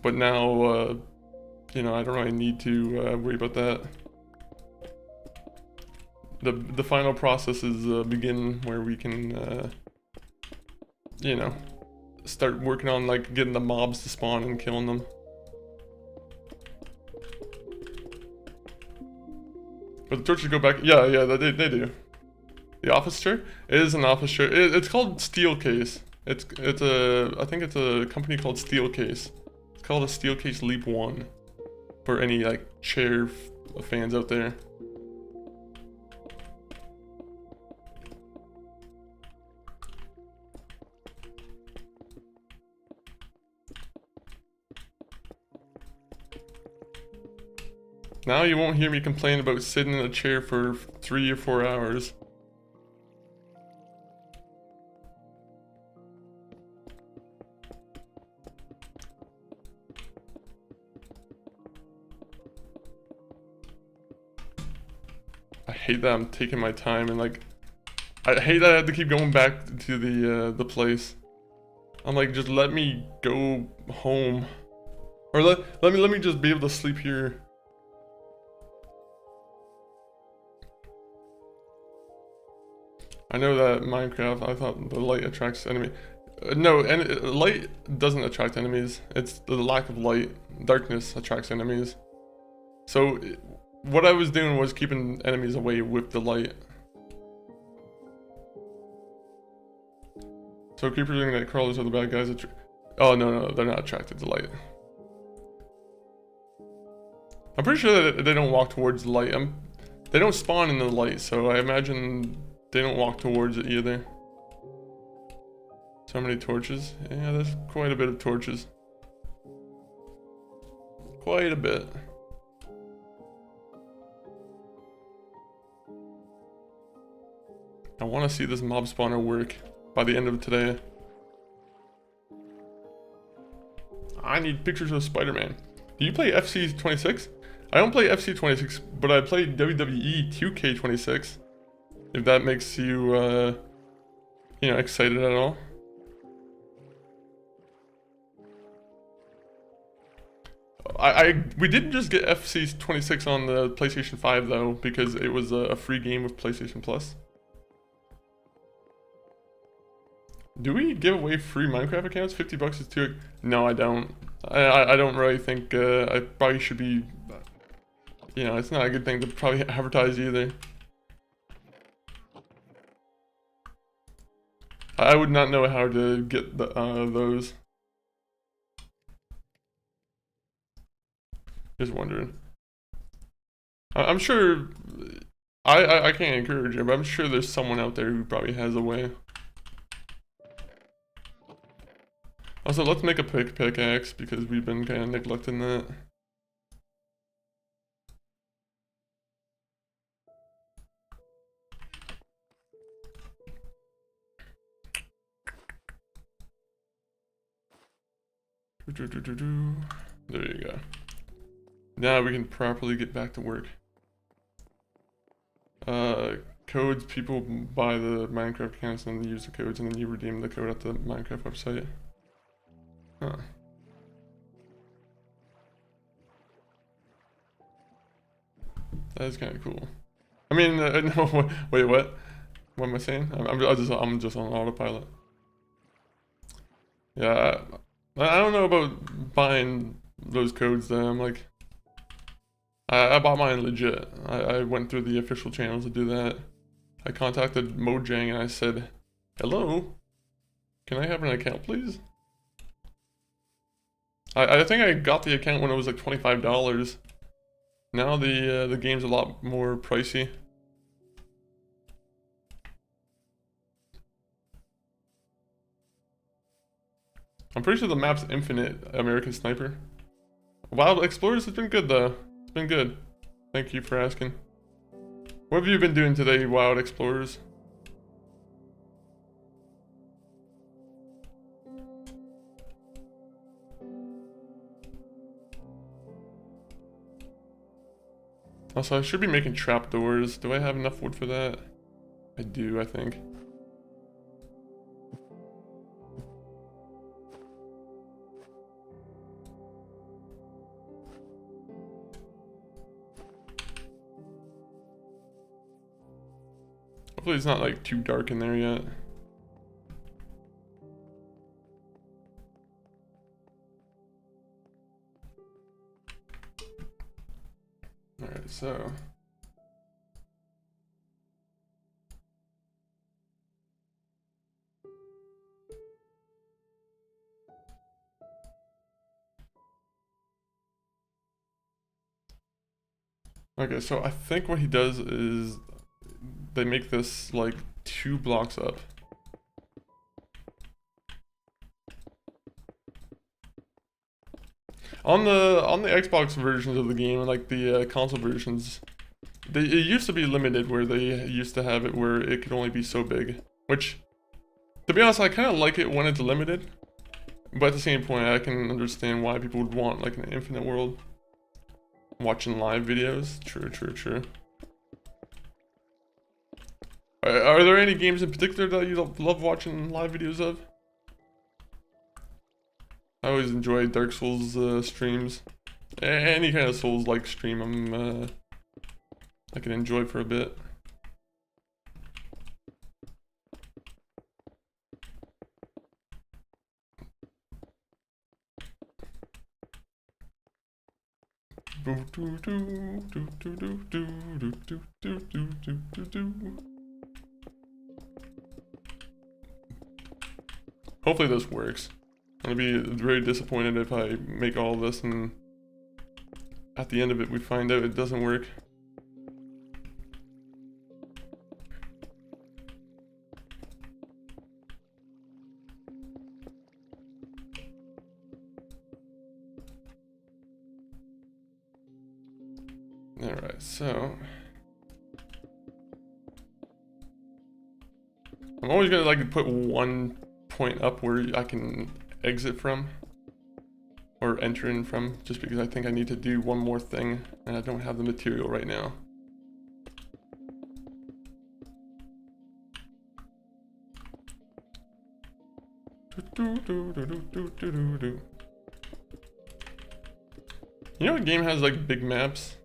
But now, you know, I don't really need to worry about that. The final process is begin where we can, you know, start working on like getting the mobs to spawn and killing them. But the torches go back. Yeah, they do. The office chair? It is an office chair. It's called Steelcase. It's I think it's a company called Steelcase. It's called a Steelcase Leap 1. For any like chair fans out there. Now you won't hear me complain about sitting in a chair for 3 or 4 hours. I hate that I'm taking my time and like, I hate that I have to keep going back to the place. I'm like, just let me go home. Or let me just be able to sleep here. I know that Minecraft, I thought the light attracts enemy. No, and light doesn't attract enemies. It's the lack of light. Darkness attracts enemies. So what I was doing was keeping enemies away with the light. So creepers are that crawlers are the bad guys. Oh no, they're not attracted to light. I'm pretty sure that they don't walk towards the light. They don't spawn in the light, so I imagine they don't walk towards it either. So many torches. Yeah, there's quite a bit of torches. Quite a bit. I want to see this mob spawner work by the end of today. I need pictures of Spider-Man. Do you play FC26? I don't play FC26, but I play WWE 2K26. If that makes you, you know, excited at all. We did just get FC26 on the PlayStation 5 though, because it was a free game with PlayStation Plus. Do we give away free Minecraft accounts? 50 bucks is too... No, I don't. I don't really think I probably should be... You know, it's not a good thing to probably advertise either. I would not know how to get those. Just wondering. I'm sure... I can't encourage it, but I'm sure there's someone out there who probably has a way. Also, let's make a pickaxe because we've been kind of neglecting that. There you go. Now we can properly get back to work. Codes, people buy the Minecraft accounts and then use the codes and then you redeem the code at the Minecraft website. Huh. That is kind of cool. I mean, no, wait, what? What am I saying? I'm just on autopilot. Yeah, I don't know about buying those codes though. I'm like, I bought mine legit. I went through the official channels to do that. I contacted Mojang and I said, hello, can I have an account please? I think I got the account when it was like $25. Now the game's a lot more pricey. I'm pretty sure the map's infinite, American Sniper. Wild Explorers has been good though. It's been good. Thank you for asking. What have you been doing today, Wild Explorers? Also, I should be making trapdoors. Do I have enough wood for that? I do, I think. Hopefully it's not like too dark in there yet. Alright, so... Okay, so I think what he does is they make this like 2 blocks up. On the Xbox versions of the game, like the console versions, it used to be limited where they used to have it where it could only be so big. Which, to be honest, I kind of like it when it's limited. But at the same point, I can understand why people would want like an infinite world. Watching live videos, true. Are there any games in particular that you love watching live videos of? I always enjoy Dark Souls streams. Any kind of Souls-like stream I can enjoy for a bit. Hopefully this works. I'm gonna be very disappointed if I make all this and at the end of it we find out it doesn't work. Alright, so I'm always gonna like to put one point up where I can exit from or enter in from, just because I think I need to do one more thing and I don't have the material right now. You know what game has like big maps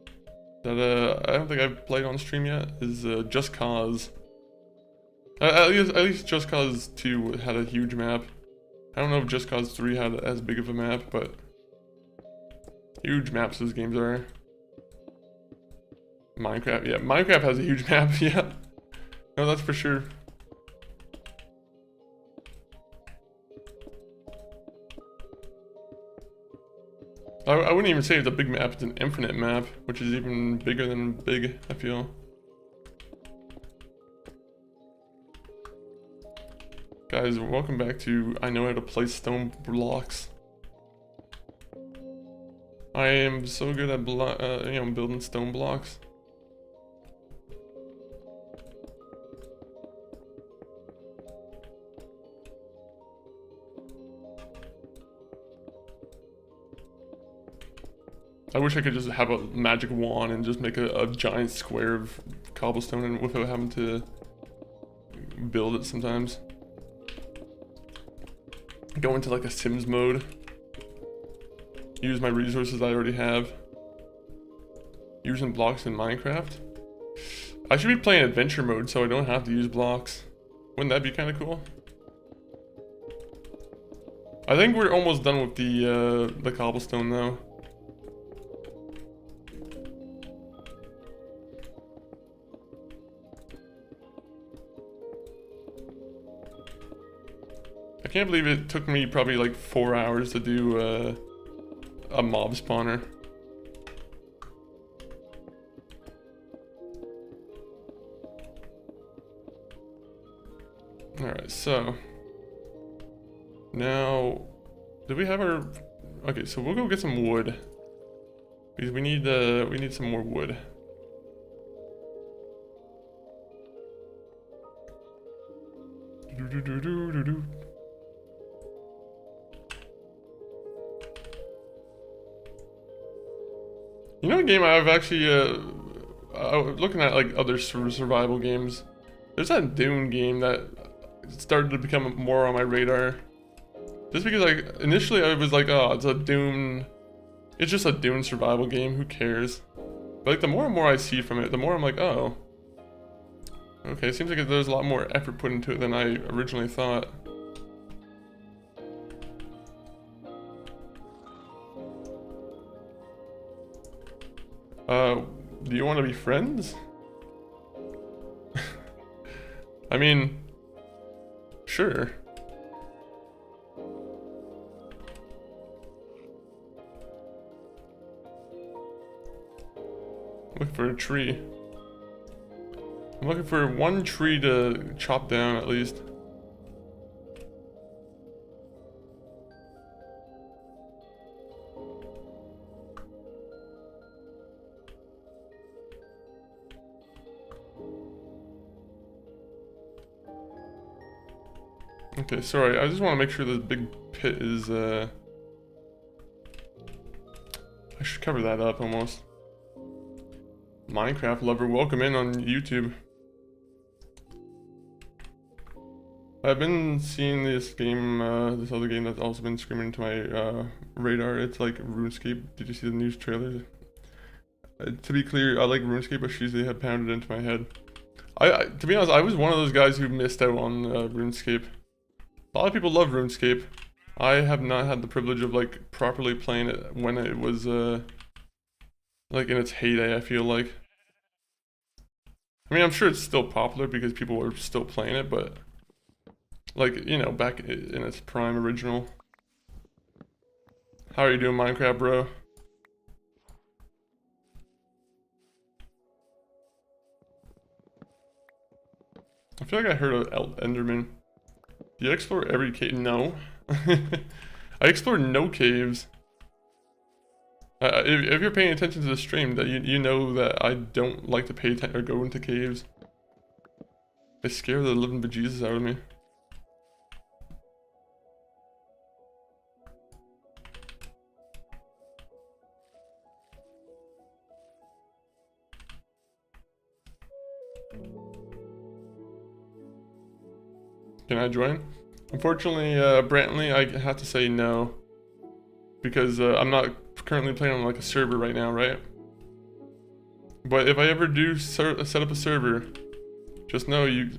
that I don't think I've played on stream yet? Is Just Cause. At least Just Cause 2 had a huge map. I don't know if Just Cause 3 had as big of a map, but huge maps those games are. Minecraft, yeah, Minecraft has a huge map, yeah. No, that's for sure. I wouldn't even say it's a big map, it's an infinite map, which is even bigger than big, I feel. Guys, welcome back to I Know How to Place Stone Blocks. I am so good at building stone blocks. I wish I could just have a magic wand and just make a giant square of cobblestone and without having to build it sometimes. Go into like a Sims mode. Use my resources I already have. Using blocks in Minecraft. I should be playing adventure mode so I don't have to use blocks. Wouldn't that be kind of cool? I think we're almost done with the cobblestone though. I can't believe it took me probably like 4 hours to do a mob spawner. Alright, so now do we have our okay, so we'll go get some wood. Because we need some more wood. You know a game I've actually, looking at like other survival games, there's that Dune game that started to become more on my radar. Just because like, initially I was like, oh, it's just a Dune survival game, who cares? But like the more and more I see from it, the more I'm like, oh. Okay, it seems like there's a lot more effort put into it than I originally thought. Do you want to be friends? I mean, sure. Look for a tree. I'm looking for one tree to chop down at least. Okay, sorry, I just want to make sure this big pit is, I should cover that up almost. Minecraft lover, welcome in on YouTube. I've been seeing this game, this other game that's also been screaming into my radar. It's like RuneScape. Did you see the news trailers? To be clear, I like RuneScape, but they have pounded into my head. To be honest, I was one of those guys who missed out on RuneScape. A lot of people love RuneScape. I have not had the privilege of like properly playing it when it was like in its heyday, I feel like. I mean, I'm sure it's still popular because people are still playing it, but like, you know, back in its prime original. How are you doing, Minecraft, bro? I feel like I heard of Enderman. Do you explore every cave? No. I explored no caves. If you're paying attention to the stream, that you know that I don't like to pay attention or go into caves. They scare the living bejesus out of me. Can I join? Unfortunately, Brantley, I have to say no. Because I'm not currently playing on like a server right now, right? But if I ever do set up a server, just know you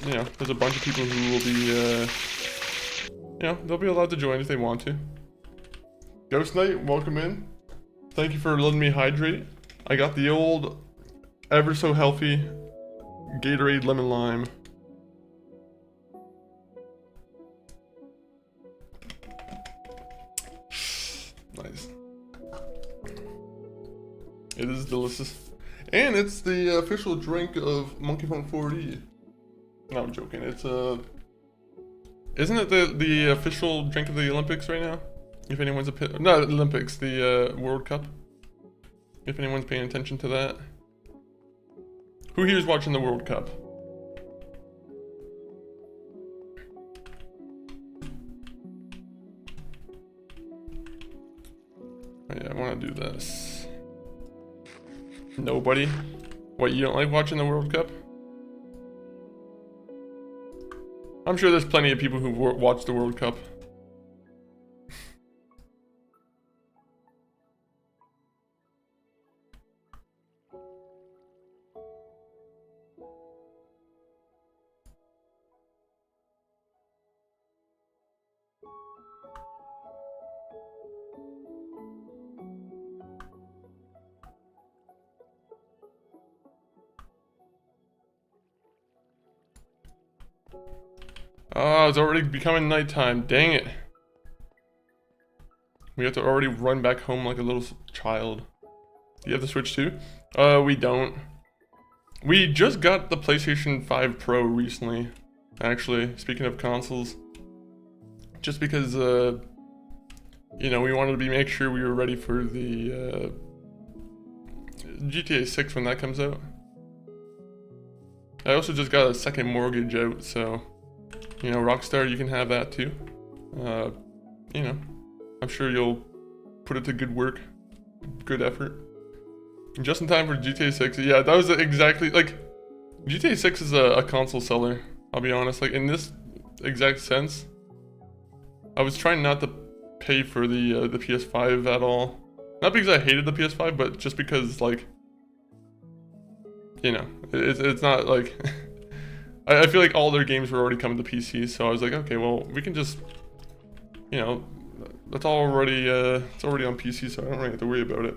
know, there's a bunch of people who will be, you know, they'll be allowed to join if they want to. Ghost Knight, welcome in. Thank you for letting me hydrate. I got the old, ever so healthy Gatorade Lemon Lime. Nice. It is delicious. And it's the official drink of Monkey Funk 4D. No, I'm joking. It's isn't it the official drink of the Olympics right now? If anyone's not Olympics, the World Cup. If anyone's paying attention to that. Who here is watching the World Cup? Oh, yeah, I want to do this. Nobody? What, you don't like watching the World Cup? I'm sure there's plenty of people who watch the World Cup. Oh, it's already becoming nighttime. Dang it. We have to already run back home like a little child. Do you have the Switch too? We don't. We just got the PlayStation 5 Pro recently, actually, speaking of consoles. Just because, you know, we wanted to make sure we were ready for the GTA 6 when that comes out. I also just got a second mortgage out, so, you know, Rockstar, you can have that too. You know, I'm sure you'll put it to good work, good effort. Just in time for GTA 6. Yeah, that was exactly, like, GTA 6 is a console seller, I'll be honest. Like, in this exact sense, I was trying not to pay for the PS5 at all. Not because I hated the PS5, but just because, like, you know, it's not like... I feel like all their games were already coming to PC, so I was like, okay, well, we can just, you know, that's already, it's already on PC, so I don't really have to worry about it.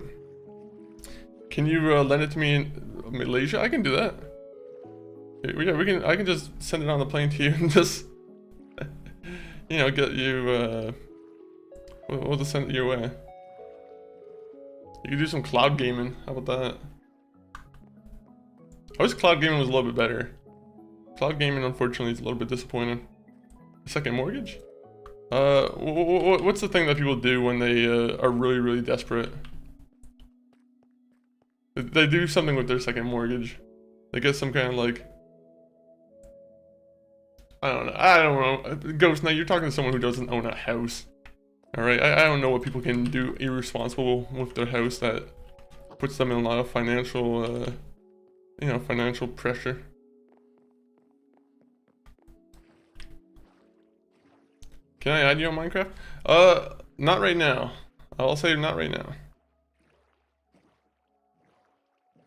Can you lend it to me in Malaysia? I can do that. Yeah, I can just send it on the plane to you and just, you know, get you, we'll just send it your way. You can do some cloud gaming, how about that? I wish cloud gaming was a little bit better. Cloud gaming, unfortunately, is a little bit disappointing. Second mortgage? What's the thing that people do when they are really, really desperate? They do something with their second mortgage. They get some kind of like... I don't know. Ghost, now you're talking to someone who doesn't own a house. Alright, I don't know what people can do irresponsible with their house that puts them in a lot of financial, you know, financial pressure. Can I add you on Minecraft? Not right now. I'll say not right now.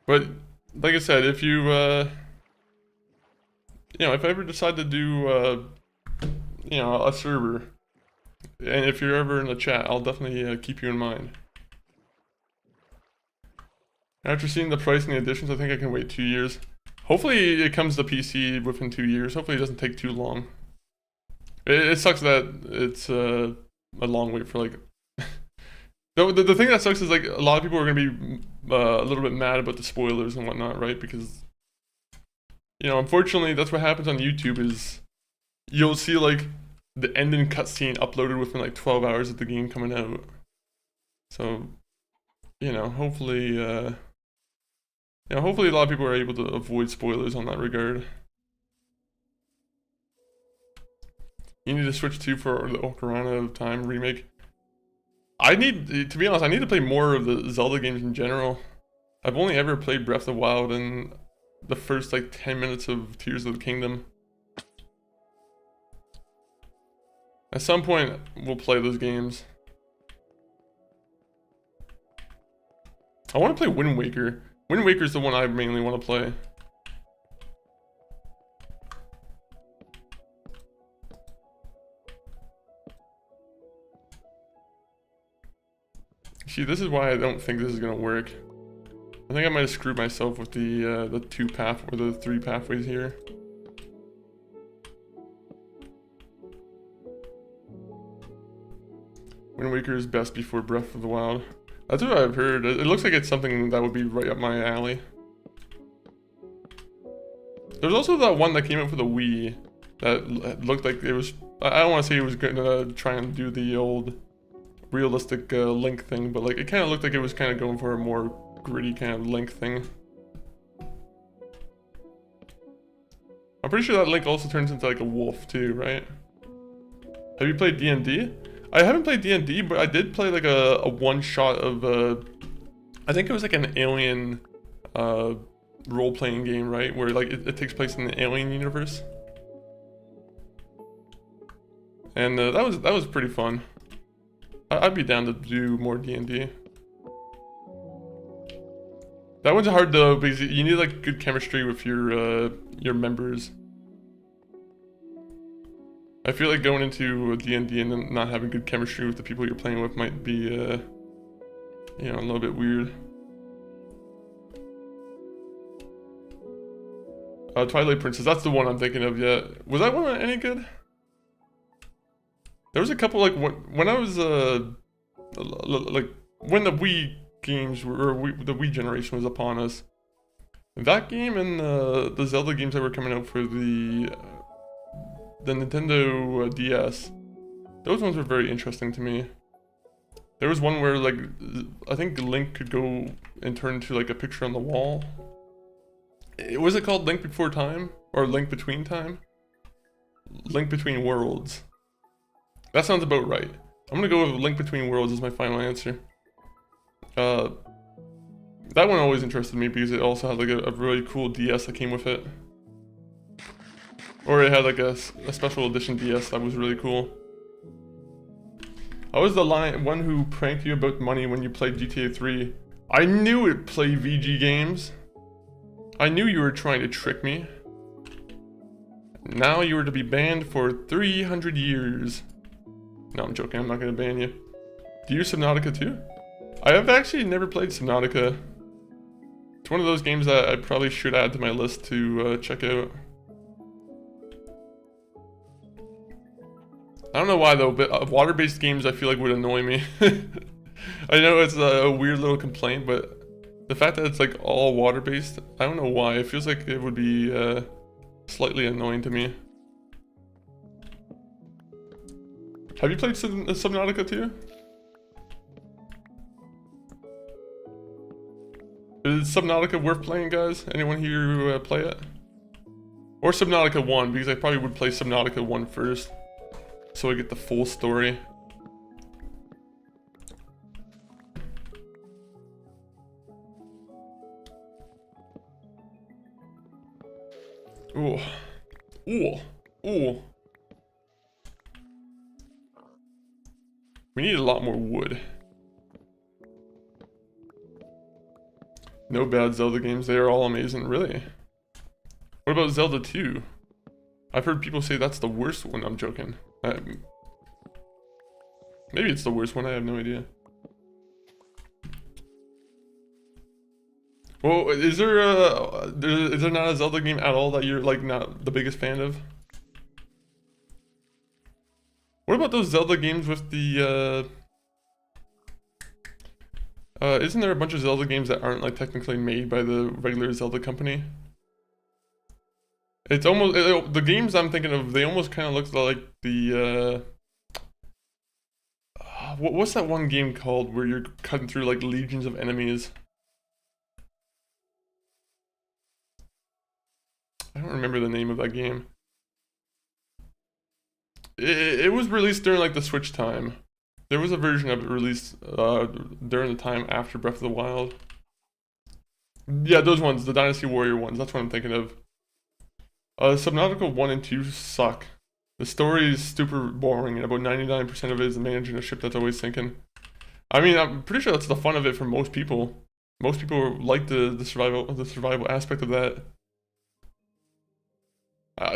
But like I said, if you if I ever decide to do a server, and if you're ever in the chat, I'll definitely keep you in mind. After seeing the price and the additions, I think I can wait 2 years. Hopefully it comes to PC within 2 years. Hopefully it doesn't take too long. It sucks that it's a long wait for like... the thing that sucks is like a lot of people are going to be a little bit mad about the spoilers and whatnot, right? Because, unfortunately that's what happens on YouTube is you'll see like the ending cutscene uploaded within like 12 hours of the game coming out. So, hopefully, hopefully a lot of people are able to avoid spoilers on that regard. You need to switch to for the Ocarina of Time remake. To be honest, I need to play more of the Zelda games in general. I've only ever played Breath of the Wild and the first like 10 minutes of Tears of the Kingdom. At some point, we'll play those games. I want to play Wind Waker. Wind Waker is the one I mainly want to play. See, this is why I don't think this is gonna work. I think I might have screwed myself with the 3 pathways here. Wind Waker is best before Breath of the Wild. That's what I've heard. It looks like it's something that would be right up my alley. There's also that one that came out for the Wii that looked like it was... I don't want to say it was gonna try and do the old realistic Link thing, but like it kind of looked like it was kind of going for a more gritty kind of Link thing. I'm pretty sure that Link also turns into like a wolf too, right? Have you played D&D? I haven't played D&D, but I did play like a one-shot of I think it was like an alien role-playing game, right? Where like it takes place in the alien universe. And that was pretty fun. I'd be down to do more D&D. That one's hard though because you need like good chemistry with your members. I feel like going into D&D and then not having good chemistry with the people you're playing with might be, a little bit weird. Twilight Princess, that's the one I'm thinking of, yeah. Was that one any good? There was a couple, like, when I was, like, when the Wii games were, or the Wii generation was upon us, that game and the Zelda games that were coming out for the Nintendo DS, those ones were very interesting to me. There was one where, like, I think Link could go and turn into, like, a picture on the wall. Was it called Link Before Time? Or Link Between Time? Link Between Worlds. That sounds about right. I'm gonna go with Link Between Worlds as my final answer. That one always interested me because it also had, like, a really cool DS that came with it. Or it had like a special edition DS that was really cool. I was the one who pranked you about money when you played GTA 3. I knew it, play VG games. I knew you were trying to trick me. Now you are to be banned for 300 years. No, I'm joking, I'm not gonna ban you. Do you use Subnautica too? I have actually never played Subnautica. It's one of those games that I probably should add to my list to check out. I don't know why though, but water-based games I feel like would annoy me. I know it's a weird little complaint, but the fact that it's like all water-based, I don't know why. It feels like it would be slightly annoying to me. Have you played Subnautica too? Is Subnautica worth playing, guys? Anyone here play it? Or Subnautica 1, because I probably would play Subnautica 1 first, so I get the full story. Ooh. Ooh. Ooh. We need a lot more wood. No bad Zelda games, they are all amazing, really. What about Zelda 2? I've heard people say that's the worst one. I'm joking. Maybe it's the worst one, I have no idea. Well, is there not a Zelda game at all that you're like not the biggest fan of? What about those Zelda games with the isn't there a bunch of Zelda games that aren't like technically made by the regular Zelda company? It's almost the games I'm thinking of. They almost kind of look like the what's that one game called where you're cutting through like legions of enemies? I don't remember the name of that game. It was released during like the Switch time. There was a version of it released during the time after Breath of the Wild. Yeah, those ones, the Dynasty Warrior ones. That's what I'm thinking of. Subnautica 1 and 2 suck. The story is super boring, and about 99% of it is managing a ship that's always sinking. I mean, I'm pretty sure that's the fun of it for most people. Most people like the survival aspect of that.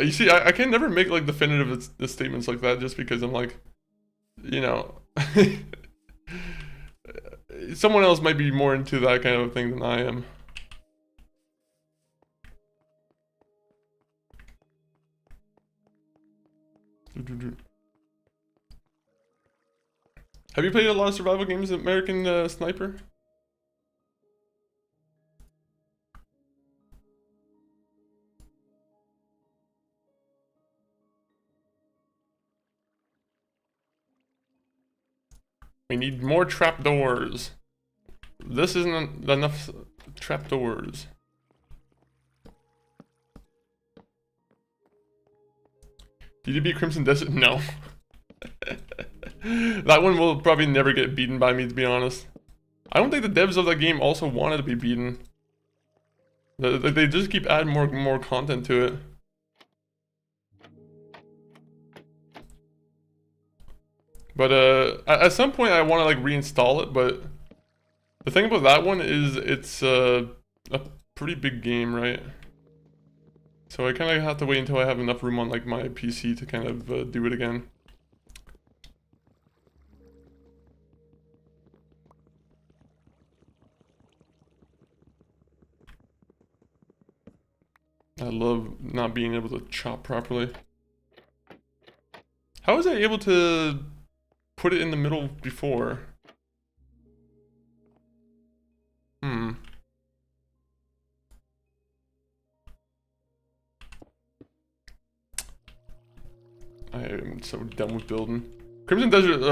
You see, I can never make like definitive statements like that just because I'm like, you know, someone else might be more into that kind of thing than I am. Have you played a lot of survival games, American Sniper? We need more trapdoors. This isn't enough trapdoors. Did you beat Crimson Desert? No. That one will probably never get beaten by me, to be honest. I don't think the devs of that game also wanted to be beaten. They just keep adding more content to it. But at some point I want to like reinstall it, but the thing about that one is it's a pretty big game, right? So I kind of have to wait until I have enough room on like my PC to kind of do it again. I love not being able to chop properly. How was I able to put it in the middle before? I am so done with building. Crimson Desert,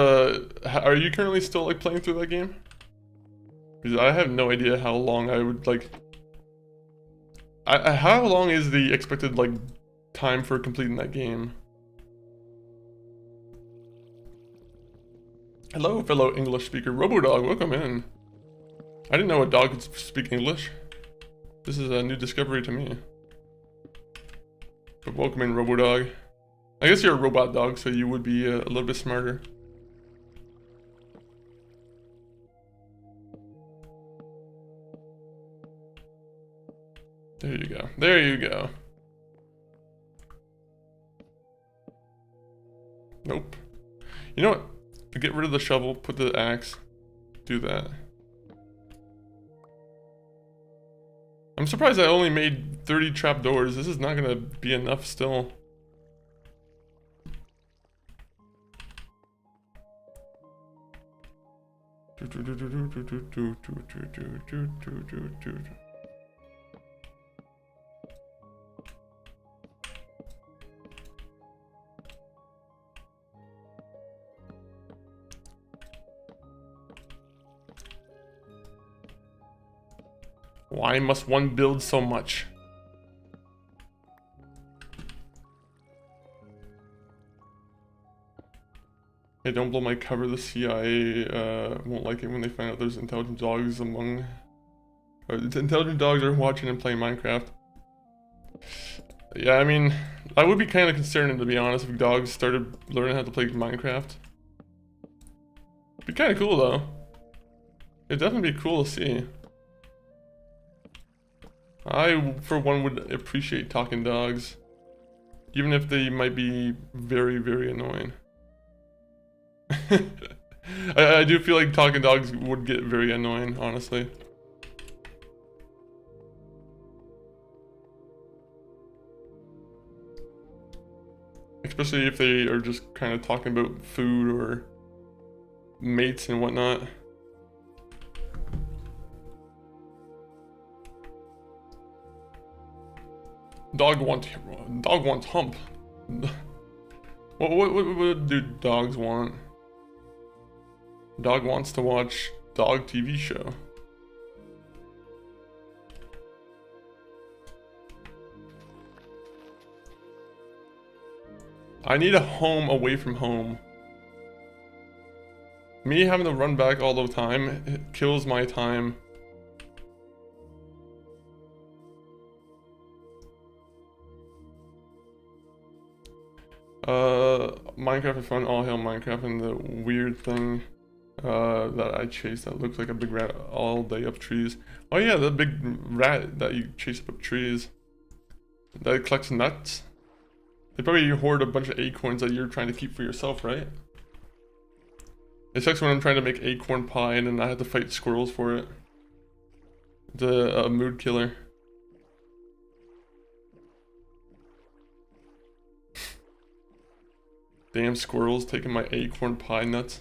are you currently still like playing through that game? Because I have no idea how long I would like... how long is the expected like time for completing that game? Hello, fellow English speaker. RoboDog, welcome in. I didn't know a dog could speak English. This is a new discovery to me. But welcome in, RoboDog. I guess you're a robot dog, so you would be a little bit smarter. There you go. There you go. Nope. You know what? Get rid of the shovel, put the axe, do that. I'm surprised I only made 30 trapdoors. This is not gonna be enough still. Why must one build so much? Hey, don't blow my cover. The CIA won't like it when they find out there's intelligent dogs among... intelligent dogs are watching and playing Minecraft. Yeah, I mean, that would be kind of concerning, to be honest, if dogs started learning how to play Minecraft. Be kind of cool though. It'd definitely be cool to see. I, for one, would appreciate talking dogs. Even if they might be very, very annoying. I do feel like talking dogs would get very annoying, honestly. Especially if they are just kind of talking about food or mates and whatnot. Dog wants hump. What do dogs want? Dog wants to watch dog TV show. I need a home away from home. Me having to run back all the time, it kills my time. Minecraft is fun, all hail Minecraft, and the weird thing that I chase that looks like a big rat all day up trees. Oh yeah, the big rat that you chase up trees. That collects nuts. They probably hoard a bunch of acorns that you're trying to keep for yourself, right? It sucks when I'm trying to make acorn pie and then I have to fight squirrels for it. It's a mood killer. Damn squirrels taking my acorn pie nuts.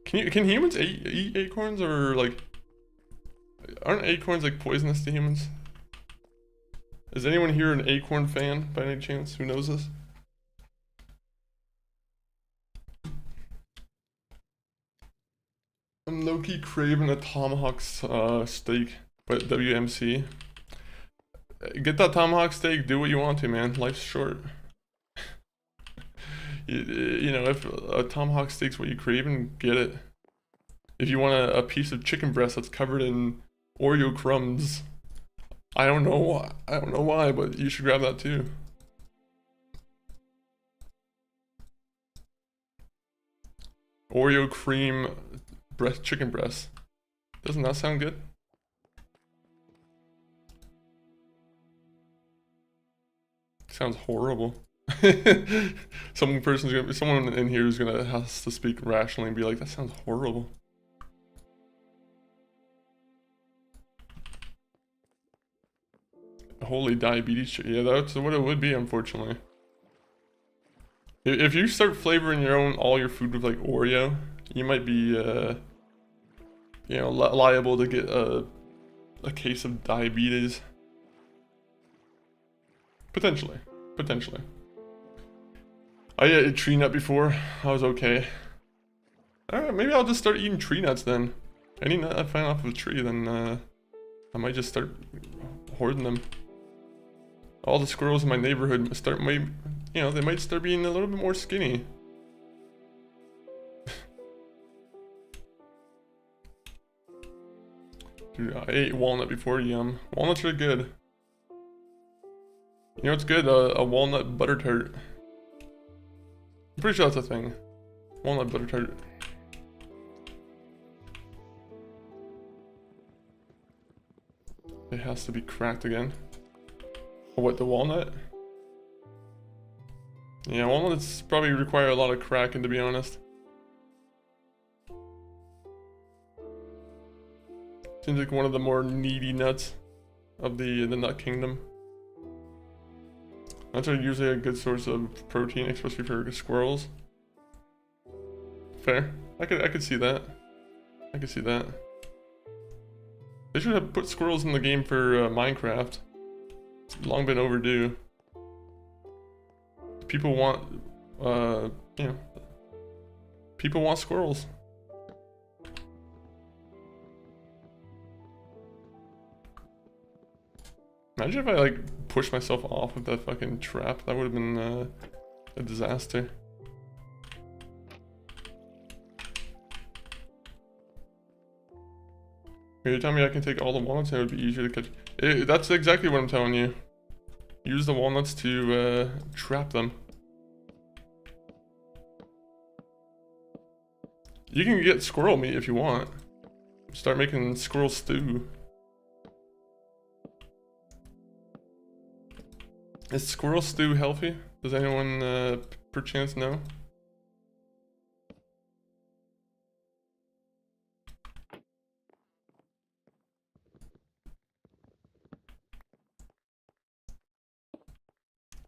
Can humans eat acorns, or like aren't acorns like poisonous to humans? Is anyone here an acorn fan by any chance? Who knows this? I'm low-key craving a tomahawk steak, but WMC. Get that tomahawk steak, do what you want to, man. Life's short. You know, if a tomahawk steak's what you crave, and get it. If you want a piece of chicken breast that's covered in Oreo crumbs, I don't know why, but you should grab that too. Oreo cream chicken breast. Doesn't that sound good? Sounds horrible. Someone in here is gonna has to speak rationally and be like, that sounds horrible. Holy diabetes, yeah, that's what it would be, unfortunately. If you start flavoring all your food with like Oreo, you might be, you know, liable to get a case of diabetes. Potentially. I ate a tree nut before. I was okay. Alright, maybe I'll just start eating tree nuts then. Any nut I find off of a tree, then I might just start hoarding them. All the squirrels in my neighborhood they might start being a little bit more skinny. Dude, I ate walnut before, yum. Walnuts are good. You know what's good? A walnut butter tart. I'm pretty sure that's a thing. Walnut butter tart. It has to be cracked again. Oh, what, the walnut? Yeah, walnuts probably require a lot of cracking, to be honest. Seems like one of the more needy nuts of the nut kingdom. Nuts are usually a good source of protein, especially for squirrels. Fair. I could see that. I could see that. They should have put squirrels in the game for Minecraft. It's long been overdue. People want, you know, people want squirrels. Imagine if I like pushed myself off of that fucking trap. That would have been a disaster. You're telling me I can take all the walnuts and it would be easier to catch. That's exactly what I'm telling you. Use the walnuts to trap them. You can get squirrel meat if you want. Start making squirrel stew. Is squirrel stew healthy? Does anyone perchance know?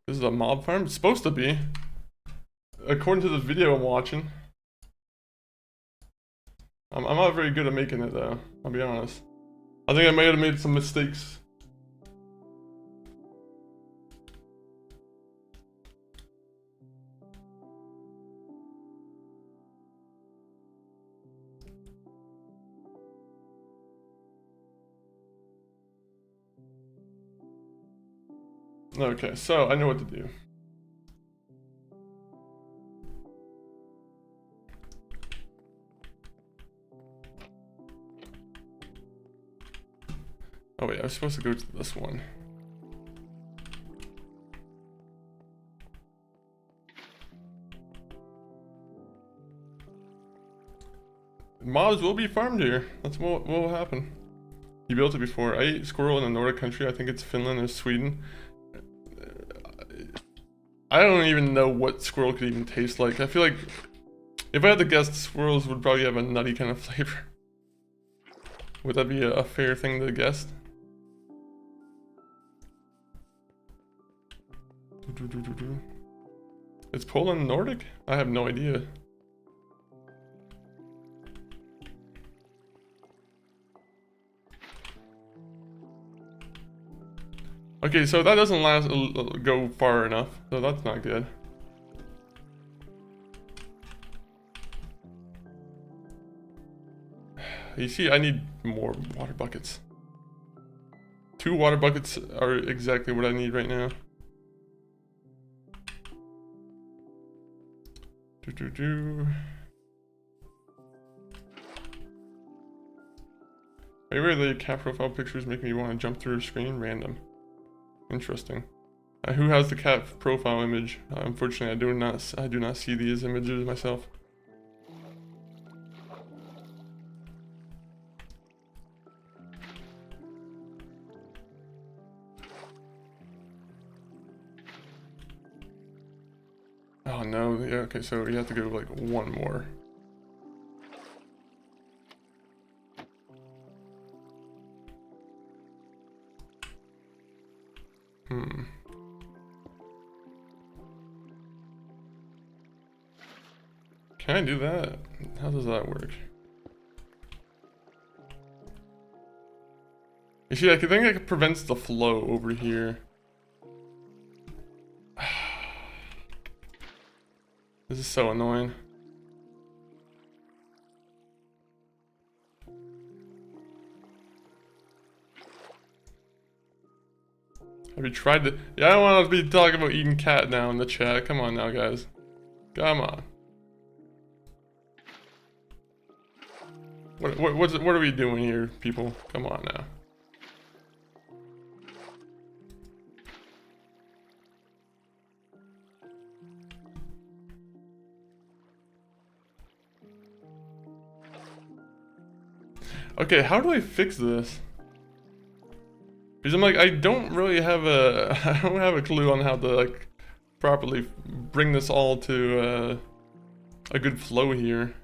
This is a mob farm? It's supposed to be. According to the video I'm watching. I'm not very good at making it though, I'll be honest. I think I might have made some mistakes. Okay, so I know what to do. Oh wait, I was supposed to go to this one. Mobs will be farmed here. That's what will happen. You built it before. I ate squirrel in a Nordic country. I think it's Finland or Sweden. I don't even know what squirrel could even taste like. I feel like if I had to guess, squirrels would probably have a nutty kind of flavor. Would that be a fair thing to guess? Is Poland Nordic? I have no idea. Okay, so that doesn't go far enough, so that's not good. You see, I need more water buckets. 2 water buckets are exactly what I need right now. Maybe the cat profile pictures make me want to jump through a screen. Random. Interesting. Who has the cat profile image? Unfortunately, I do not see these images myself. Oh no, yeah, okay, so you have to go like one more. Can I do that? How does that work? You see, I think it prevents the flow over here. This is so annoying. Have you tried to? Yeah, I don't want to be talking about eating cat now in the chat. Come on now, guys. Come on. What are we doing here, people? Come on now. Okay, how do I fix this? Because I'm like, I don't really have a, I don't have a clue on how to like properly bring this all to a good flow here.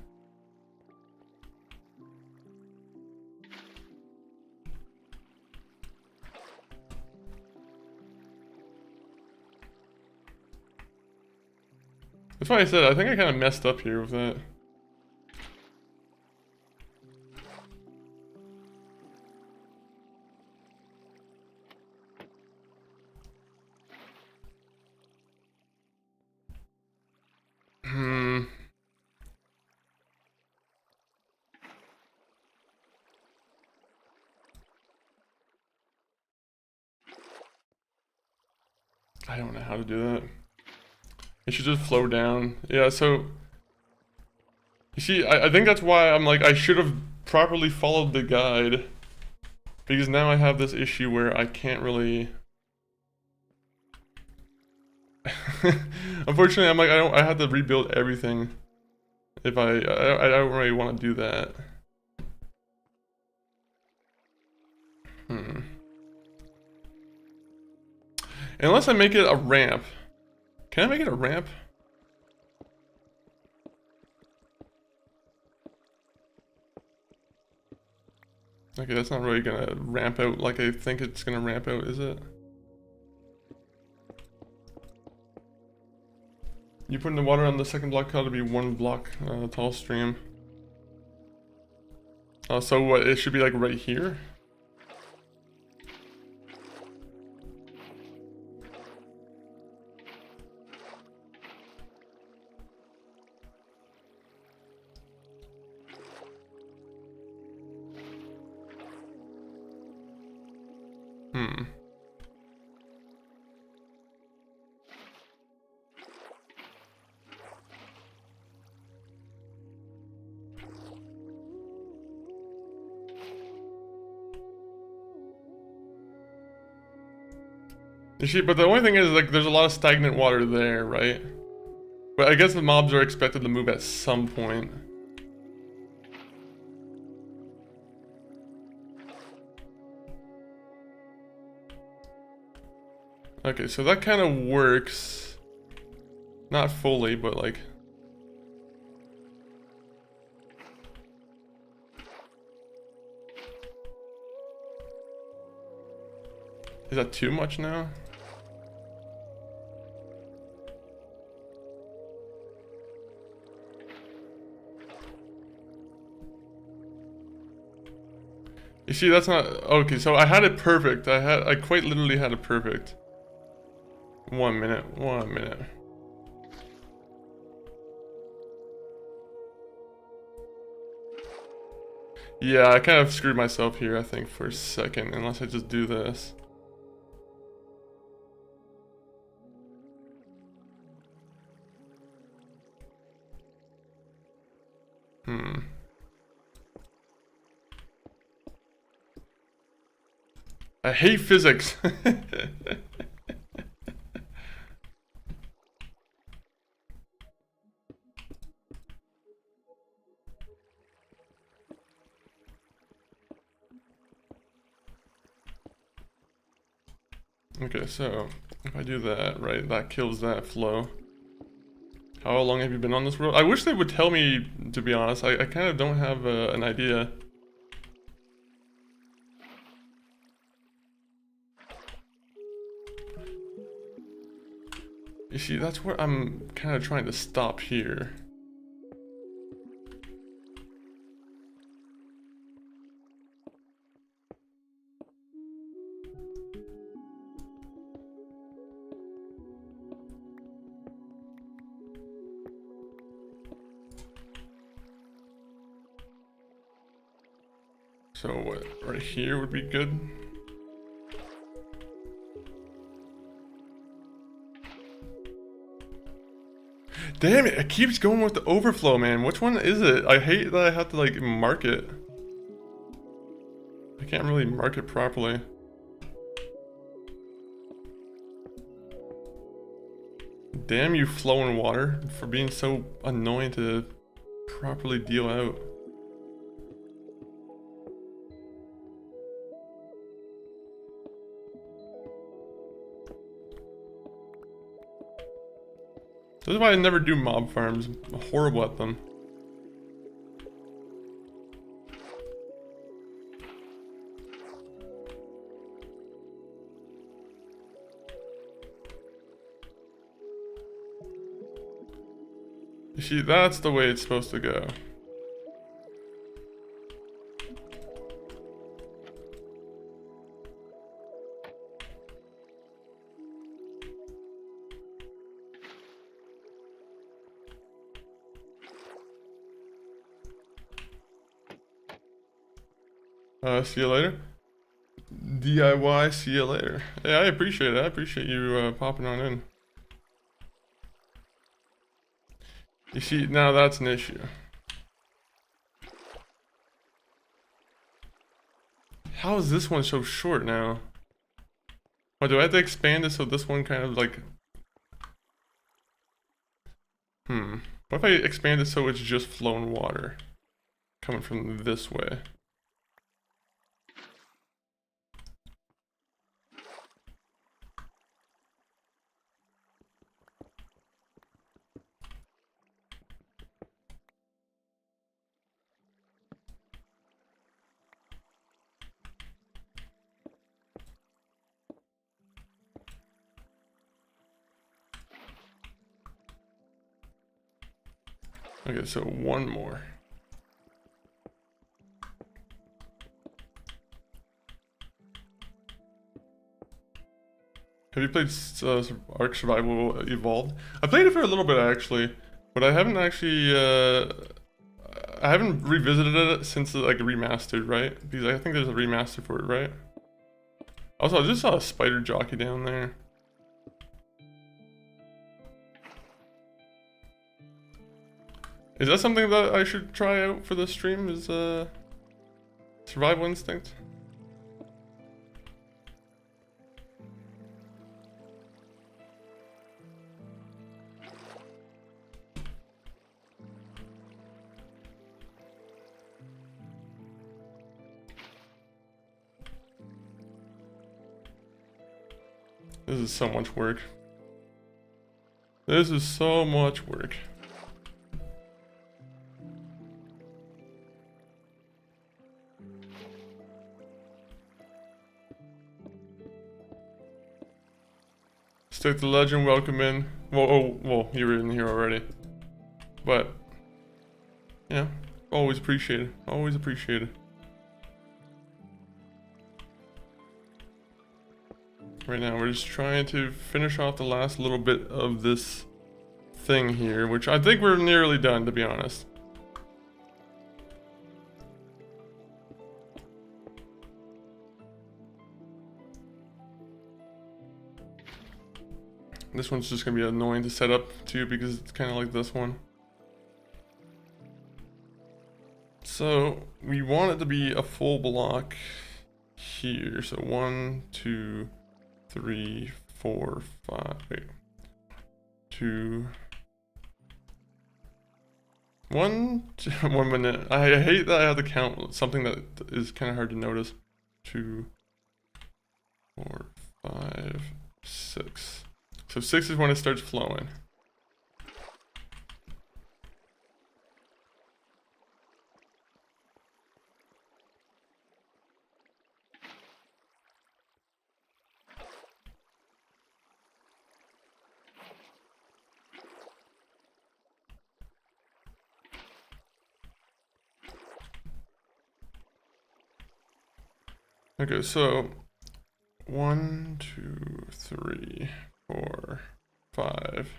That's why I said I think I kind of messed up here with that. I don't know how to do that. It should just flow down. Yeah, so you see, I think that's why I'm like, I should have properly followed the guide, because now I have this issue where I can't really unfortunately, I'm like, I had to rebuild everything, If I don't really want to do that. Unless I make it a ramp. Can I make it a ramp? Okay, that's not really gonna ramp out like I think it's gonna ramp out, is it? You putting the water on the second block ought to be 1 block tall stream. So what, it should be like right here? You see, but the only thing is, like, there's a lot of stagnant water there, right? But I guess the mobs are expected to move at some point. Okay, so that kind of works. Not fully, but like... Is that too much now? You see, that's not... Okay, so I had it perfect. I quite literally had it perfect. 1 minute, 1 minute. Yeah, I kind of screwed myself here, I think, for a second, unless I just do this. I hate physics. Okay, so if I do that, right, that kills that flow. How long have you been on this world? I wish they would tell me, to be honest. I kind of don't have an idea. You see, that's where I'm kind of trying to stop here. So what, right here would be good? Damn it, it keeps going with the overflow, man. Which one is it? I hate that I have to like mark it. I can't really mark it properly. Damn you, flowing water, for being so annoying to properly deal out. This is why I never do mob farms. I'm horrible at them. You see, that's the way it's supposed to go. See you later. DIY, see you later. Yeah, I appreciate it. I appreciate you popping on in. You see, now that's an issue. How is this one so short now? What, do I have to expand it so this one kind of like... What if I expand it so it's just flowing water coming from this way? Okay, so one more. Have you played Ark Survival Evolved? I played it for a little bit actually, but I haven't actually, I haven't revisited it since like remastered, right? Because I think there's a remaster for it, right? Also, I just saw a spider jockey down there. Is that something that I should try out for the stream? Is Survival Instinct? This is so much work. This is so much work. Stick the legend, welcome in. Well, you were in here already. But, yeah, always appreciate it. Always appreciate it. Right now, we're just trying to finish off the last little bit of this thing here, which I think we're nearly done, to be honest. This one's just gonna be annoying to set up too because it's kind of like this one. So we want it to be a full block here. So 1, 2, 3, 4, 5. Wait. 2. 1 minute. I hate that I have to count something that is kind of hard to notice. 2, 4, 5, 6. So 6 is when it starts flowing. Okay, so 1, 2, 3, 4, 5.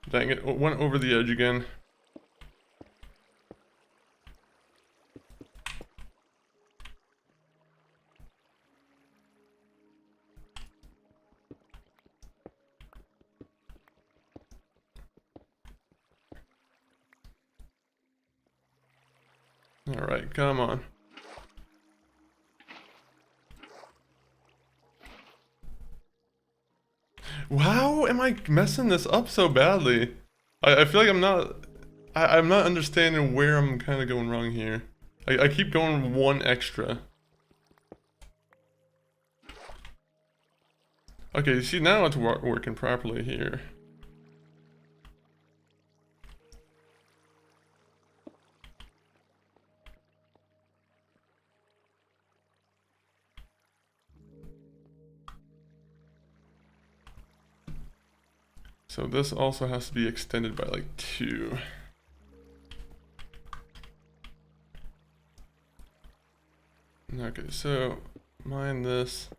Dang it, went over the edge again. All right, come on. How am I messing this up so badly? I feel like I'm not understanding where I'm kind of going wrong here. I keep going one extra. Okay, see now it's working properly here. So this also has to be extended by like 2. Okay, so mine this.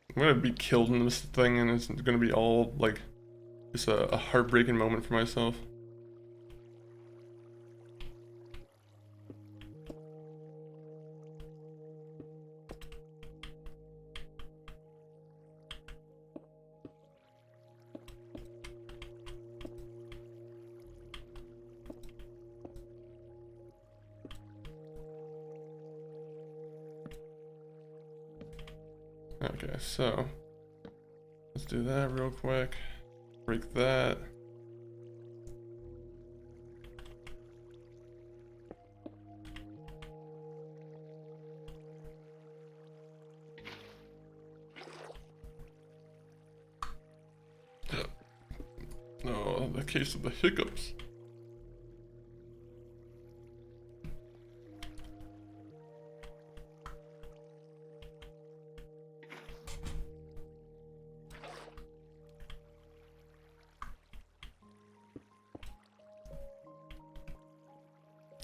I'm gonna be killed in this thing and it's gonna be all like Just a heartbreaking moment for myself. Okay, so let's do that real quick. Break that. No, the case of the hiccups.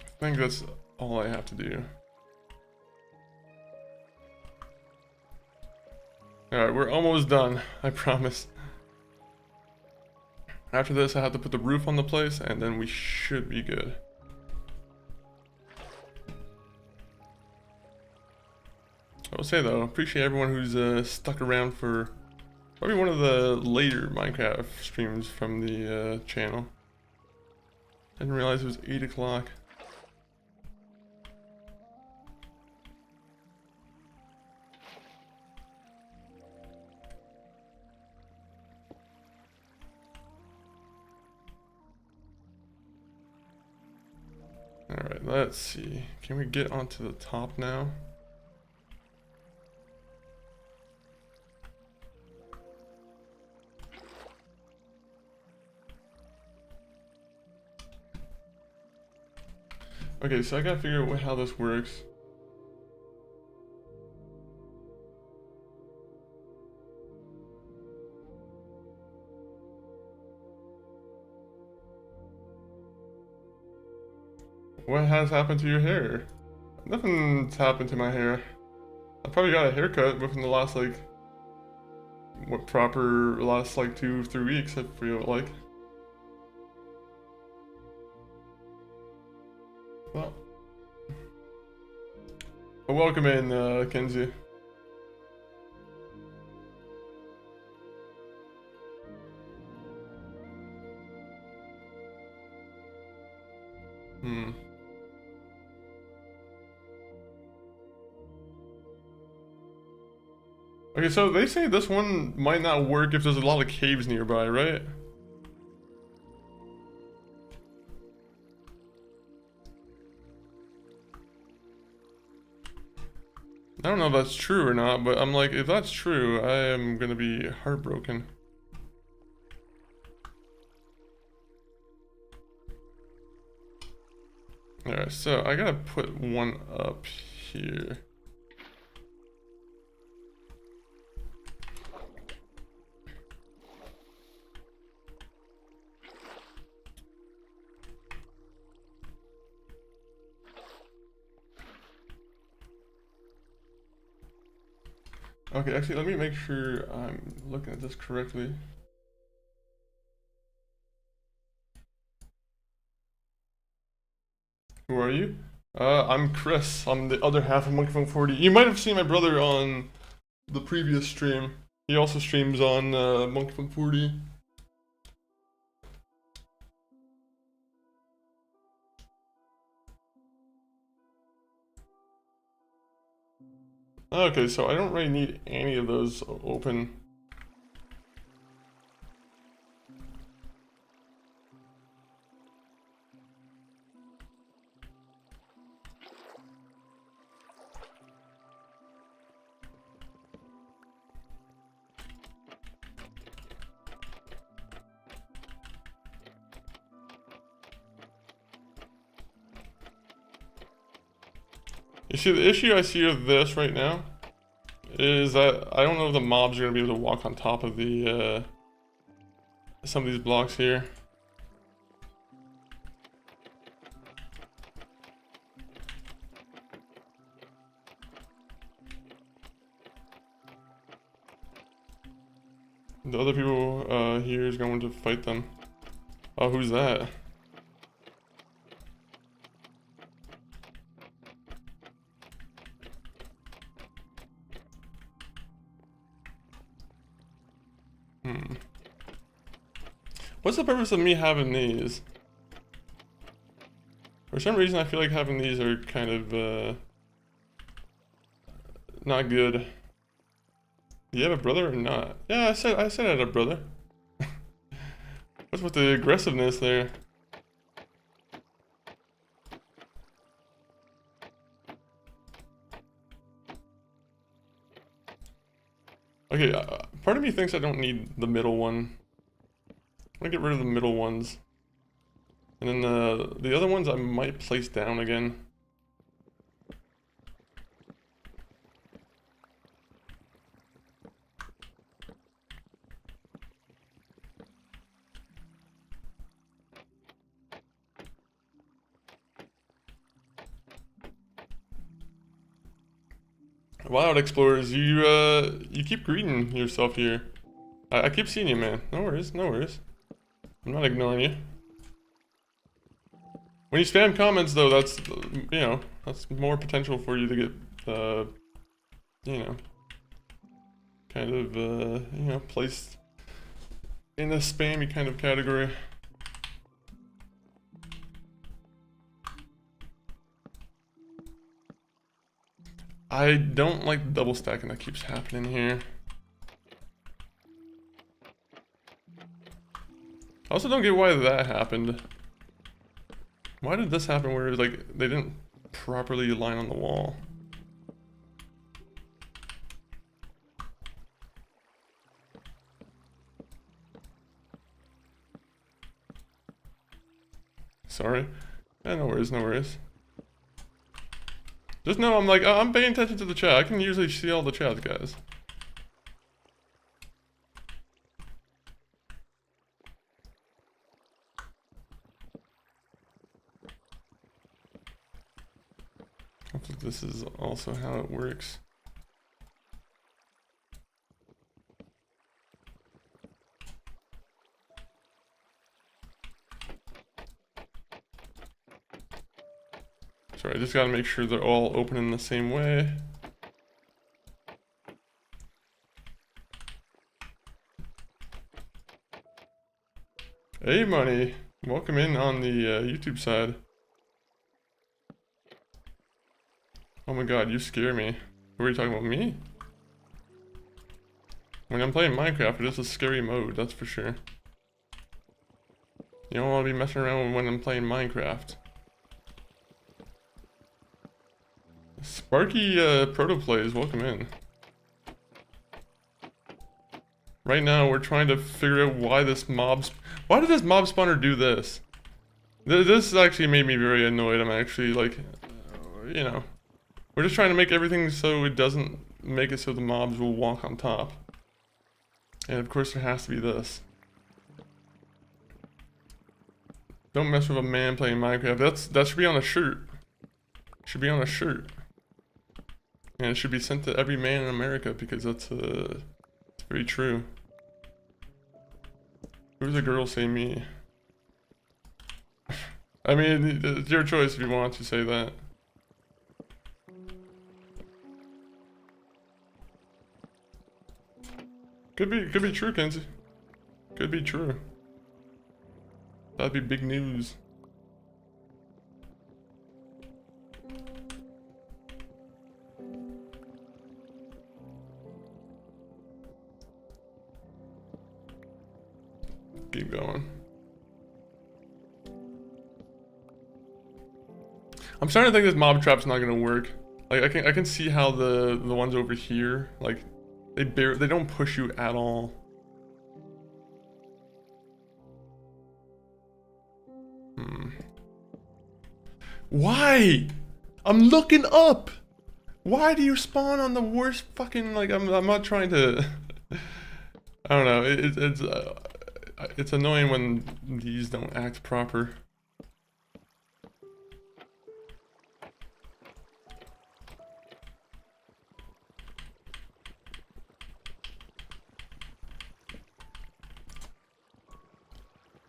I think that's all I have to do. Alright, we're almost done, I promise. After this, I have to put the roof on the place, and then we should be good. I will say though, appreciate everyone who's stuck around for probably one of the later Minecraft streams from the channel. Didn't realize it was 8 o'clock. Alright, let's see. Can we get onto the top now? Okay, so I gotta figure out how this works. What has happened to your hair? Nothing's happened to my hair. I probably got a haircut within the last, like, last, like, 2-3 weeks, I feel like. Well. Welcome in, Kenzie. Okay, so they say this one might not work if there's a lot of caves nearby, right? I don't know if that's true or not, but I'm like, if that's true, I am gonna be heartbroken. Alright, so I gotta put one up here. Okay, actually, let me make sure I'm looking at this correctly. Who are you? I'm Chris. I'm the other half of Monkey 40. You might have seen my brother on the previous stream. He also streams on Monkey 40. Okay, so I don't really need any of those open. You see, the issue I see with this right now is that I don't know if the mobs are going to be able to walk on top of the, some of these blocks here. The other people here is going to fight them. Oh, who's that? What's the purpose of me having these? For some reason, I feel like having these are kind of, not good. Do you have a brother or not? Yeah, I said I had a brother. What's with the aggressiveness there? Okay, part of me thinks I don't need the middle one. I'm gonna get rid of the middle ones. And then the other ones I might place down again. Wild Explorers, you keep greeting yourself here. I keep seeing you, man. No worries, no worries. I'm not ignoring you. When you spam comments, though, that's, you know, that's more potential for you to get, you know, kind of, you know, placed in a spammy kind of category. I don't like the double stacking that keeps happening here. I also don't get why that happened. Why did this happen where, like, they didn't properly align on the wall? Sorry. Yeah, no worries, no worries. Just know I'm like, I'm paying attention to the chat. I can usually see all the chats, guys. Hopefully this is also how it works. Sorry, I just gotta make sure they're all open in the same way. Hey, Money. Welcome in on the YouTube side. Oh my god, you scare me. Who are you talking about, me? When I'm playing Minecraft, it is a scary mode, that's for sure. You don't want to be messing around when I'm playing Minecraft. Sparky Protoplays, welcome in. Right now, we're trying to figure out why did this mob spawner do this? This actually made me very annoyed. I'm actually like, you know, we're just trying to make everything so it doesn't make it so the mobs will walk on top. And of course there has to be this. Don't mess with a man playing Minecraft. That should be on a shirt. Should be on a shirt. And it should be sent to every man in America because that's it's very true. Who's the girl say me? I mean, it's your choice if you want to say that. Could be true, Kenzie. Could be true. That'd be big news. Keep going. I'm starting to think this mob trap's not gonna work. Like I can see how the ones over here, like they don't push you at all. Why? I'm looking up. Why do you spawn on the worst fucking, like, I'm not trying to I don't know. It's annoying when these don't act proper.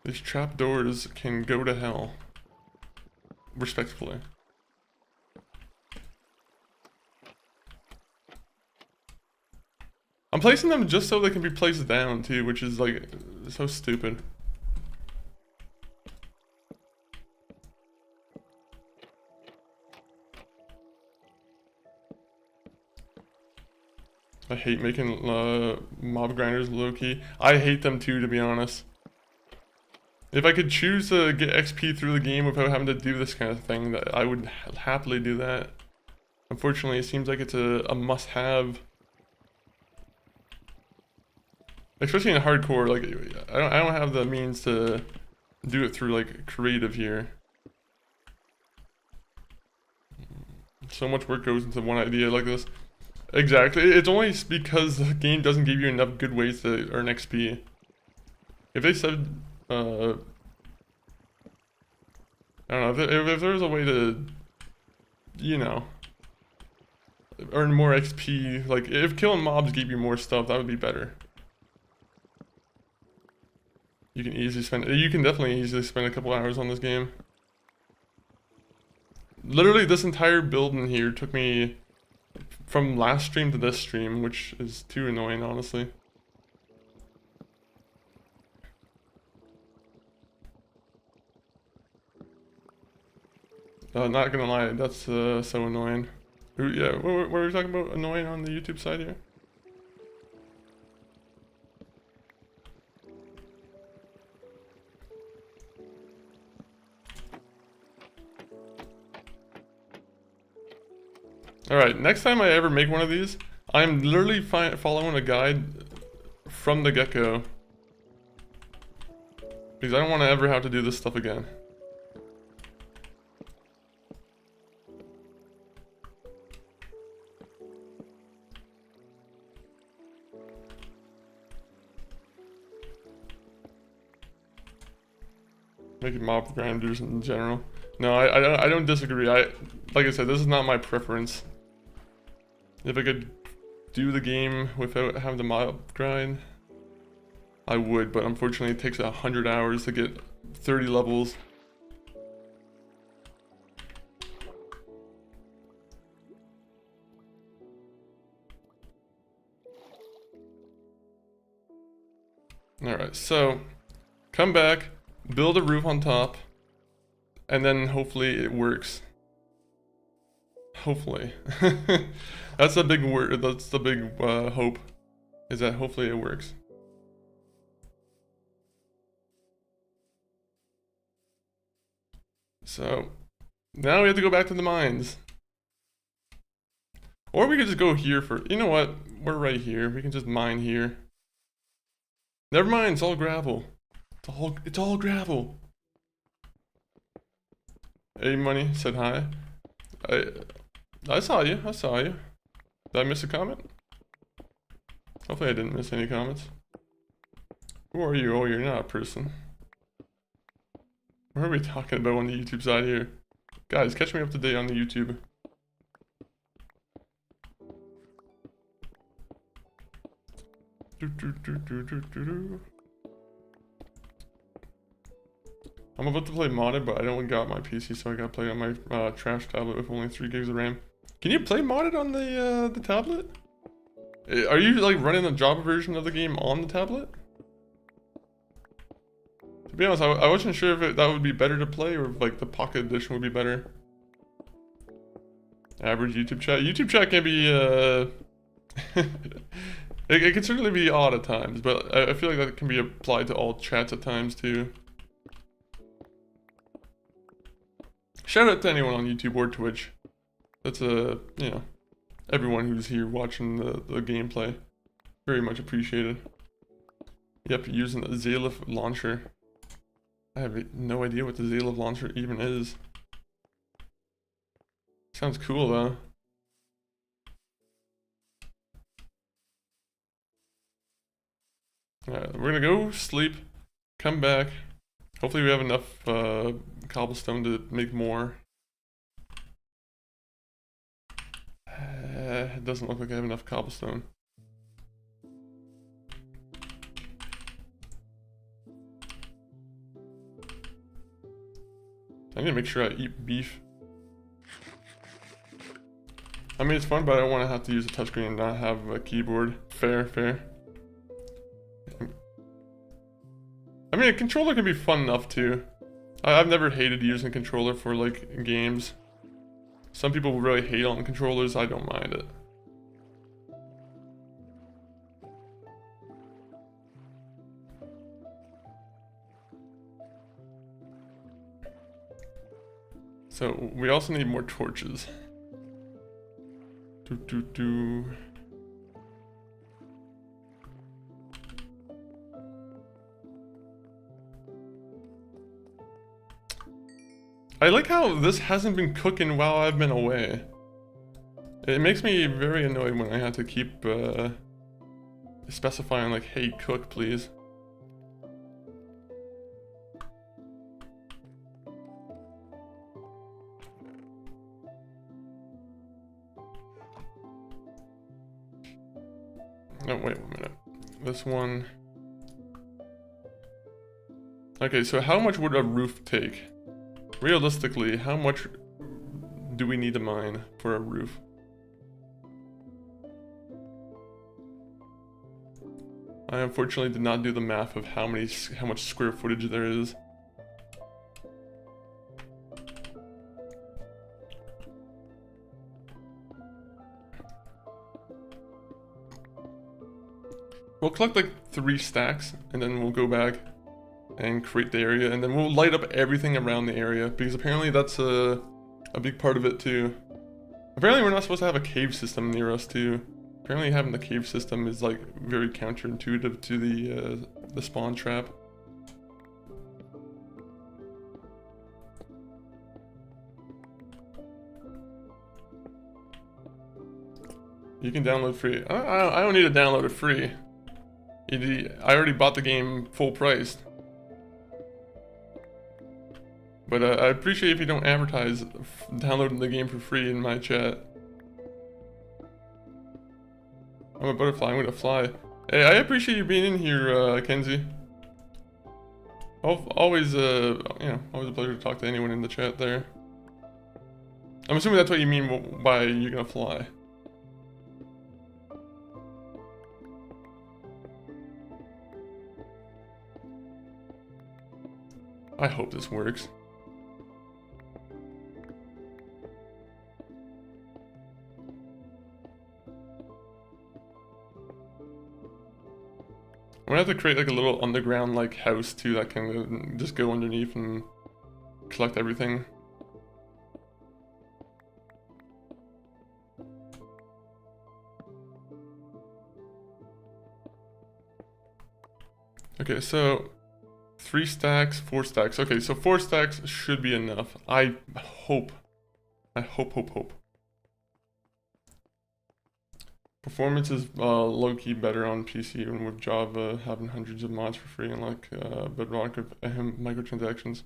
These trapdoors can go to hell. Respectfully. I'm placing them just so they can be placed down too, which is like so stupid. I hate making mob grinders low-key. I hate them too, to be honest. If I could choose to get XP through the game without having to do this kind of thing, that I would happily do that. Unfortunately, it seems like it's a must-have. Especially in hardcore, like I don't have the means to do it through like creative here. So much work goes into one idea like this. Exactly. It's only because the game doesn't give you enough good ways to earn XP. If they said, I don't know, if there was a way to, you know, earn more XP, like if killing mobs gave you more stuff, that would be better. You can definitely easily spend a couple hours on this game. Literally, this entire build in here took me from last stream to this stream, which is too annoying, honestly. Not gonna lie, that's so annoying. Yeah, what were we talking about annoying on the YouTube side here? Alright, next time I ever make one of these, I'm literally following a guide from the get-go. Because I don't want to ever have to do this stuff again. Making mob grinders in general. No, I don't disagree. Like I said, this is not my preference. If I could do the game without having the mob grind, I would, but unfortunately it takes 100 hours to get 30 levels. Alright, so come back, build a roof on top, and then hopefully it works. Hopefully. That's the big word, that's the big hope, is that hopefully it works. So, now we have to go back to the mines. Or we could just go here for, you know what, we're right here, we can just mine here. Never mind, it's all gravel. It's all gravel. Hey Money said hi. I saw you, Did I miss a comment? Hopefully I didn't miss any comments. Who are you? Oh, you're not a person. What are we talking about on the YouTube side here? Guys, catch me up to date on the YouTube. I'm about to play modded, but I don't got my PC, so I gotta play on my trash tablet with only 3 gigs of RAM. Can you play modded on the tablet? Are you like running the Java version of the game on the tablet? To be honest, I wasn't sure if that would be better to play or if like the Pocket Edition would be better. Average YouTube chat. YouTube chat can be it can certainly be odd at times, but I feel like that can be applied to all chats at times too. Shout out to anyone on YouTube or Twitch. That's you know, everyone who's here watching the gameplay. Very much appreciated. Yep, using the Zalif launcher. I have no idea what the Zalif launcher even is. Sounds cool though. Alright, we're gonna go sleep, come back. Hopefully we have enough cobblestone to make more. It doesn't look like I have enough cobblestone. I need to make sure I eat beef. I mean, it's fun, but I don't want to have to use a touchscreen and not have a keyboard. Fair, fair. I mean, a controller can be fun enough too. I've never hated using a controller for like games. Some people really hate on controllers, I don't mind it. So, we also need more torches. I like how this hasn't been cooking while I've been away. It makes me very annoyed when I have to keep specifying like, hey, cook please. Oh, wait 1 minute. This one. Okay, so how much would a roof take? Realistically, how much do we need to mine for a roof? I unfortunately did not do the math of how much square footage there is. We'll collect like 3 stacks, and then we'll go back and create the area, and then we'll light up everything around the area, because apparently that's a big part of it too. Apparently we're not supposed to have a cave system near us too. Apparently having the cave system is like very counterintuitive to the spawn trap. You can download free. I don't need to download it free. I already bought the game full price. But I appreciate if you don't advertise downloading the game for free in my chat. I'm a butterfly, I'm gonna fly. Hey, I appreciate you being in here, Kenzie. Always, you know, always a pleasure to talk to anyone in the chat there. I'm assuming that's what you mean by you're gonna fly. I hope this works. I'm gonna have to create like a little underground like house too that can just go underneath and collect everything. Okay, so 3 stacks, 4 stacks. Okay, so 4 stacks should be enough. I hope. Hope. Performance is low-key better on PC, and with Java having hundreds of mods for free and like bedrock of microtransactions.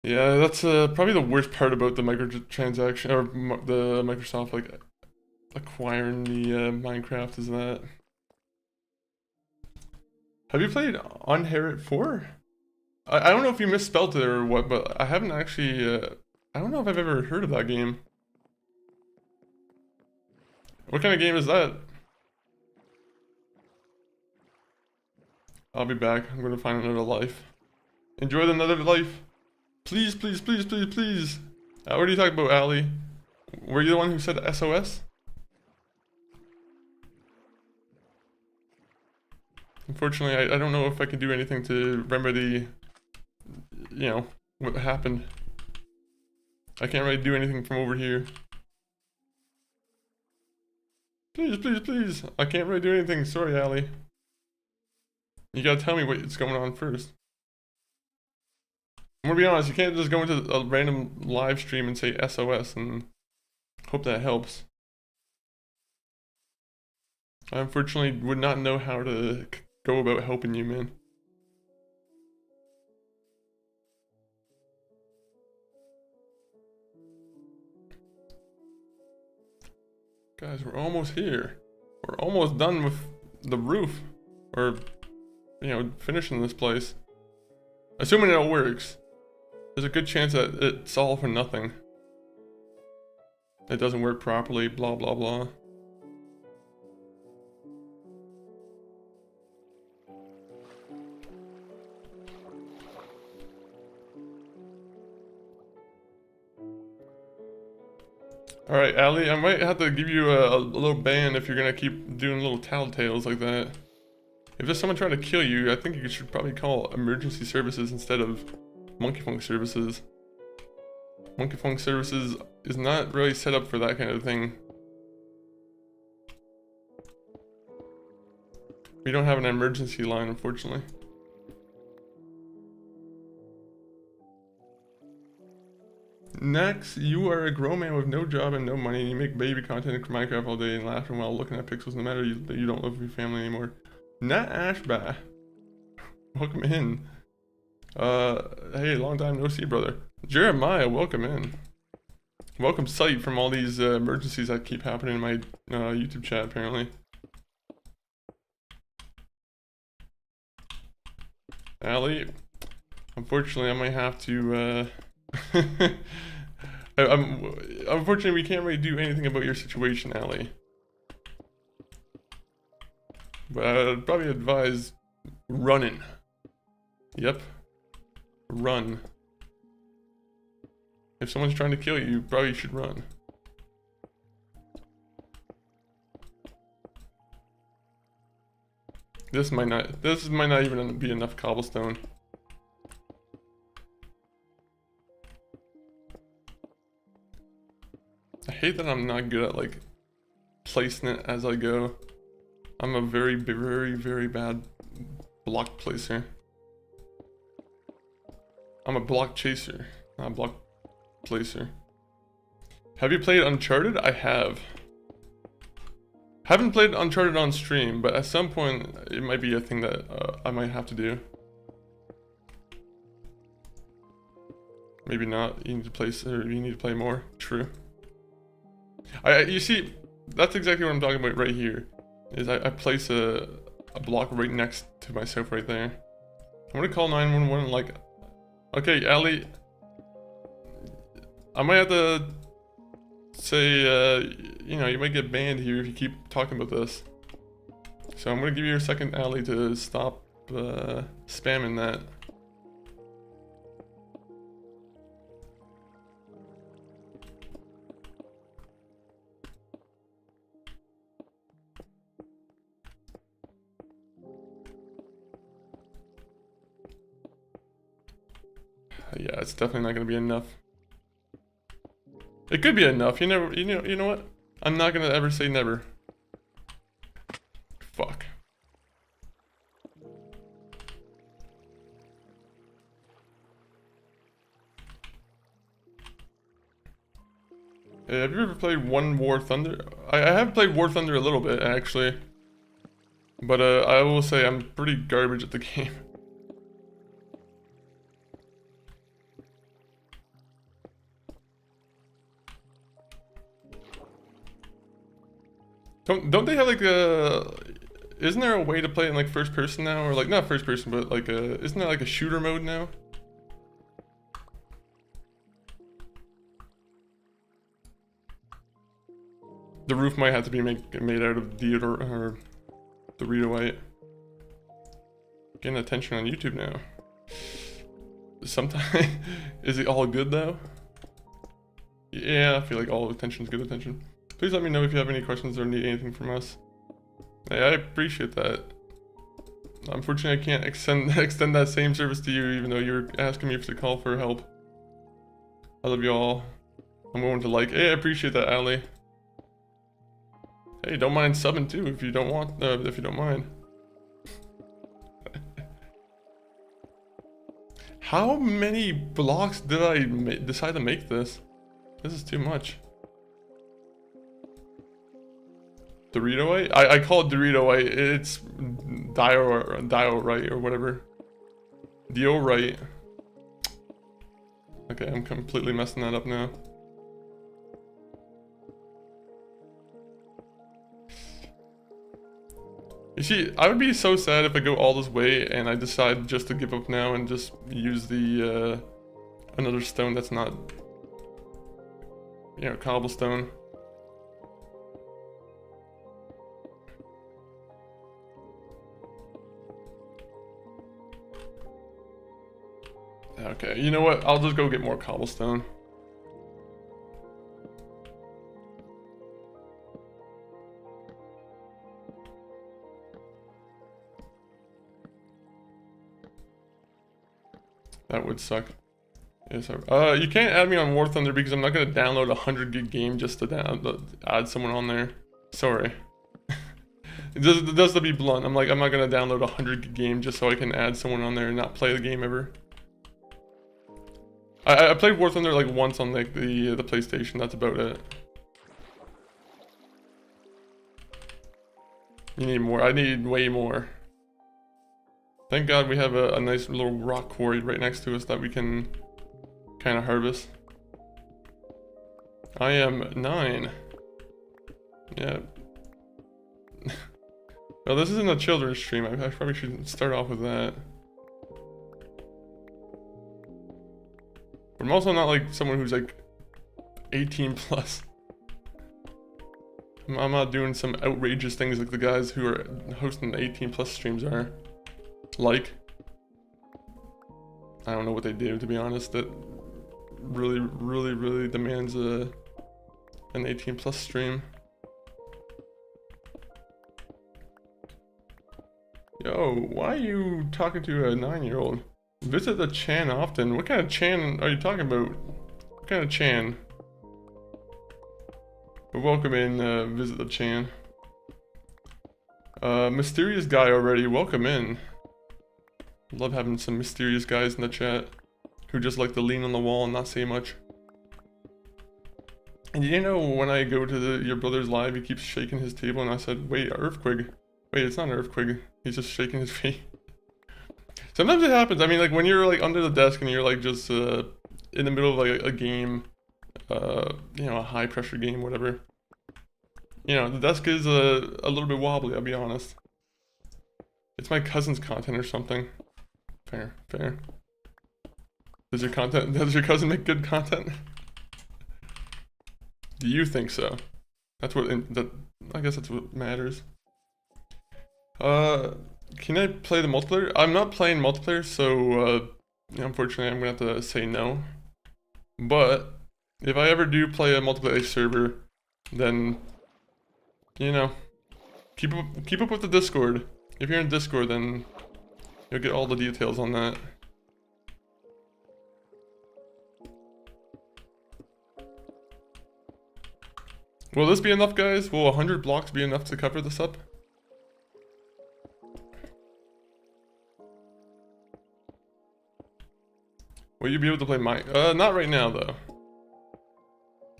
Yeah, that's probably the worst part about the microtransaction, or the Microsoft like acquiring the Minecraft is that. Have you played Unherit 4? I don't know if you misspelled it or what, but I haven't actually, I don't know if I've ever heard of that game. What kind of game is that? I'll be back. I'm gonna find another life. Enjoy another life. Please, please, please, please, please. What are you talking about, Ali? Were you the one who said SOS? Unfortunately, I don't know if I can do anything to remedy, you know, what happened. I can't really do anything from over here. Please, please, please. I can't really do anything. Sorry, Ali. You gotta tell me what's going on first. I'm gonna be honest, you can't just go into a random live stream and say SOS and hope that helps. I unfortunately would not know how to go about helping you, man. Guys, we're almost here. We're almost done with the roof. Or, you know, finishing this place. Assuming it all works. There's a good chance that it's all for nothing. It doesn't work properly, blah blah blah. Alright, Ali, I might have to give you a little ban if you're gonna keep doing little tattletales like that. If there's someone trying to kill you, I think you should probably call emergency services instead of Monkey Funk services. Monkey Funk services is not really set up for that kind of thing. We don't have an emergency line, unfortunately. Next, you are a grown man with no job and no money, and you make baby content in Minecraft all day and laughing while looking at pixels no matter that you don't live with your family anymore. Nat Ashba. Welcome in. Hey, long time no see, brother. Jeremiah, welcome in. Welcome sight from all these emergencies that keep happening in my YouTube chat, apparently. Ali, unfortunately, I might have to, unfortunately, we can't really do anything about your situation, Ali. But I'd probably advise running. Yep. Run. If someone's trying to kill you, you probably should run. This might not even be enough cobblestone. I hate that I'm not good at like placing it as I go. I'm a very, very, very bad block placer. I'm a block chaser, not a block placer. Have you played Uncharted? I have. Haven't played Uncharted on stream, but at some point it might be a thing that I might have to do. Maybe not. You need to play, or you need to play more. True. You see, that's exactly what I'm talking about right here. Is I place a block right next to myself right there. I'm gonna call 911 like, okay, Ali, I might have to say, you know, you might get banned here if you keep talking about this. So I'm gonna give you a second, Ali, to stop spamming that. Yeah, it's definitely not gonna be enough. It could be enough. You know what? I'm not gonna ever say never. Fuck. Hey, have you ever played War Thunder? I have played War Thunder a little bit, actually. But I will say I'm pretty garbage at the game. Don't they have like a... Isn't there a way to play it in like first person now? Or like, not first person, but like a... Isn't there like a shooter mode now? The roof might have to be made out of deodorant or Dorito-ite. Getting attention on YouTube now. Sometimes... Is it all good though? Yeah, I feel like all attention is good attention. Please let me know if you have any questions or need anything from us. Hey, I appreciate that. Unfortunately, I can't extend that same service to you, even though you're asking me to call for help. I love you all. I'm going to like. Hey, I appreciate that, Ali. Hey, don't mind subbing too if you don't want. If you don't mind. How many blocks did I decide to make this? This is too much. Dorito-ite? I call it Dorito-ite. It's diorite or whatever. Diorite. Okay, I'm completely messing that up now. You see, I would be so sad if I go all this way and I decide just to give up now and just use the another stone that's not, you know, cobblestone. Okay, you know what? I'll just go get more cobblestone. That would suck. Yes, you can't add me on War Thunder because I'm not gonna download a 100 gig game just to add someone on there. Sorry. Just to be blunt, I'm not gonna download a 100 gig game just so I can add someone on there and not play the game ever. I played War Thunder like once on like the PlayStation. That's about it. You need more. I need way more. Thank God we have a nice little rock quarry right next to us that we can kind of harvest. I am 9. Yeah. No, this isn't a children's stream. I probably should start off with that. But I'm also not like someone who's like 18 plus. I'm not doing some outrageous things like the guys who are hosting the 18 plus streams are. Like, I don't know what they do, to be honest. That really demands an 18 plus stream. Yo, why are you talking to a 9-year-old? Visit the Chan often. What kind of Chan are you talking about? What kind of Chan? But welcome in, visit the Chan. Mysterious guy already, welcome in. Love having some mysterious guys in the chat who just like to lean on the wall and not say much. And you know, when I go to your brother's live, he keeps shaking his table, and I said, wait, earthquake. Wait, it's not an earthquake. He's just shaking his feet. Sometimes it happens. I mean, like when you're like under the desk and you're like just in the middle of like a game, you know, a high pressure game, whatever. You know, the desk is a little bit wobbly, I'll be honest. It's my cousin's content or something. Fair, fair. Does your cousin make good content? Do you think so? That's what, I guess that's what matters. Can I play the multiplayer? I'm not playing multiplayer, so, unfortunately I'm gonna have to say no. But, if I ever do play a multiplayer server, then, you know, keep up with the Discord. If you're in Discord, then you'll get all the details on that. Will this be enough, guys? Will 100 blocks be enough to cover this up? Will you be able to play not right now, though.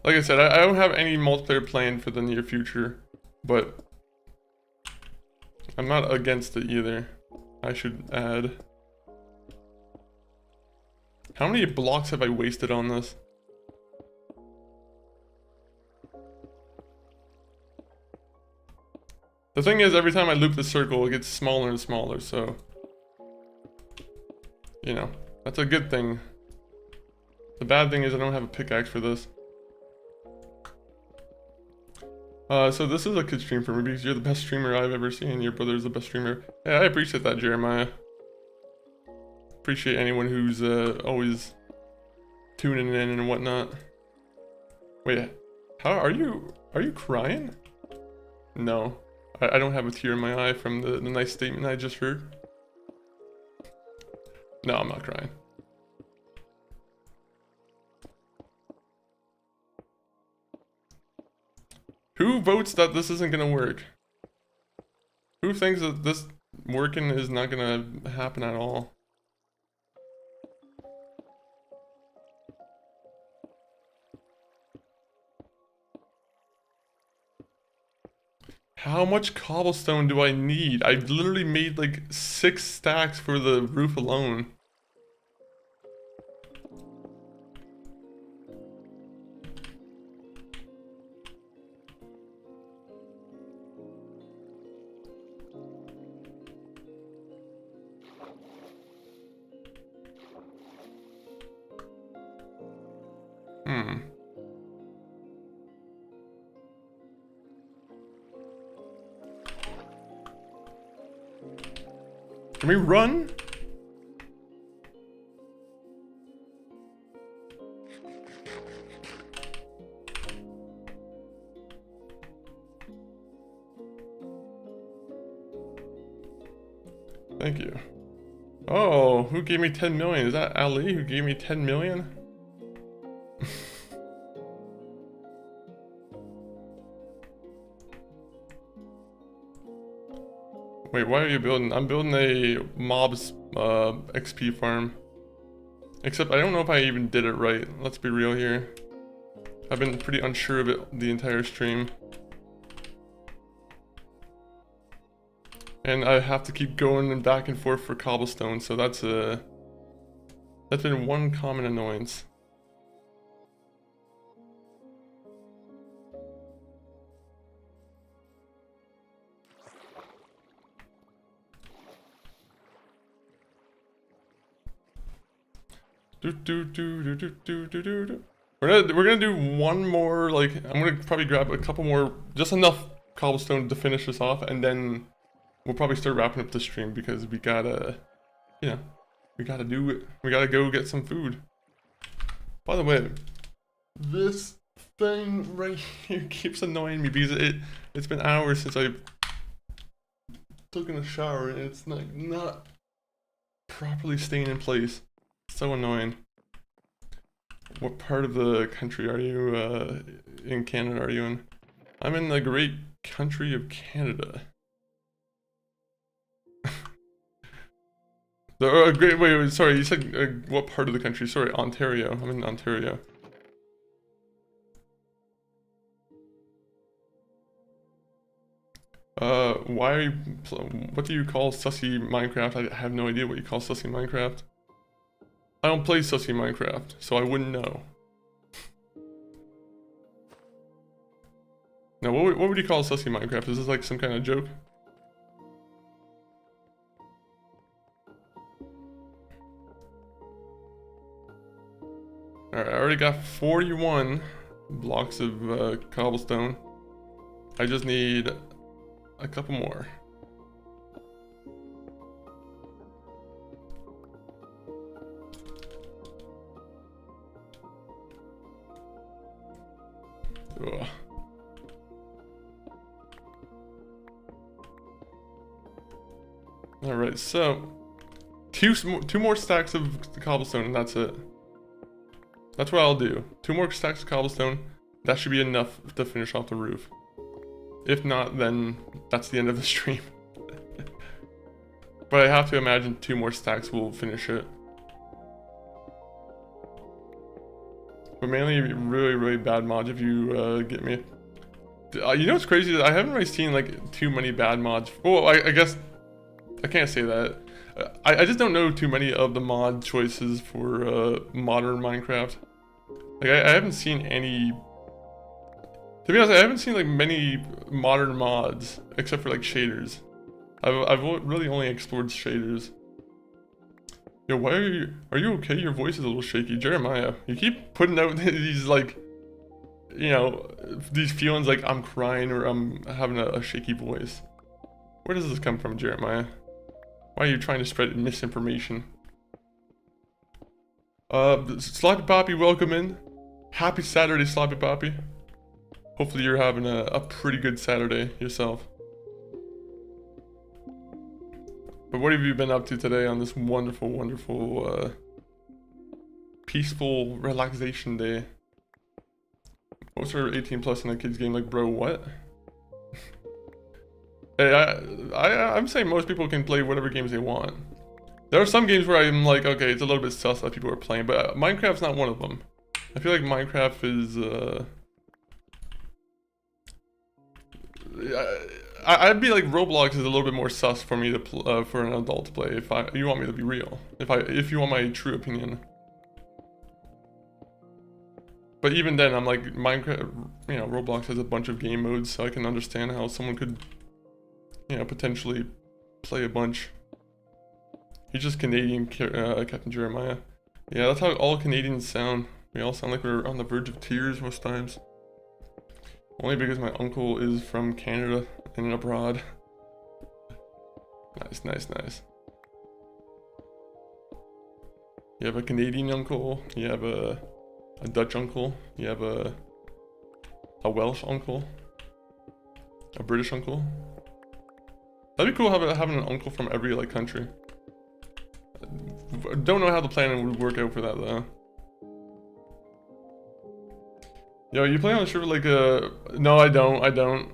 Like I said, I don't have any multiplayer planned for the near future, but I'm not against it either. I should add. How many blocks have I wasted on this? The thing is, every time I loop the circle, it gets smaller and smaller, so... You know, that's a good thing. The bad thing is I don't have a pickaxe for this. So this is a good stream for me because you're the best streamer I've ever seen. Your brother's the best streamer. Yeah, I appreciate that, Jeremiah. Appreciate anyone who's always tuning in and whatnot. Wait, how are you crying? No, I don't have a tear in my eye from the nice statement I just heard. No, I'm not crying. Who votes that this isn't gonna work? Who thinks that this working is not gonna happen at all? How much cobblestone do I need? I literally made like 6 stacks for the roof alone. Can we run? Thank you. Oh, who gave me 10 million? Is that Ali who gave me 10 million? Wait, why are you building? I'm building a mob's XP farm. Except I don't know if I even did it right. Let's be real here. I've been pretty unsure of it the entire stream. And I have to keep going and back and forth for cobblestone, so that's been one common annoyance. We're gonna do one more, like, I'm gonna probably grab a couple more, just enough cobblestone to finish this off, and then we'll probably start wrapping up the stream because we gotta, you know, we gotta do it. We gotta go get some food. By the way, this thing right here keeps annoying me because it's been hours since I've taken a shower and it's not properly staying in place. So annoying. What part of the country are you in Canada are you in? I'm in the great country of Canada. Wait, sorry, you said what part of the country? Sorry, Ontario. I'm in Ontario. Why are you, what do you call sussy Minecraft? I have no idea what you call sussy Minecraft. I don't play sussy Minecraft, so I wouldn't know. Now, what would you call sussy Minecraft? Is this like some kind of joke? Alright, I already got 41 blocks of cobblestone. I just need a couple more. Ugh. Alright, so two more stacks of cobblestone and that's it. That's what I'll do. 2 more stacks of cobblestone. That should be enough to finish off the roof. If not, then that's the end of the stream. But I have to imagine 2 more stacks will finish it. But mainly really bad mods if you get me. You know what's crazy? I haven't really seen like too many bad mods. Well, I guess I can't say that. I just don't know too many of the mod choices for modern Minecraft. Like I haven't seen any. To be honest, I haven't seen like many modern mods except for like shaders. I've really only explored shaders. Yo, why are you okay? Your voice is a little shaky. Jeremiah, you keep putting out these like, you know, these feelings like I'm crying or I'm having a shaky voice. Where does this come from, Jeremiah? Why are you trying to spread misinformation? Sloppy Poppy, welcome in. Happy Saturday, Sloppy Poppy. Hopefully you're having a pretty good Saturday yourself. But what have you been up to today on this wonderful, peaceful relaxation day? Most are 18 plus in a kid's game, like, bro, what? Hey, I'm saying most people can play whatever games they want. There are some games where I'm like, okay, it's a little bit sus that people are playing, but Minecraft's not one of them. I feel like Minecraft is, I'd be like Roblox is a little bit more sus for me to for an adult to play. If you want me to be real, if you want my true opinion. But even then, I'm like Minecraft. You know, Roblox has a bunch of game modes, so I can understand how someone could, you know, potentially play a bunch. He's just Canadian, Captain Jeremiah. Yeah, that's how all Canadians sound. We all sound like we're on the verge of tears most times. Only because my uncle is from Canada and abroad. Nice, nice, nice. You have a Canadian uncle, you have a Dutch uncle, you have a Welsh uncle, a British uncle. That'd be cool having an uncle from every like country. Don't know how the planning would work out for that though. Yo, you play on the server like no, I don't.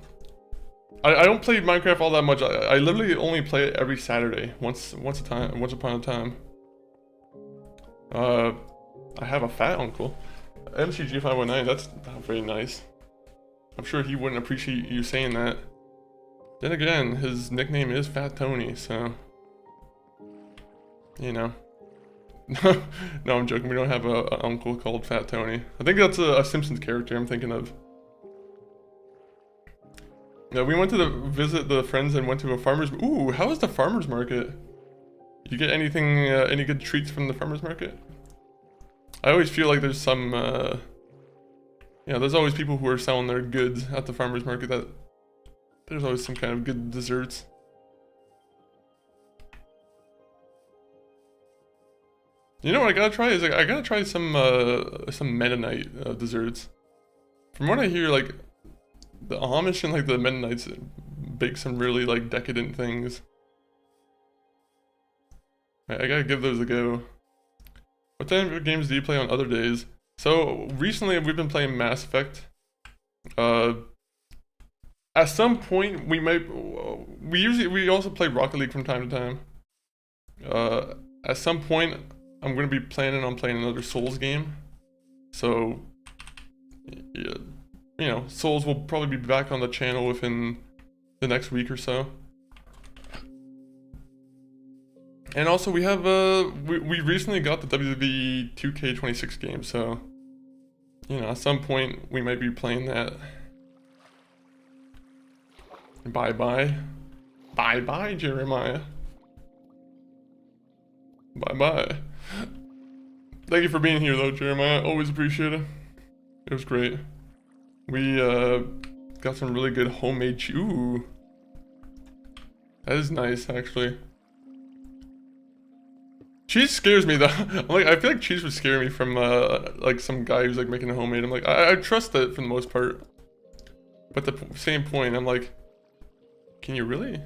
I don't play Minecraft all that much. I literally only play it every Saturday, once upon a time. I have a fat uncle, MCG519. That's not very nice. I'm sure he wouldn't appreciate you saying that. Then again, his nickname is Fat Tony, so you know. No, I'm joking. We don't have an uncle called Fat Tony. I think that's a Simpsons character I'm thinking of. Yeah, we went to visit the friends and went to a farmer's. Ooh, how is the farmer's market? You get anything, any good treats from the farmer's market? I always feel like there's some, yeah, there's always people who are selling their goods at the farmer's market. That there's always some kind of good desserts. You know what I gotta try is I gotta try some Mennonite desserts. From what I hear, like the Amish and like the Mennonites bake some really like decadent things. I gotta give those a go. What type of games do you play on other days? So recently we've been playing Mass Effect. At some point we also play Rocket League from time to time. At some point I'm gonna be planning on playing another Souls game. So yeah, you know, Souls will probably be back on the channel within the next week or so. And also we have we recently got the WWE 2K26 game, so you know, at some point we might be playing that. Bye bye Jeremiah. Bye bye. Thank you for being here though, Jeremiah. Always appreciate it. It was great. We got some really good homemade cheese. Ooh, that is nice actually. Cheese scares me though. I feel like cheese would scare me from like some guy who's like making a homemade. I'm like, I trust it for the most part. But at the same point, I'm like, can you really?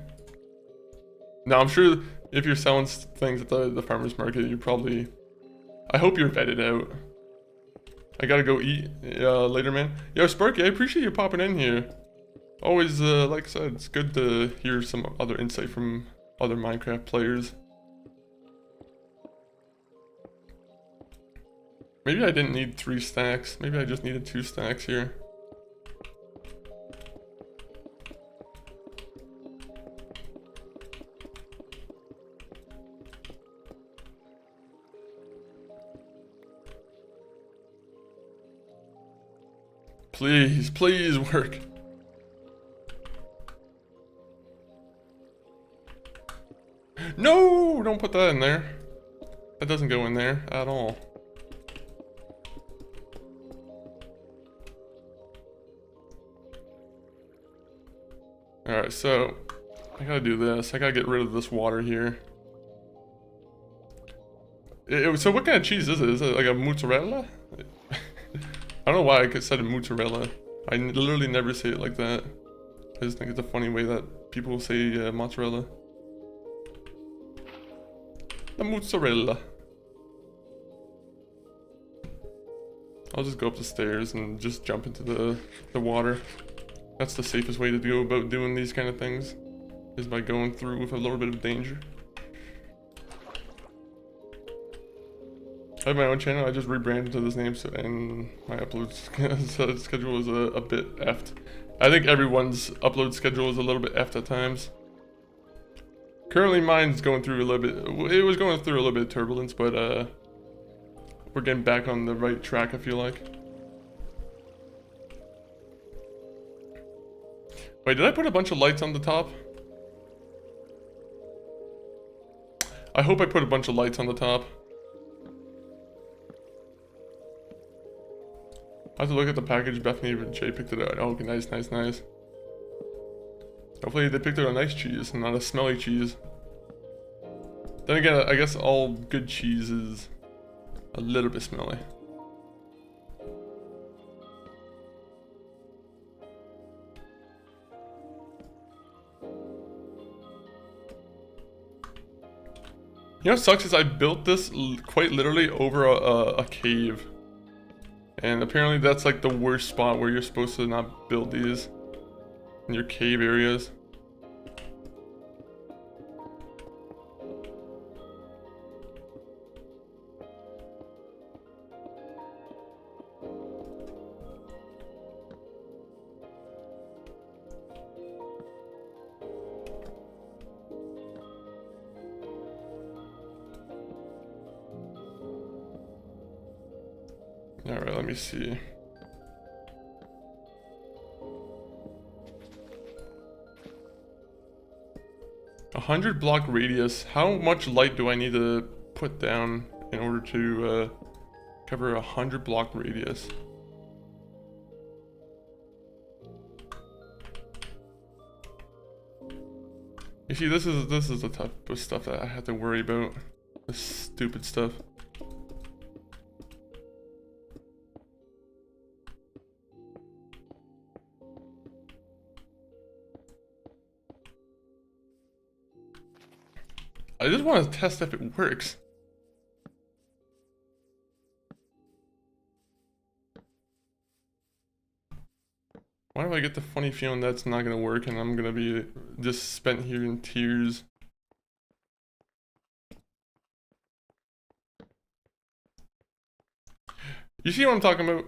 No, I'm sure if you're selling things at the farmer's market, you probably, I hope you're vetted out. I gotta go eat later, man. Yo, Sparky, I appreciate you popping in here. Always, like I said, it's good to hear some other insight from other Minecraft players. Maybe I didn't need 3 stacks. Maybe I just needed 2 stacks here. Please, please work. No, don't put that in there. That doesn't go in there at all. Alright, so I gotta do this. I gotta get rid of this water here. So what kind of cheese is it? Is it like a mozzarella? I don't know why I said mozzarella. I literally never say it like that. I just think it's a funny way that people say mozzarella. The mozzarella. I'll just go up the stairs and just jump into the water. That's the safest way to go about doing these kind of things, is by going through with a little bit of danger. I have my own channel. I just rebranded to this name, and my upload schedule is a bit effed. I think everyone's upload schedule is a little bit effed at times. Currently mine's going through a little bit, it was going through a little bit of turbulence, but we're getting back on the right track, I feel like. Wait, did I put a bunch of lights on the top? I hope I put a bunch of lights on the top. I have to look at the package. Bethany and Jay picked it out. Oh, okay, nice, nice, nice. Hopefully they picked out a nice cheese and not a smelly cheese. Then again, I guess all good cheese is a little bit smelly. You know what sucks is I built this quite literally over a cave. And apparently that's like the worst spot where you're supposed to not build these. In your cave areas. Alright, let me see. A 100-block radius. How much light do I need to put down in order to cover a 100-block radius? You see, this is the type of stuff that I have to worry about. This stupid stuff. I just want to test if it works. Why do I get the funny feeling that's not gonna work and I'm gonna be just spent here in tears? You see what I'm talking about?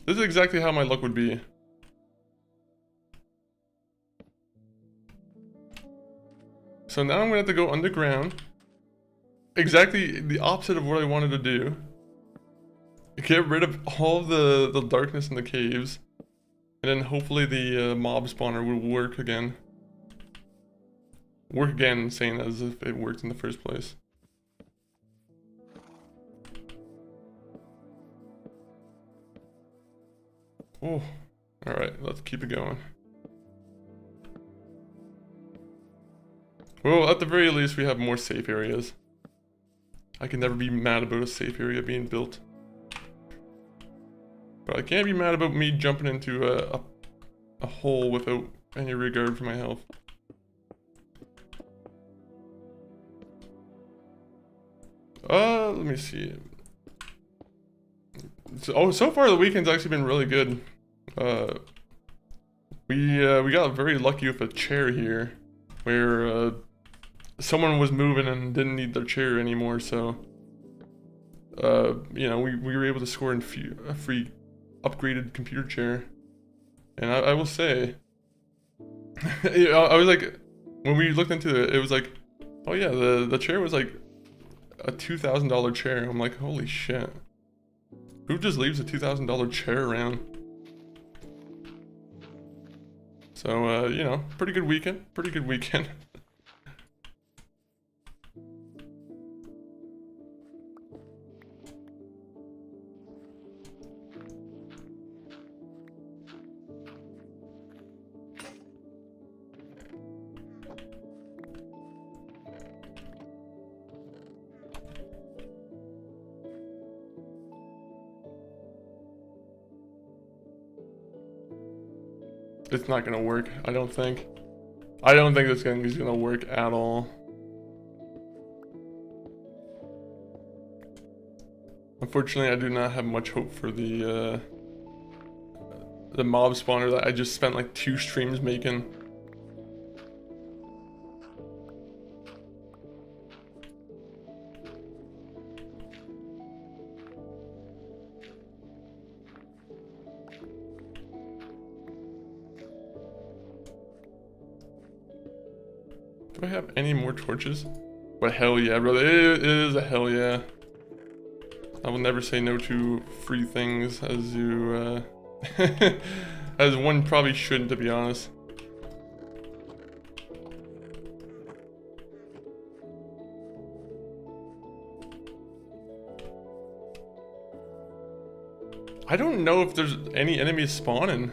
This is exactly how my luck would be. So now I'm gonna have to go underground. Exactly the opposite of what I wanted to do. Get rid of all the darkness in the caves. And then hopefully the mob spawner will work again. Work again, saying as if it worked in the first place. Oh, alright, let's keep it going. Well, at the very least, we have more safe areas. I can never be mad about a safe area being built. But I can't be mad about me jumping into a hole without any regard for my health. Let me see. So far the weekend's actually been really good. We got very lucky with a chair here, where someone was moving and didn't need their chair anymore, so you know, we were able to score in a free upgraded computer chair. And I will say, you know, I was like, when we looked into it, it was like, oh yeah, the chair was like a $2,000 chair. I'm like, holy shit. Who just leaves a $2,000 chair around? So, you know, pretty good weekend. Pretty good weekend. It's not gonna work, I don't think. I don't think this thing is gonna work at all. Unfortunately, I do not have much hope for the mob spawner that I just spent like 2 streams making. Do I have any more torches? But hell yeah, brother. It is a hell yeah. I will never say no to free things, as you, as one probably shouldn't, to be honest. I don't know if there's any enemies spawning.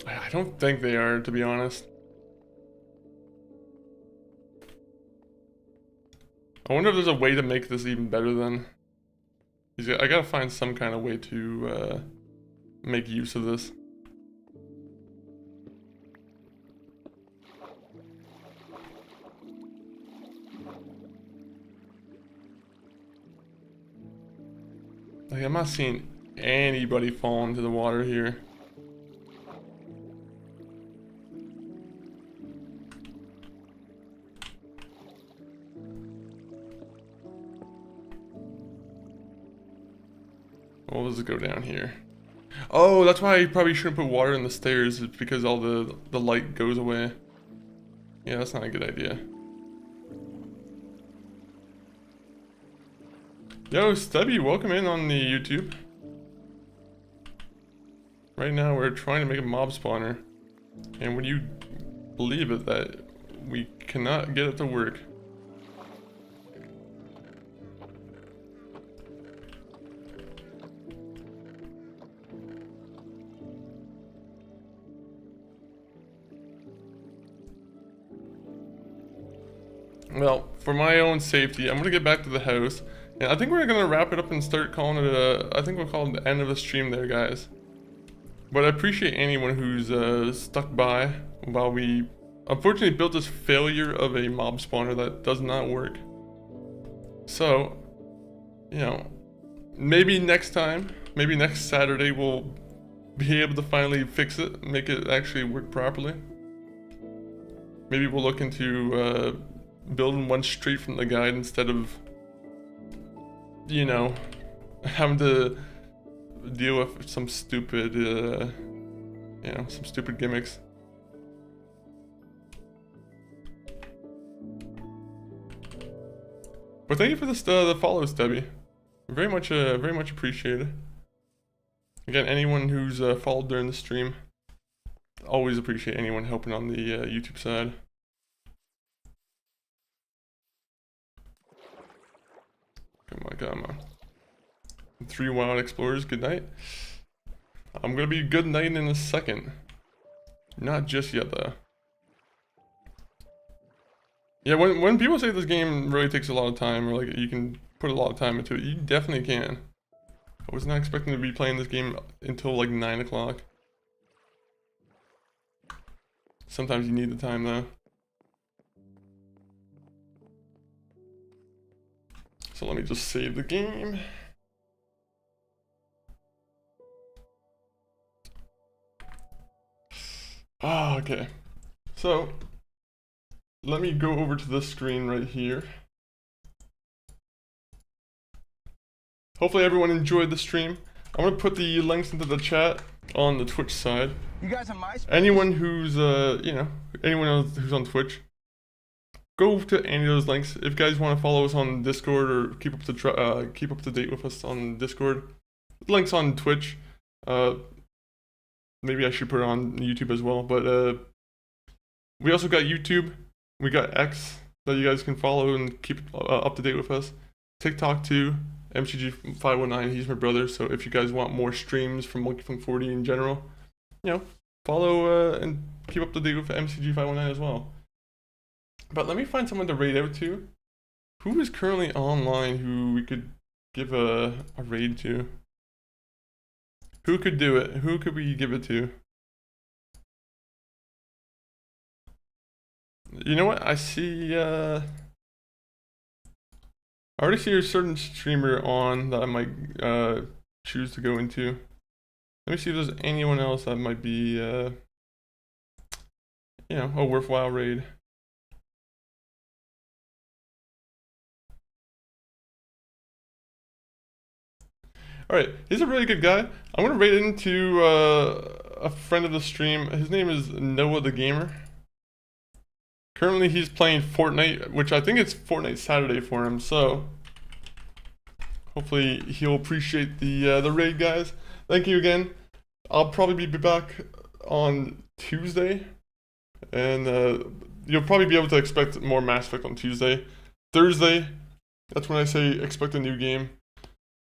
I don't think they are, to be honest. I wonder if there's a way to make this even better then. I gotta find some kind of way to make use of this. Like, I'm not seeing anybody fall into the water here. Well, let's go down here. Oh, that's why I probably shouldn't put water in the stairs. It's because all the light goes away. Yeah, that's not a good idea. Yo, Stubby, welcome in on the YouTube. Right now we're trying to make a mob spawner. And would you believe it that we cannot get it to work? Well, for my own safety, I'm gonna get back to the house. And I think we're gonna wrap it up and start calling it I think we'll call it the end of the stream there, guys. But I appreciate anyone who's stuck by while we unfortunately built this failure of a mob spawner that does not work. So, you know, maybe next time, maybe next Saturday we'll be able to finally fix it, make it actually work properly. Maybe we'll look into building one straight from the guide instead of, you know, having to deal with some stupid, you know, some stupid gimmicks. But thank you for the follow, Stubby. Very much appreciated. Again, anyone who's followed during the stream, always appreciate anyone helping on the YouTube side. Come on. 3 wild explorers, good night. I'm gonna be good night in a second. Not just yet though. Yeah, when people say this game really takes a lot of time, or like you can put a lot of time into it, you definitely can. I was not expecting to be playing this game until like 9 o'clock. Sometimes you need the time though. So let me just save the game. Ah, okay. So, let me go over to this screen right here. Hopefully everyone enjoyed the stream. I'm gonna put the links into the chat on the Twitch side. You guys on MySpace? Anyone who's, you know, anyone else who's on Twitch, go to any of those links. If you guys want to follow us on Discord or keep up to date with us on Discord, links on Twitch. Maybe I should put it on YouTube as well. But we also got YouTube. We got X that you guys can follow and keep up to date with us. TikTok too. MCG519. He's my brother. So if you guys want more streams from Monkeyfunk40 in general, you know, follow and keep up to date with MCG519 as well. But let me find someone to raid out to. Who is currently online who we could give a raid to? Who could do it? Who could we give it to? You know what? I see, I already see a certain streamer on that I might choose to go into. Let me see if there's anyone else that might be, you know, a worthwhile raid. Alright, he's a really good guy. I'm gonna raid into a friend of the stream. His name is Noah the Gamer. Currently, he's playing Fortnite, which I think it's Fortnite Saturday for him. So hopefully he'll appreciate the raid, guys. Thank you again. I'll probably be back on Tuesday, and you'll probably be able to expect more Mass Effect on Tuesday. Thursday, that's when I say expect a new game.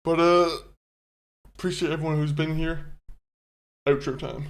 But appreciate everyone who's been here. Outro time.